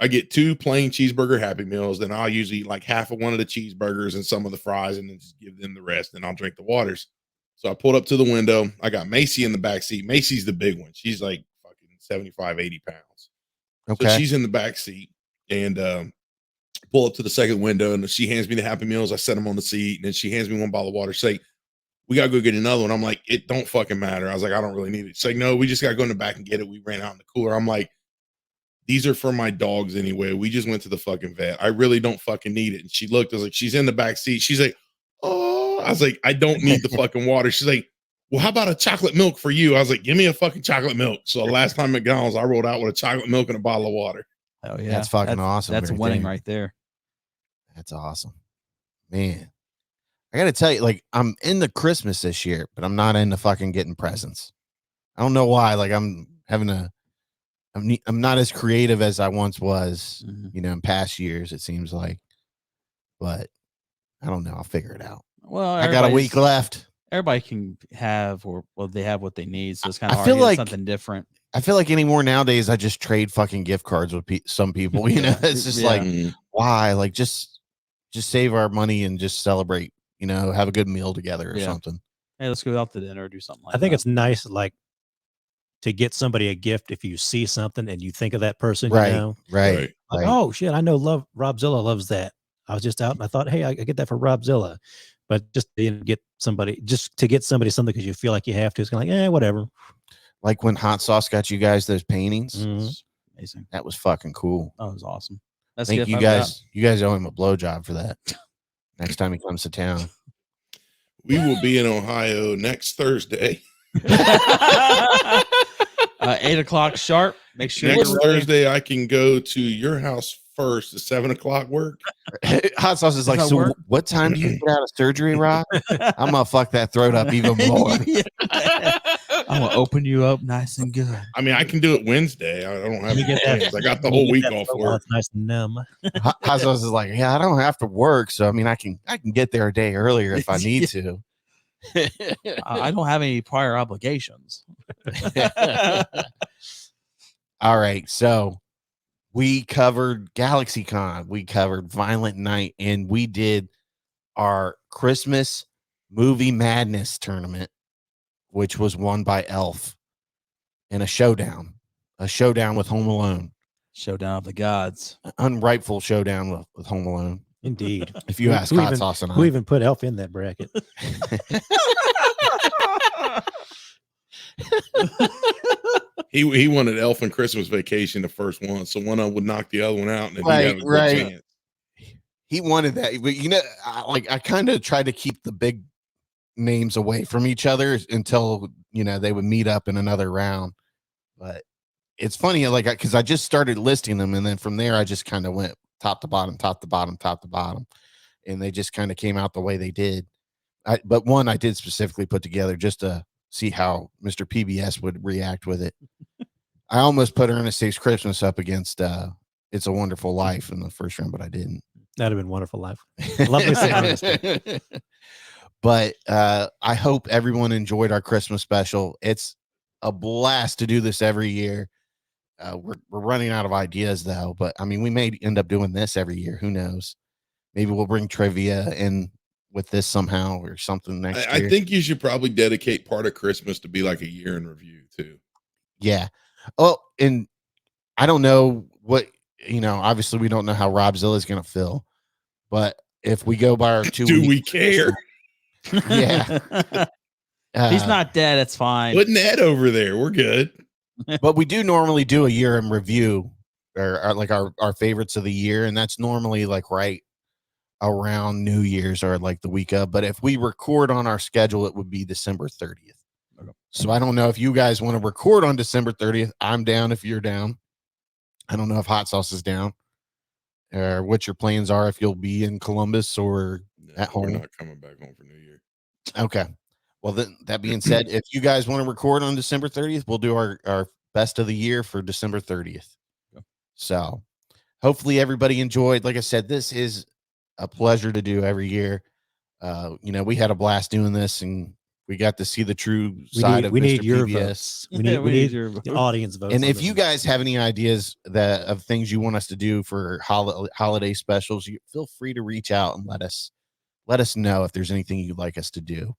[SPEAKER 5] get two plain cheeseburger Happy Meals. Then I'll usually eat like half of one of the cheeseburgers and some of the fries, and then just give them the rest. And I'll drink the waters. So I pulled up to the window. I got Macy in the back seat. Macy's the big one. She's like fucking 75, 80 pounds.
[SPEAKER 3] Okay.
[SPEAKER 5] So she's in the back seat, and pull up to the second window, and she hands me the Happy Meals. I set them on the seat, and then she hands me one bottle of water. She's like, we gotta go get another one. I'm like, it don't fucking matter. I was like, I don't really need it. She's like, no, we just gotta go in the back and get it. We ran out in the cooler. I'm like, these are for my dogs anyway. We just went to the fucking vet. I really don't fucking need it. And she looked, I was like, she's in the back seat. She's like, oh, I was like, I don't need the fucking water. She's like, well, how about a chocolate milk for you? I was like, give me a fucking chocolate milk. So last time at McDonald's, I rolled out with a chocolate milk and a bottle of water.
[SPEAKER 4] Oh yeah,
[SPEAKER 3] That's fucking awesome.
[SPEAKER 4] That's
[SPEAKER 3] right
[SPEAKER 4] winning
[SPEAKER 3] there.
[SPEAKER 4] right there.
[SPEAKER 3] That's awesome, man. I gotta tell you, like, I'm into Christmas this year, but I'm not into fucking getting presents. I don't know why. Like, I'm not as creative as I once was, you know, in past years, it seems like. But I don't know. I'll figure it out.
[SPEAKER 4] Well,
[SPEAKER 3] I got a week left.
[SPEAKER 4] Everybody can have, they have what they need, so it's kind of
[SPEAKER 3] I
[SPEAKER 4] hard
[SPEAKER 3] feel
[SPEAKER 4] to get
[SPEAKER 3] like
[SPEAKER 4] something different.
[SPEAKER 3] I feel like anymore nowadays, I just trade fucking gift cards with some people. You know, it's just like, why? Like, just save our money and just celebrate. You know, have a good meal together or something.
[SPEAKER 4] Hey, let's go out to dinner or do something like that.
[SPEAKER 2] I think it's nice, like, to get somebody a gift if you see something and you think of that person,
[SPEAKER 3] Right,
[SPEAKER 2] you know?
[SPEAKER 3] right.
[SPEAKER 2] Like, oh shit, I know Robzilla loves that. I was just out and I thought, hey, I get that for Robzilla. But just to get somebody something because you feel like you have to, it's kind of like, whatever.
[SPEAKER 3] Like when Hot Sauce got you guys those paintings.
[SPEAKER 4] Amazing.
[SPEAKER 3] That was fucking cool.
[SPEAKER 4] That was awesome.
[SPEAKER 3] I think you guys owe him a blowjob for that. Next time he comes to town.
[SPEAKER 5] We will be in Ohio next Thursday.
[SPEAKER 4] 8:00 sharp. Make sure
[SPEAKER 5] next Thursday I can go to your house first. Does 7:00 work?
[SPEAKER 3] Hot Sauce is like, so what time do you get out of surgery, Rob? I'm gonna fuck that throat up even more.
[SPEAKER 4] I'm gonna open you up nice and good.
[SPEAKER 5] I mean, I can do it Wednesday. I don't have plans. I got the whole week off work.
[SPEAKER 2] It's nice and numb.
[SPEAKER 3] Hot Sauce is like, yeah, I don't have to work, so I mean, I can get there a day earlier if I need to.
[SPEAKER 4] I don't have any prior obligations.
[SPEAKER 3] All right, so we covered GalaxyCon, we covered Violent Night, and we did our Christmas Movie Madness tournament, which was won by Elf in a showdown with Home Alone.
[SPEAKER 4] Showdown of the gods.
[SPEAKER 3] An unrightful showdown with Home Alone.
[SPEAKER 2] Indeed.
[SPEAKER 3] If you ask Hot Sauce and I.
[SPEAKER 2] Who even put Elf in that bracket?
[SPEAKER 5] He wanted Elf and Christmas Vacation the first one, so one of them would knock the other one out, and then
[SPEAKER 3] right,
[SPEAKER 5] he'd have a good chance.
[SPEAKER 3] He wanted that, but you know, I kind of tried to keep the big names away from each other until, you know, they would meet up in another round. But it's funny, like, because I just started listing them, and then from there I just kind of went top to bottom, and they just kind of came out the way they did. But one I did specifically put together just to see how Mr. PBS would react with it. I almost put Ernest Saves Christmas up against It's a Wonderful Life in the first round, but I didn't.
[SPEAKER 2] That'd have been Wonderful Life. Lovely sound.
[SPEAKER 3] But I hope everyone enjoyed our Christmas special. It's a blast to do this every year. We're running out of ideas though, but I mean, we may end up doing this every year. Who knows? Maybe we'll bring trivia in with this somehow or something next year.
[SPEAKER 5] I think you should probably dedicate part of Christmas to be like a year in review too.
[SPEAKER 3] Yeah. Oh, and I don't know what, you know, obviously we don't know how Robzilla is going to feel, but if we go by our 2
[SPEAKER 5] Do
[SPEAKER 3] weeks,
[SPEAKER 5] we care?
[SPEAKER 3] Yeah.
[SPEAKER 4] He's not dead. It's fine.
[SPEAKER 5] Put Ned over there. We're good.
[SPEAKER 3] But we do normally do a year in review or like our favorites of the year. And that's normally like right around New Year's or like the week of. But if we record on our schedule, it would be December 30th. Okay. So I don't know if you guys want to record on December 30th. I'm down if you're down. I don't know if Hot Sauce is down or what your plans are, if you'll be in Columbus or at home.
[SPEAKER 5] We're not coming back home for New Year.
[SPEAKER 3] Okay. Well, then, that being said, if you guys want to record on December 30th, we'll do our best of the year for December 30th. Okay. So hopefully everybody enjoyed. Like I said, this is a pleasure to do every year. You know, we had a blast doing this, and We got to see the true side of
[SPEAKER 2] we
[SPEAKER 3] Mr.
[SPEAKER 2] need your
[SPEAKER 3] PBS.
[SPEAKER 2] votes. We need
[SPEAKER 4] your
[SPEAKER 2] the audience votes.
[SPEAKER 3] And
[SPEAKER 2] on
[SPEAKER 3] if
[SPEAKER 2] this
[SPEAKER 3] you
[SPEAKER 2] one.
[SPEAKER 3] guys have any ideas of things you want us to do for holiday specials, you feel free to reach out and let us know if there's anything you'd like us to do.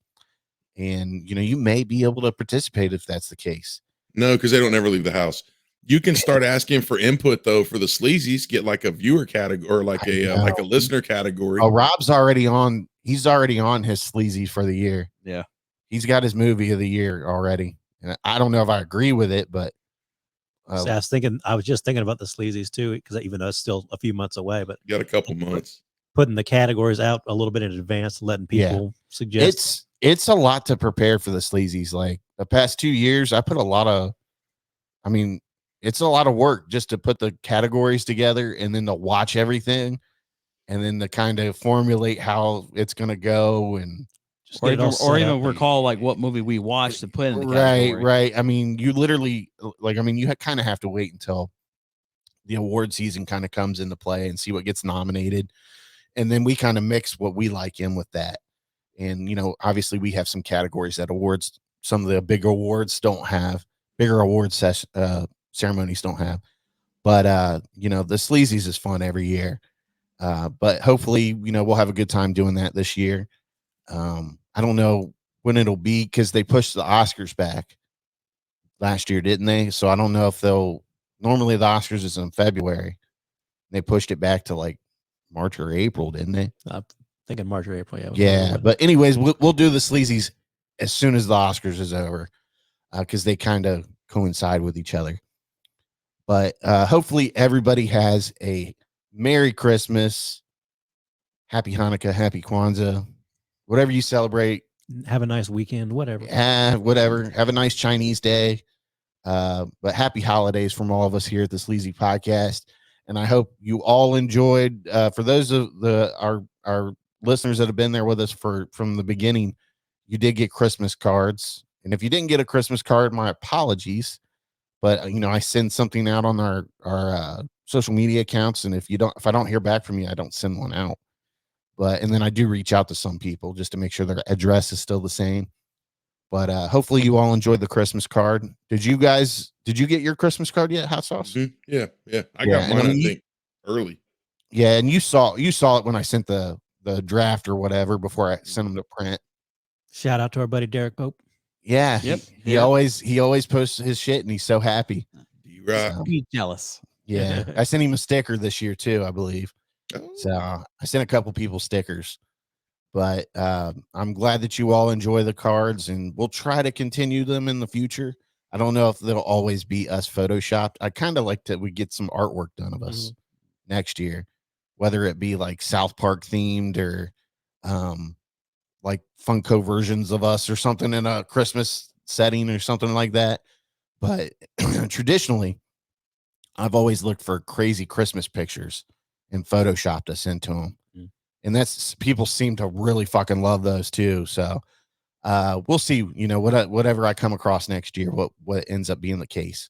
[SPEAKER 3] And you may be able to participate if that's the case.
[SPEAKER 5] No, because they don't ever leave the house. You can start asking for input though for the sleazies. Get like a viewer category or like a listener category.
[SPEAKER 3] Oh, Rob's already on. He's already on his sleazy for the year.
[SPEAKER 4] Yeah,
[SPEAKER 3] he's got his movie of the year already. And I don't know if I agree with it, but
[SPEAKER 2] See, I was just thinking about the sleazies too, because even though it's still a few months away, but
[SPEAKER 5] You got a couple months.
[SPEAKER 2] putting the categories out a little bit in advance, letting people suggest.
[SPEAKER 3] It's a lot to prepare for the sleazies. Like the past 2 years, I put it's a lot of work just to put the categories together and then to watch everything and then to kind of formulate how it's going to go and
[SPEAKER 2] Just
[SPEAKER 4] or
[SPEAKER 2] get it all set
[SPEAKER 4] even
[SPEAKER 2] up.
[SPEAKER 4] recall like what movie we watched to put in the category.
[SPEAKER 3] right. I mean, you literally you kind of have to wait until the award season kind of comes into play and see what gets nominated, and then we kind of mix what we like in with that. And obviously we have some categories that some of the bigger awards don't have, bigger award ceremonies don't have. But the sleazies is fun every year. But hopefully we'll have a good time doing that this year. I don't know when it'll be because they pushed the Oscars back last year, didn't they? So I don't know if normally the Oscars is in February. They pushed it back to like March or April, didn't they?
[SPEAKER 2] I'm thinking March or April.
[SPEAKER 3] Yeah. But anyways, we'll do the sleazies as soon as the Oscars is over because they kind of coincide with each other. But hopefully everybody has a Merry Christmas, Happy Hanukkah, Happy Kwanzaa, whatever you celebrate.
[SPEAKER 2] Have a nice weekend, whatever.
[SPEAKER 3] Whatever. Have a nice Chinese day. But happy holidays from all of us here at the Sleazy Podcast. And I hope you all enjoyed. For those of our listeners that have been there with us from the beginning, you did get Christmas cards. And if you didn't get a Christmas card, my apologies. But I send something out on our social media accounts, and if I don't hear back from you, I don't send one out. And then I do reach out to some people just to make sure their address is still the same. But hopefully you all enjoyed the Christmas card. Did you get your Christmas card yet, Hot Sauce?
[SPEAKER 5] Mm-hmm. Yeah. I got mine, I think, early.
[SPEAKER 3] Yeah, and you saw it when I sent the draft or whatever before I sent them to print.
[SPEAKER 2] Shout out to our buddy Derek Pope.
[SPEAKER 3] Yeah.
[SPEAKER 4] Yep.
[SPEAKER 3] He always posts his shit and he's so happy.
[SPEAKER 4] Be jealous.
[SPEAKER 3] Yeah. I sent him a sticker this year too, I believe.
[SPEAKER 5] Oh.
[SPEAKER 3] So I sent a couple people stickers. But I'm glad that you all enjoy the cards, and we'll try to continue them in the future. I don't know if they'll always be us photoshopped. I kind of like that we get some artwork done of us next year, whether it be like South Park themed or like Funko versions of us or something in a Christmas setting or something like that. But traditionally, I've always looked for crazy Christmas pictures and photoshopped us into them. And people seem to really fucking love those too. So we'll see, whatever I come across next year, what ends up being the case.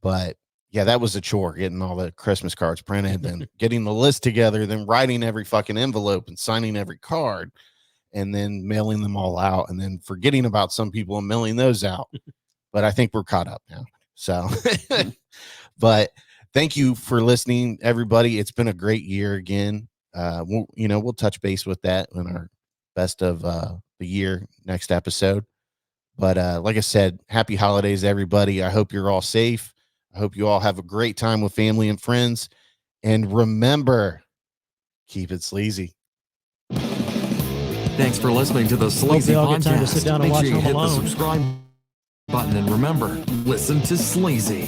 [SPEAKER 3] But yeah, that was a chore, getting all the Christmas cards printed, then getting the list together, then writing every fucking envelope and signing every card, and then mailing them all out, and then forgetting about some people and mailing those out. But I think we're caught up now. So, but thank you for listening, everybody. It's been a great year again. We'll touch base with that in our best of the year next episode. But like I said, happy holidays, everybody. I hope you're all safe. I hope you all have a great time with family and friends. And remember, keep it sleazy.
[SPEAKER 1] Thanks for listening to the Sleazy
[SPEAKER 2] they all get time to
[SPEAKER 1] Podcast.
[SPEAKER 2] sit down and
[SPEAKER 1] Make
[SPEAKER 2] watch
[SPEAKER 1] sure you
[SPEAKER 2] Home
[SPEAKER 1] hit the
[SPEAKER 2] Alone.
[SPEAKER 1] subscribe button and remember, listen to Sleazy.